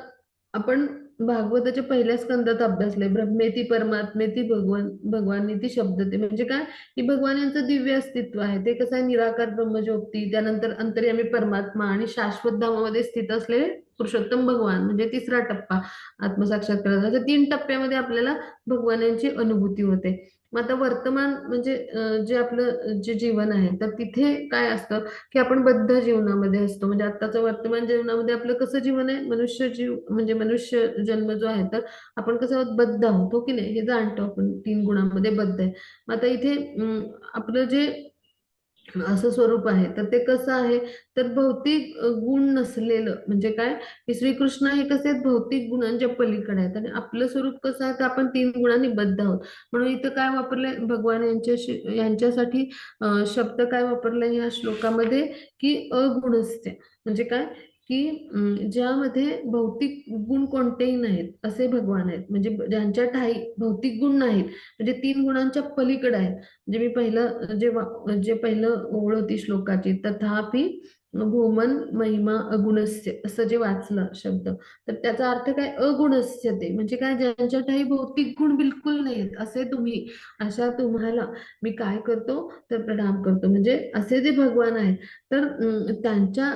आपण भागवताच्या पहिल्या स्कंदात अभ्यासले ब्रह्मेती परमात्मेती भगवानीती शब्द ते म्हणजे काय की भगवान यांचं दिव्य अस्तित्व आहे. ते कसं आहे, निराकार ब्रह्मज्योती, त्यानंतर अंतर्यामी परमात्मा आणि शाश्वत धामामध्ये स्थित असलेले पुरुषोत्तम भगवान म्हणजे तिसरा टप्पा आत्मसाक्षात्काराचा. अशा 3 टप्प्यामध्ये आपल्याला भगवानांची अनुभूती होते. मग आता वर्तमान म्हणजे जे आपलं जे जीवन आहे तर तिथे काय असतं की आपण बद्ध जीवनामध्ये असतो. म्हणजे आत्ताचं वर्तमान जीवनामध्ये आपलं कसं जीवन आहे, मनुष्य जीव म्हणजे मनुष्य जन्म जो आहे तर आपण कसं आहोत, बद्ध आहोत, हो की नाही, हे जाणतो आपण 3 गुणांमध्ये बद्ध आहे. मग आता इथे आपलं जे असं स्वरूप आहे तर ते कसं आहे, तर भौतिक गुण नसलेलं म्हणजे काय, की श्रीकृष्ण हे कसे आहेत, भौतिक गुणांच्या पलीकडे आहेत आणि आपलं स्वरूप कसं आहे तर आपण 3 गुणांनी बद्ध आहोत. म्हणून इथं काय वापरलंय भगवान यांच्यासाठी शब्द काय वापरलाय या श्लोकामध्ये, की अगुणस्य. म्हणजे काय, की ज्यामध्ये भौतिक गुण कोणतेही नाहीत असे भगवान आहेत. म्हणजे ज्यांच्या ठायी भौतिक गुण नाहीत, म्हणजे 3 गुणांच्या पलीकडे आहेत. म्हणजे मी पहिलं जे पहिलं ओळ होती श्लोकाची, तथापि भूमन महिमा अगुणस्य असं जे वाचलं शब्द, तर त्याचा अर्थ काय, अगुणस्य ते म्हणजे काय, ज्यांच्या ठायी भौतिक गुण बिलकुल नाहीत असे तुम्ही, अशा तुम्हाला मी काय करतो तर प्रणाम करतो. म्हणजे असे जे भगवान आहेत तर त्यांच्या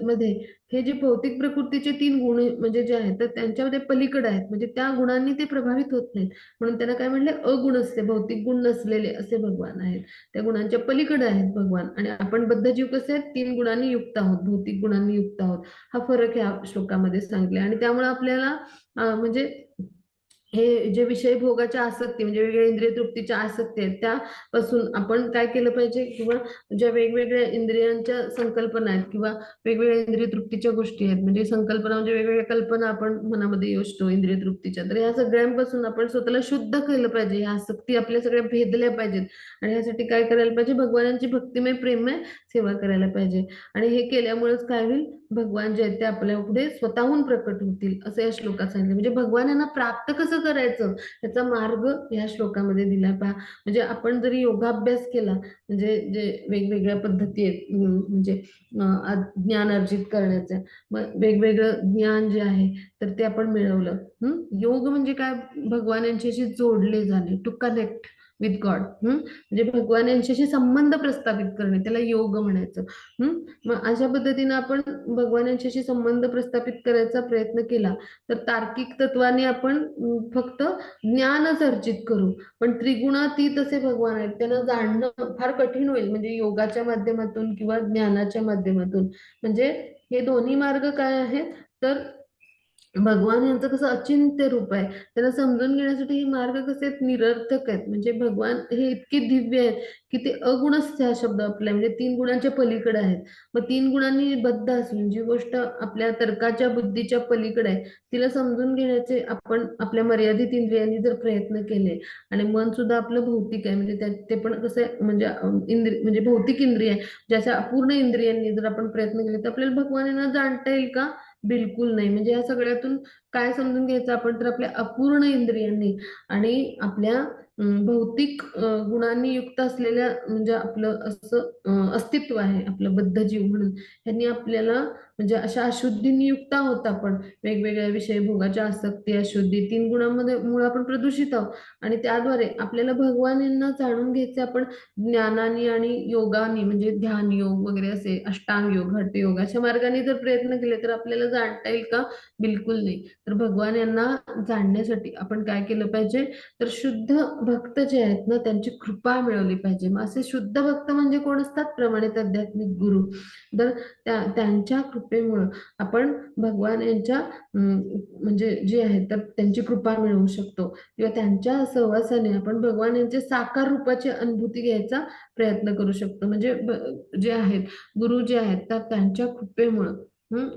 मध्ये हे जे भौतिक प्रकृतीचे 3 गुण म्हणजे जे आहेत तर त्यांच्यामध्ये पलीकडे आहेत, म्हणजे त्या गुणांनी ते प्रभावित होत नाहीत. म्हणून त्यांना काय म्हणले, अगुणस्य, भौतिक गुण नसलेले असे भगवान आहेत. त्या गुणांच्या पलीकडे आहेत भगवान. आणि आपण बद्ध जीव कसे आहेत, 3 गुणांनी युक्त आहोत, भौतिक गुणांनी युक्त आहोत. हा फरक ह्या श्लोकामध्ये सांगितले. आणि त्यामुळे आपल्याला म्हणजे हे जे विषय भोगाच्या आसक्ती म्हणजे वेगवेगळ्या इंद्रिय तृप्तीच्या आसक्ती आहेत त्यापासून आपण काय केलं पाहिजे, किंवा ज्या वेगवेगळ्या इंद्रियांच्या संकल्पना आहेत किंवा वेगवेगळ्या इंद्रिय तृप्तीच्या गोष्टी आहेत, म्हणजे संकल्पना म्हणजे वेगवेगळ्या कल्पना आपण मनामध्ये योजतो इंद्रिय तृप्तीच्या, तर ह्या सगळ्यांपासून आपण स्वतःला शुद्ध केलं पाहिजे. ह्या आसक्ती आपल्या सगळ्या भेदल्या पाहिजेत. आणि ह्यासाठी काय करायला पाहिजे, भगवानांची भक्तिमय प्रेममय सेवा करायला पाहिजे. आणि हे केल्यामुळेच काय होईल, भगवान जे आहेत ते आपल्या पुढे स्वतःहून प्रकट होतील असं या श्लोकात सांगितलं. म्हणजे भगवान यांना प्राप्त कसं करायचं याचा मार्ग या श्लोकामध्ये दिला पहा. म्हणजे आपण जरी योगाभ्यास केला, म्हणजे जे वेगवेगळ्या पद्धती आहेत म्हणजे ज्ञान अर्जित करण्याचे, मग वेगवेगळं ज्ञान जे आहे तर ते आपण मिळवलं. योग म्हणजे काय, भगवान यांच्याशी जोडले जाणे, टू कनेक्ट विथ गॉड. म्हणजे भगवान यांच्याशी संबंध प्रस्थापित करणे, त्याला योग म्हणायचं. मग अशा पद्धतीने आपण भगवान यांच्याशी संबंध प्रस्थापित करायचा प्रयत्न केला तर तार्किक तत्वाने आपण फक्त ज्ञानच अर्जित करू. पण त्रिगुणातीत असे भगवान आहेत, त्यांना जाणणं फार कठीण होईल, म्हणजे योगाच्या माध्यमातून किंवा ज्ञानाच्या माध्यमातून. म्हणजे हे दोन्ही मार्ग काय आहेत, तर भगवान यांचं कसं अचिंत्य रूप आहे, त्याला समजून घेण्यासाठी हे मार्ग कसे आहेत, निरर्थक आहेत. म्हणजे भगवान हे इतके दिव्य आहेत की ते अगुणस्य हा शब्द आपला म्हणजे 3 गुणांच्या पलीकडे आहेत. मग 3 गुणांनी बद्ध असून जी गोष्ट आपल्या तर्काच्या बुद्धीच्या पलीकडे आहे तिला समजून घेण्याचे आपण आपल्या मर्यादित इंद्रियांनी जर प्रयत्न केले, आणि मन सुद्धा आपलं भौतिक आहे, म्हणजे ते पण कसं आहे, म्हणजे म्हणजे भौतिक इंद्रिय आहे, ज्याच्या अपूर्ण इंद्रियांनी जर आपण प्रयत्न केले तर आपल्याला भगवान यांना जाणता येईल का, बिलकुल नाही. म्हणजे या सगळ्यातून काय समजून घ्यायचं आपण, तर आपल्या अपूर्ण इंद्रियांनी आणि आपल्या भौतिक गुणांनी युक्त असलेल्या म्हणजे आपलं असं अस्तित्व आहे आपलं बद्ध जीव म्हणून, यांनी आपल्याला म्हणजे अशा अशुद्धींनी युक्त आहोत आपण. वेगवेगळ्या विषय भोगाच्या आसक्ती, अशुद्धी, 3 गुणांमध्ये मुळे आपण प्रदूषित आहोत. आणि त्याद्वारे आपल्याला भगवान यांना जाणून घ्यायचे आपण ज्ञानाने आणि योगाने, म्हणजे ध्यान योग वगैरे असे अष्टांग योग, हठ योग अशा मार्गाने जर प्रयत्न केले तर आपल्याला जाणता येईल का, बिलकुल नाही. तर भगवान यांना जाणण्यासाठी आपण काय केलं पाहिजे, तर शुद्ध भक्त जे आहेत ना त्यांची कृपा मिळवली पाहिजे. मग असे शुद्ध भक्त म्हणजे कोण असतात, प्रमाणित आध्यात्मिक गुरु. तर त्यांच्या कृपेमुळं आपण भगवान यांच्या म्हणजे जे आहे तर त्यांची कृपा मिळवू शकतो, किंवा त्यांच्या सहवासाने आपण भगवान यांच्या साकार रूपाची अनुभूती घ्यायचा प्रयत्न करू शकतो. म्हणजे जे आहेत गुरु जे आहेत तर त्यांच्या कृपेमुळं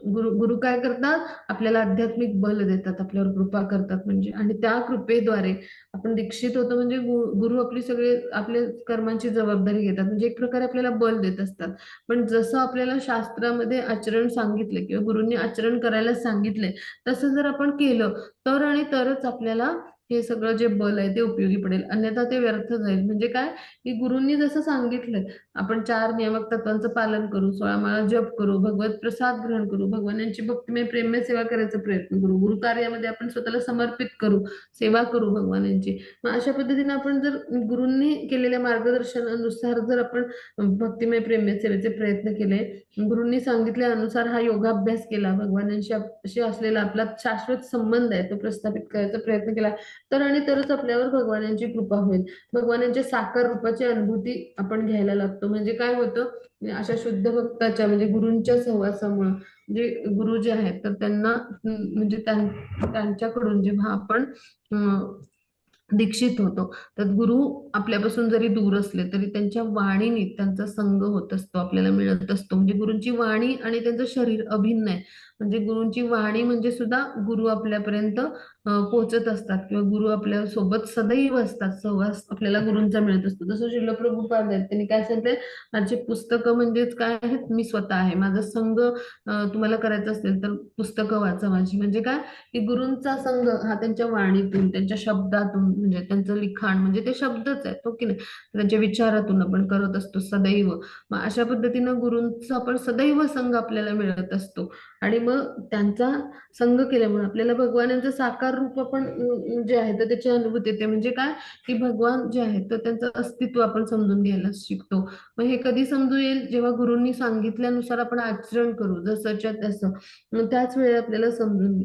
गुरु गुरु काय करतात, आपल्याला आध्यात्मिक बल देतात, आपल्यावर कृपा करतात. म्हणजे आणि त्या कृपेद्वारे आपण दीक्षित होतो. म्हणजे गुरु आपली सगळे आपल्या कर्मांची जबाबदारी घेतात, म्हणजे एक प्रकारे आपल्याला बल देत असतात. पण जसं आपल्याला शास्त्रामध्ये आचरण सांगितले किंवा गुरूंनी आचरण करायला सांगितले तसं जर आपण केलं तर आणि तरच आपल्याला हे सगळं जे बल आहे ते उपयोगी पडेल, अन्यथा ते व्यर्थ जाईल. म्हणजे काय, की गुरूंनी जसं सांगितलंय, आपण 4 नियामक तत्वांचं पालन करू, 16 माळा जप करू, भगवत प्रसाद ग्रहण करू, भगवानांची भक्तिमय प्रेममय सेवा करायचा प्रयत्न करू, गुरु कार्यामध्ये आपण स्वतःला समर्पित करू, सेवा करू भगवानांची. मग अशा पद्धतीने आपण जर गुरूंनी केलेल्या मार्गदर्शनानुसार जर आपण भक्तिमय प्रेममय सेवेचे प्रयत्न केले, गुरूंनी सांगितल्यानुसार हा योगाभ्यास केला, भगवानांशी असलेला आपला शाश्वत संबंध आहे तो प्रस्थापित करायचा प्रयत्न केला, तर आणि तरच आपल्यावर भगवानांची कृपा होईल. भगवानांच्या साकार रूपाची अनुभूती आपण घ्यायला लागतो. म्हणजे काय होतं, अशा शुद्ध भक्ताच्या म्हणजे गुरूंच्या सहवासामुळं, जे गुरु जे आहेत तर त्यांना म्हणजे त्यांच्याकडून जेव्हा आपण दीक्षित होतो, तर गुरु आपल्यापासून जरी दूर असले तरी त्यांच्या वाणीने त्यांचा संग होत असतो, आपल्याला मिळत असतो. म्हणजे गुरूंची वाणी आणि त्यांचं शरीर अभिन्न आहे. म्हणजे गुरूंची वाणी म्हणजे सुद्धा गुरु आपल्यापर्यंत पोहोचत असतात, किंवा गुरु आपल्या सोबत सदैव असतात, सहवास आपल्याला गुरूंचा मिळत असतो. जसं श्रील प्रभुपाद आहेत, त्यांनी काय सांगितलंय, माझे पुस्तकं म्हणजेच काय आहेत, मी स्वतः आहे. माझा संग तुम्हाला करायचा असेल तर पुस्तकं वाचा माझी. म्हणजे काय, की गुरूंचा संग हा त्यांच्या वाणीतून, त्यांच्या शब्दातून, म्हणजे त्यांचं लिखाण म्हणजे ते शब्दच आहेत, हो की नाही, त्यांच्या विचारातून आपण करत असतो सदैव. मग अशा पद्धतीनं गुरूंचा आपण सदैव संग आपल्याला मिळत असतो. आणि मग त्यांचा संग केल्यामुळे आपल्याला भगवानांचं साकार रूप आपण जे आहे तर त्याची अनुभूती येते. म्हणजे काय, की भगवान जे आहेत तर त्यांचं अस्तित्व आपण समजून घ्यायला शिकतो. मग हे कधी समजू येईल, जेव्हा गुरूंनी सांगितल्यानुसार आपण आचरण करू, जसंच्या तसं. मग त्याच वेळी आपल्याला समजून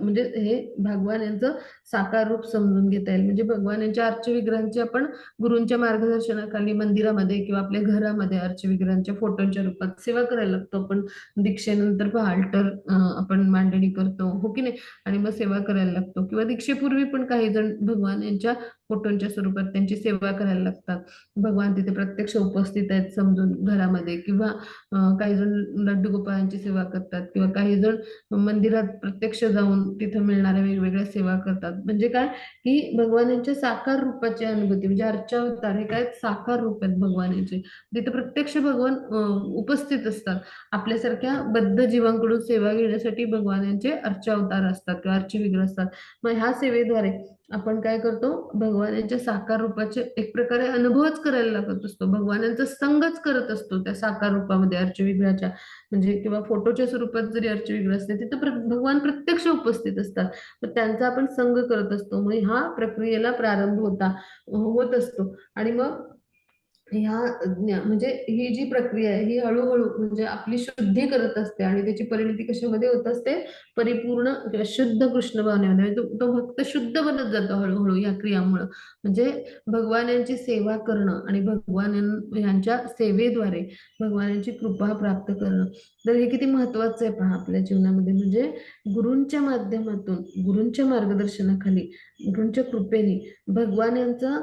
म्हणजे हे भगवान यांचं साकार रूप समजून घेता येईल. म्हणजे भगवान यांच्या अर्चविग्रहांची आपण गुरूंच्या मार्गदर्शनाखाली मंदिरामध्ये किंवा आपल्या घरामध्ये अर्चविग्रहांच्या फोटोंच्या रूपात सेवा करायला लागतो. आपण दीक्षेनंतर अल्टर आपण मांडणी करतो, हो की नाही, आणि मग सेवा करायला लागतो. किंवा दीक्षेपूर्वी पण काही जण भगवान यांच्या फोटोंच्या स्वरूपात त्यांची सेवा करायला लागतात. भगवान तिथे प्रत्यक्ष उपस्थित आहेत समजून घरामध्ये, किंवा काही जण लड्डू गोपाळांची सेवा करतात, किंवा काही जण मंदिरात प्रत्यक्ष जाऊन तिथं मिळणाऱ्या वेगवेगळ्या सेवा करतात. म्हणजे काय, की भगवानांच्या साकार रूपाची अनुभूती, म्हणजे अर्चावतार हे काय साकार रूप आहेत भगवानांचे. तिथे प्रत्यक्ष भगवान उपस्थित असतात. आपल्यासारख्या बद्ध जीवांकडून सेवा घेण्यासाठी भगवान यांचे अर्चावतार असतात किंवा अर्चविग्रह असतात. मग ह्या सेवेद्वारे आपण काय करतो, भगवानांच्या साकार रूपाचे एक प्रकारे अनुभवच करायला लागत असतो, भगवानांचा संगच करत असतो त्या साकार रूपामध्ये अर्चविग्रहाच्या. म्हणजे किंवा फोटोच्या स्वरूपात जरी अर्चविग्रह असते, तिथं भगवान प्रत्यक्ष उपस्थित असतात. तर त्यांचा आपण संग करत असतो. मग ह्या प्रक्रियेला प्रारंभ होत असतो. आणि मग म्हणजे ही जी प्रक्रिया आहे ही हळूहळू म्हणजे आपली शुद्धी करत असते, आणि त्याची परिणती कशामध्ये होत असते, परिपूर्ण किंवा शुद्ध कृष्ण भावनेमध्ये. म्हणजे तो भक्त शुद्ध बनत जातो हळूहळू या क्रियामुळं. म्हणजे भगवान यांची सेवा करणं आणि भगवान यांच्या सेवेद्वारे भगवानांची कृपा प्राप्त करणं, तर हे किती महत्वाचं आहे पहा आपल्या जीवनामध्ये. म्हणजे गुरूंच्या माध्यमातून, गुरूंच्या मार्गदर्शनाखाली, गुरूंच्या कृपेने भगवान यांचा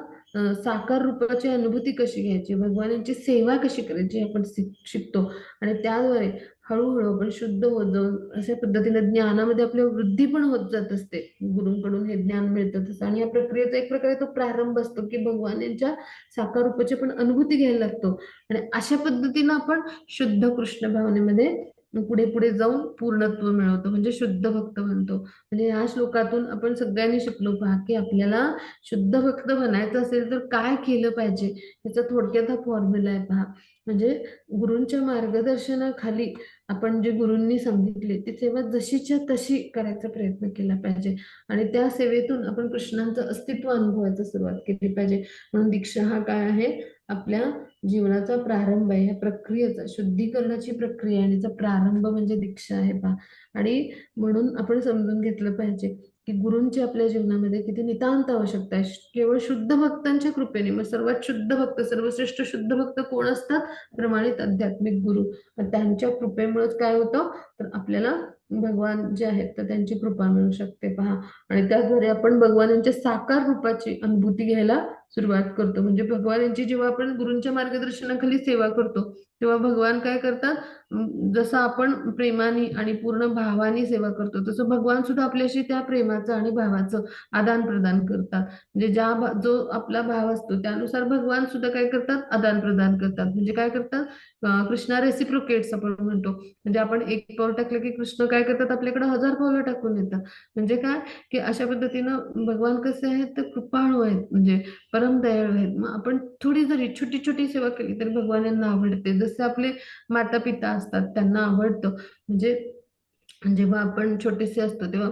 साकार रूपाची अनुभूती कशी घ्यायची, भगवानांची सेवा कशी करायची आपण शिकतो. आणि त्याद्वारे हळूहळू आपण शुद्ध होत जाऊन अशा पद्धतीने ज्ञानामध्ये आपल्या वृद्धी पण होत जात असते. गुरूंकडून हे ज्ञान मिळतं तसं. आणि या प्रक्रियेचा एक प्रकारे तो प्रारंभ असतो, की भगवान यांच्या साकार रूपाची पण अनुभूती घ्यायला लागतो. आणि अशा पद्धतीनं आपण शुद्ध कृष्ण भावनेमध्ये पुढे पुढे जाऊन पूर्णत्व मिळवतो, म्हणजे शुद्ध भक्त बनतो. म्हणजे या श्लोकातून आपण सगळ्यांनी शिकलो पहा, की आपल्याला शुद्ध भक्त बनायचं असेल तर काय केलं पाहिजे, याचा थोडक्यात हा फॉर्म्युला आहे पहा. म्हणजे गुरूंच्या मार्गदर्शनाखाली आपण जे गुरूंनी सांगितले ती सेवा जशीच्या तशी करायचा प्रयत्न केला पाहिजे, आणि त्या सेवेतून आपण कृष्णांचं अस्तित्व अनुभवायला सुरुवात केली पाहिजे. म्हणून दीक्षा हा काय आहे, आपल्या जीवनाचा प्रारंभ आहे. या प्रक्रियेचा, शुद्धीकरणाची प्रक्रिया आणि याचा प्रारंभ म्हणजे दीक्षा आहे पहा. आणि म्हणून आपण समजून घेतलं पाहिजे की गुरूंची आपल्या जीवनामध्ये किती नितांत आवश्यकता आहे. केवळ शुद्ध भक्तांच्या कृपेने, मग सर्वात शुद्ध भक्त, सर्वश्रेष्ठ शुद्ध भक्त कोण असतात, प्रमाणित आध्यात्मिक गुरु. मग त्यांच्या कृपेमुळेच काय होतं, तर आपल्याला भगवान जे आहेत तर त्यांची कृपा मिळू शकते पहा. आणि त्याद्वारे आपण भगवानांच्या साकार रूपाची अनुभूती घ्यायला सुरुवात करतो. म्हणजे भगवान यांची जेव्हा आपण गुरूंच्या मार्गदर्शनाखाली सेवा करतो, तेव्हा भगवान काय करतात, जसं आपण प्रेमाने आणि पूर्ण भावाने सेवा करतो, तसं भगवान सुद्धा आपल्याशी त्या प्रेमाचं आणि भावाचं आदान प्रदान करतात. म्हणजे जो आपला भाव असतो त्यानुसार भगवान सुद्धा काय करतात, आदान प्रदान करतात. म्हणजे काय करतात, कृष्णा रेसिप्रोकेट्स आपण म्हणतो. म्हणजे आपण एक पाऊल टाकलं की कृष्ण काय करतात, आपल्याकडे 1000 पावलं टाकून येतात. म्हणजे काय, की अशा पद्धतीनं भगवान कसे आहेत तर कृपाळू आहेत, म्हणजे परम दयाळू आहेत. मग आपण थोडी जरी छोटी छोटी सेवा केली तरी भगवान यांना आवडते. जसे आपले माता पिता असतात, त्यांना आवडतं. म्हणजे जेव्हा आपण छोटेसे असतो तेव्हा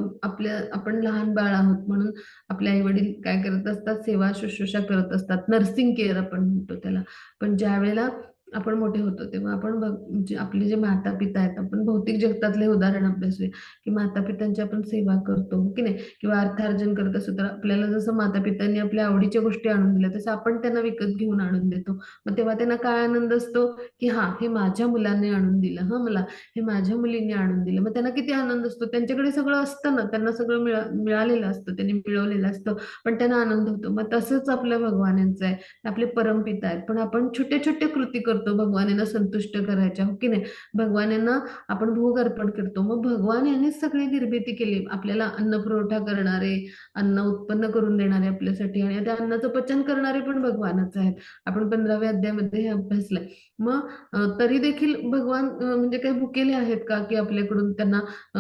आपण लहान बाळ आहोत म्हणून आपले आई वडील काय करत असतात, सेवा शुश्रूषा करत असतात, नर्सिंग केअर आपण म्हणतो त्याला. पण ज्या वेळेला आपण मोठे होतो तेव्हा आपण म्हणजे आपले जे माता पिता आहेत, आपण भौतिक जगतातले उदाहरण अभ्यासूया, की माता पित्यांची आपण सेवा करतो हो की नाही, किंवा अर्थार्जन करत असतो तर आपल्याला जसं माता पित्यांनी आपल्या आवडीच्या गोष्टी आणून दिल्या तसं आपण त्यांना विकत घेऊन आणून देतो. मग तेव्हा त्यांना काय आनंद असतो, की हा हे माझ्या मुलाने आणून दिलं, हा मला हे माझ्या मुलीने आणून दिलं. मग त्यांना किती आनंद असतो, त्यांच्याकडे सगळं असतं ना, त्यांना सगळं मिळालेलं असतं, त्यांनी मिळवलेलं असतं, पण त्यांना आनंद होतो. मग तसंच आपल्या भगवानांचं आहे, आपले परमपिता आहेत, पण आपण छोटे छोटे कृती करतो भगवानांना संतुष्ट करायच्या, हो की नाही. भगवानांना आपण भोग अर्पण करतो, मग भगवान यांनीच सगळी निर्मिती केली, आपल्याला अन्न पुरवठा करणारे, अन्न उत्पन्न करून देणारे आपल्यासाठी, आणि त्या अन्नाचं पचन करणारे पण भगवानच आहेत. आपण 15व्या अध्यायामध्ये हे अभ्यासलंय. मग तरी देखील भगवान म्हणजे काही भुकेले आहेत का, की आपल्याकडून त्यांना अ,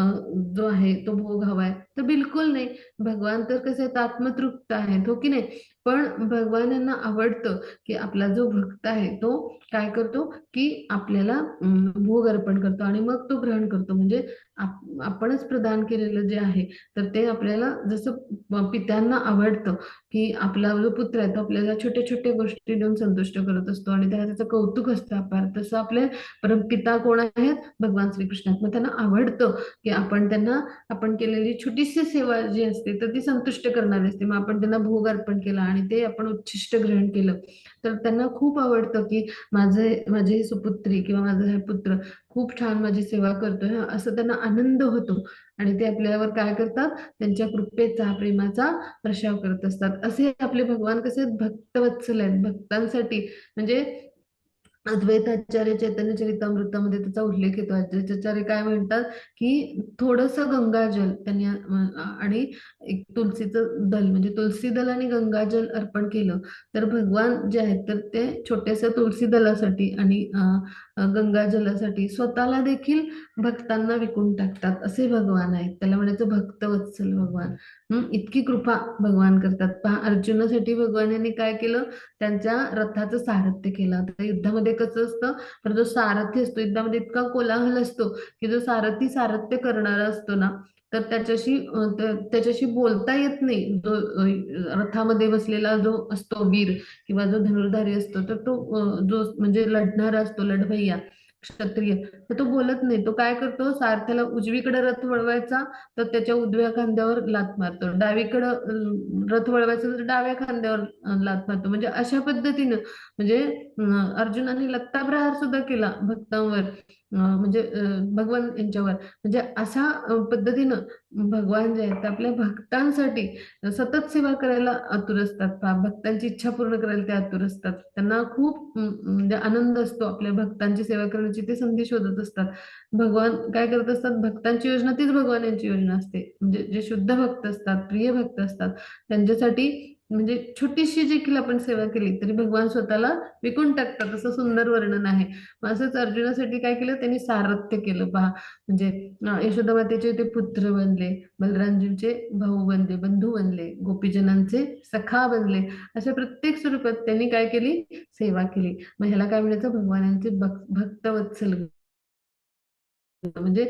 जो आहे तो भोग हवाय, तर बिलकुल नाही. भगवान तर कसे आहेत, आत्मतृप्त आहेत, हो की नाही. पण भगवान यांना आवडतं की आपला जो भक्त आहे तो काय करतो, की आपल्याला भोग अर्पण करतो आणि मग तो ग्रहण करतो. म्हणजे आपणच प्रदान केलेलं जे आहे तर ते आपल्याला जसं पित्यांना आवडतं, की आपला जो पुत्र आहे तो आपल्याला छोट्या छोट्या गोष्टी देऊन संतुष्ट करत असतो आणि त्याला त्याचं कौतुक असतं अपार, तसं आपले परमपिता कोण आहेत, भगवान श्रीकृष्ण आहेत. मग त्यांना आवडतं की आपण त्यांना आपण केलेली छोटीशी सेवा जी असते तर ती संतुष्ट करणारी असते. मग आपण त्यांना भोग अर्पण केला आणि ते आपण उच्छिष्ट ग्रहण केलं तर त्यांना खूप आवडतं, की माझी सुपुत्री किंवा माझा हे पुत्र खूप छान माझी सेवा करतोय, असं त्यांना आनंद होतो. आणि ते आपल्यावर काय करतात, त्यांच्या कृपेचा प्रेमाचा वर्षाव करत असतात. असे आपले भगवान कसे आहेत, भक्तवत्सल आहेत भक्तांसाठी. म्हणजे अद्वैताचार्य चैतन्य चरितामृतामध्ये त्याचा उल्लेख येतो. अद्वैताचार्य काय म्हणतात, की थोडंसं गंगाजल त्यांनी आणि एक तुलसीचं दल, म्हणजे तुलसी दल आणि गंगाजल अर्पण केलं तर भगवान जे आहेत तर ते छोट्याशा तुलसी दलासाठी आणि गंगाजलासाठी स्वतःला देखील भक्तांना विकून टाकतात. असे भगवान आहेत. त्याला म्हणायचं भक्तवत्सल भगवान. इतकी कृपा भगवान करतात. पहा, अर्जुनासाठी भगवान यांनी काय केलं, त्यांच्या रथाचं सारथ्य केलं. आता युद्धामध्ये कसं असतं, तर जो सारथी असतो, युद्धामध्ये इतका कोलाहल असतो की जो सारथी सारथ्य करणारा असतो ना, तर त्याच्याशी बोलता येत नाही. जो रथामध्ये बसलेला जो असतो वीर किंवा जो धनुर्धारी असतो तर तो जो म्हणजे लढणारा असतो, लढवय्या क्षत्रिय, तर तो बोलत नाही. तो काय करतो, सारथ्याला उजवीकडे रथ वळवायचा तर त्याच्या उजव्या खांद्यावर लाथ मारतो, डावीकडं रथ वळवायचं तर डाव्या खांद्यावर लाथ मारतो. म्हणजे अशा पद्धतीनं म्हणजे अर्जुनाने लत्ताप्रहार सुद्धा केला भक्तांवर, म्हणजे भगवान यांच्यावर. म्हणजे अशा पद्धतीनं भगवान जे आहेत ते आपल्या भक्तांसाठी सतत सेवा करायला आतुर असतात. भक्तांची इच्छा पूर्ण करायला ते आतुर असतात. त्यांना खूप म्हणजे आनंद असतो आपल्या भक्तांची सेवा करण्याची, ते संधी शोधत असतात. भगवान काय करत असतात, भक्तांची योजना तीच भगवान यांची योजना असते. म्हणजे जे शुद्ध भक्त असतात, प्रिय भक्त असतात, त्यांच्यासाठी म्हणजे छोटीशी देखील आपण सेवा केली तरी भगवान स्वतःला विकून टाकतात, असं सुंदर वर्णन आहे. मग असंच अर्जुनासाठी काय केलं, त्यांनी सारथ्य केलं. पहा, म्हणजे यशोदा मातेचे ते पुत्र बनले, बलरामजींचे भाऊ बनले, बंधू बनले, गोपीजनांचे सखा बनले. अशा प्रत्येक स्वरूपात त्यांनी काय केली, सेवा केली. मग ह्याला काय म्हणायचं, भगवानांचे भक्तवत्सल. म्हणजे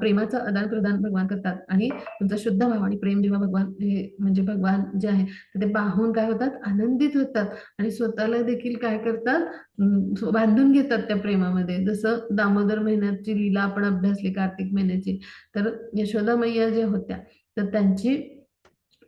प्रेमाचं आदान प्रदान भगवान करतात आणि तुमचा शुद्ध भाव आणि प्रेम जेव्हा भगवान हे म्हणजे भगवान जे आहे तर ते पाहून काय होतात, आनंदित होतात आणि स्वतःला देखील काय करतात, बांधून घेतात त्या प्रेमामध्ये. जसं दामोदर महिन्याची लीला आपण अभ्यासली, कार्तिक महिन्याची, तर यशोदा मैया ज्या होत्या तर त्यांची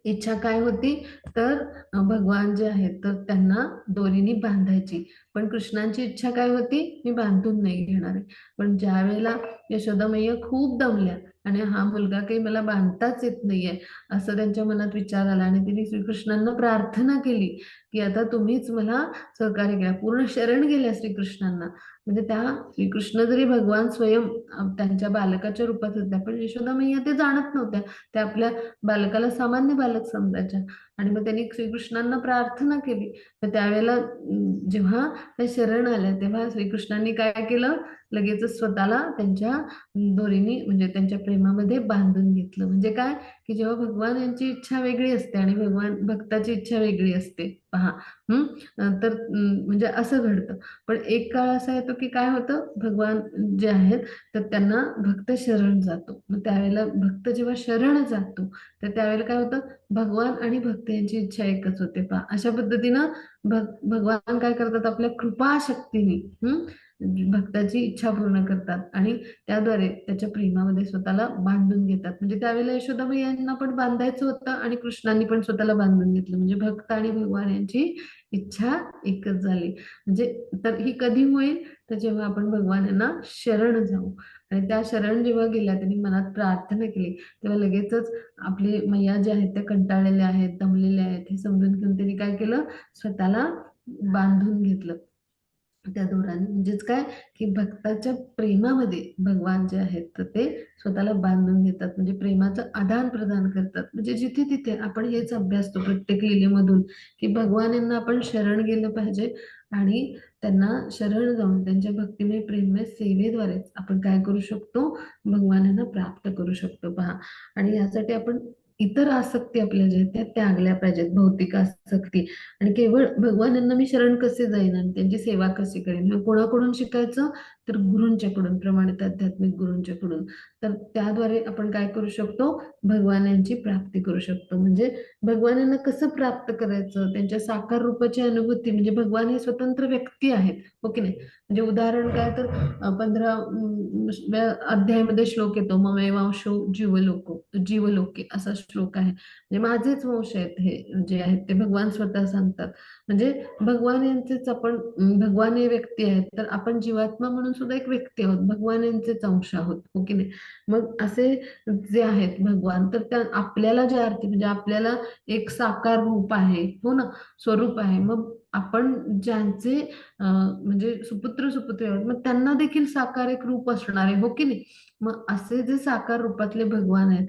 इच्छा काय होती, तर भगवान जे आहेत तर त्यांना दोरीने बांधायची. पण कृष्णांची इच्छा काय होती, मी बांधून नाही घेणार आहे. पण ज्या वेळेला यशोदा मैया खूप दमल्या आणि हा मुलगा काही मला बांधताच येत नाहीये, असं त्यांच्या मनात विचार आला आणि तिने श्रीकृष्णांना प्रार्थना केली की आता तुम्हीच मला सहकार्य करा. पूर्ण शरण गेल्या श्रीकृष्णांना. म्हणजे त्या श्रीकृष्ण जरी भगवान स्वयं त्यांच्या बालकाच्या रूपात होत्या, पण यशोदा मैया ते जाणत नव्हत्या. त्या आपल्या बालकाला सामान्य बालक समजायच्या. आणि मग त्यांनी श्रीकृष्णांना प्रार्थना केली. तर त्यावेळेला जेव्हा त्या शरण आल्या तेव्हा श्रीकृष्णांनी काय केलं, लगेचच स्वतःला त्यांच्या दोरीने म्हणजे त्यांच्या प्रेमामध्ये बांधून घेतलं. म्हणजे काय, की जेव्हा भगवान यांची इच्छा वेगळी असते आणि भगवान भक्ताची इच्छा वेगळी असते पहा. तर म्हणजे असं घडतं. पण एक काळ असा येतो की काय होतं, भगवान जे आहेत तर त्यांना भक्त शरण जातो. मग त्यावेळेला भक्त जेव्हा शरण जातो तर त्यावेळेला काय होतं, भगवान आणि भक्त यांची इच्छा एकच होते पहा. अशा पद्धतीनं भगवान काय करतात, आपल्या कृपा शक्तीने भक्ताची इच्छा पूर्ण करतात आणि त्याद्वारे त्याच्या प्रेमामध्ये स्वतःला बांधून घेतात. म्हणजे त्यावेळेला यशोदाबाई यांना पण बांधायचं होतं आणि कृष्णांनी पण स्वतःला बांधून घेतलं. म्हणजे भक्त आणि भगवान यांची इच्छा एकच झाली. म्हणजे तर ही कधी होईल, तर जेव्हा आपण भगवान यांना शरण जाऊ. आणि त्या शरण जेव्हा गेल्या, त्यांनी मनात प्रार्थना केली, तेव्हा लगेचच आपले मैया जे आहेत त्या कंटाळलेल्या आहेत, दमलेल्या आहेत हे समजून घेऊन त्यांनी काय केलं, स्वतःला बांधून घेतलं त्या दोराने. म्हणजेच काय, की भक्ताच्या प्रेमामध्ये भगवान जे आहेत तर ते स्वतःला बांधून घेतात. म्हणजे प्रेमाचं आदान प्रदान करतात. म्हणजे जिथे तिथे आपण हेच अभ्यासतो प्रत्येक लीलेमधून, की भगवान यांना आपण शरण गेलं पाहिजे आणि त्यांना शरण जाऊन त्यांच्या भक्तिमय प्रेममय सेवेद्वारेच आपण काय करू शकतो, भगवान यांना प्राप्त करू शकतो पहा. आणि यासाठी आपण इतर आसक्ती आपल्या ज्या आहेत त्या त्यागल्या पाहिजेत, भौतिक आसक्ती. आणि केवळ भगवान यांना मी शरण कसे जाईन आणि त्यांची सेवा कशी करेन, हे कोणाकडून शिकायचं, तर गुरूंच्याकडून, प्रमाणित आध्यात्मिक गुरूंच्याकडून. तर त्याद्वारे आपण काय करू शकतो, भगवान यांची प्राप्ती करू शकतो. म्हणजे भगवान यांना कसं प्राप्त करायचं, त्यांच्या साकार रूपाची अनुभूती. म्हणजे भगवान हे स्वतंत्र व्यक्ती आहेत, हो की नाही. म्हणजे उदाहरण काय, तर 15व्या अध्यायामध्ये श्लोक येतो, ममेवांशो जीवलोके असा श्लोक आहे. म्हणजे माझेच वंश आहेत हे जे आहेत ते भगवान स्वतः सांगतात. म्हणजे भगवान यांचेच आपण, भगवान हे व्यक्ती आहेत तर आपण जीवात्मा म्हणून सुद्धा एक व्यक्ती आहोत, भगवान यांचेच अंश आहोत, हो की नाही. मग असे जे आहेत भगवान, तर त्या आपल्याला ज्या अर्थी म्हणजे आपल्याला एक साकार रूप आहे, हो ना, स्वरूप आहे. मग आपण ज्यांचे म्हणजे सुपुत्र सुपुत्री आहोत, मग त्यांना देखील साकार एक रूप असणार आहे, हो की नाही. मग असे जे साकार रूपातले भगवान आहेत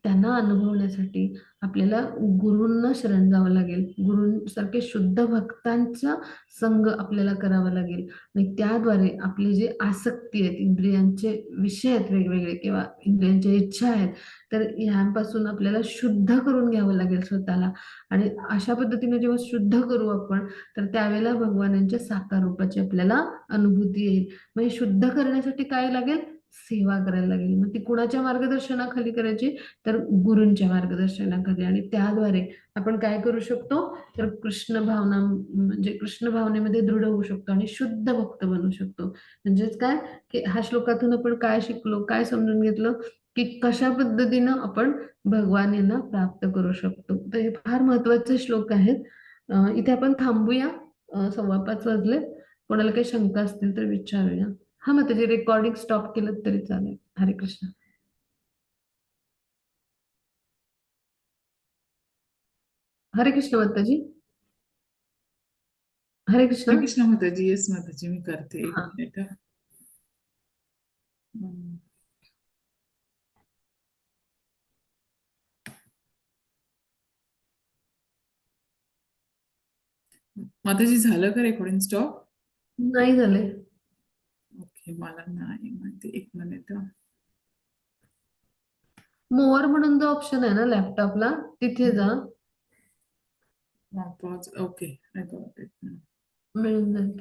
त्यांना अनुभवण्यासाठी आपल्याला गुरूंना शरण जावं लागेल. गुरूंसारखे शुद्ध भक्तांचा संग आपल्याला करावा लागेल आणि त्याद्वारे आपली जे आसक्ती आहेत, इंद्रियांचे विषय आहेत वेगवेगळे किंवा इंद्रियांच्या इच्छा आहेत, तर ह्यांपासून आपल्याला शुद्ध करून घ्यावं लागेल स्वतःला. आणि अशा पद्धतीने जेव्हा शुद्ध करू आपण, तर त्यावेळेला भगवानांच्या साकार रूपाची आपल्याला अनुभूती येईल. मग हे शुद्ध करण्यासाठी काय लागेल, सेवा करायला लागेल. मग ती कुणाच्या मार्गदर्शनाखाली करायची, तर गुरूंच्या मार्गदर्शनाखाली. आणि त्याद्वारे आपण काय करू शकतो, तर कृष्ण भावना म्हणजे कृष्ण भावनेमध्ये दृढ होऊ शकतो आणि शुद्ध भक्त बनू शकतो. म्हणजेच काय, की ह्या श्लोकातून आपण काय शिकलो, काय समजून घेतलं, की कशा पद्धतीनं आपण भगवान यांना प्राप्त करू शकतो. तर हे फार महत्वाचे श्लोक आहेत. इथे आपण थांबूया. 5:15 वाजले. कोणाला काही शंका असतील तर विचारूया. हा, मग त्याची रेकॉर्डिंग स्टॉप केलं तरी चालेल. हरे कृष्ण. हरे कृष्ण माताजी. हरे कृष्ण. हरे कृष्ण माताजी. येस माताजी, मी करते, एक हा. मिनिट हा. हम्म. माताजी, झालं का रेकॉर्डिंग स्टॉप? नाही झाले. ओके, मला नाही माहिती, एक मिनिट हा. मोअर म्हणून जो ऑप्शन आहे ना लॅपटॉपला, तिथे जा. Pause. Okay, I got it. मिळून जाईल.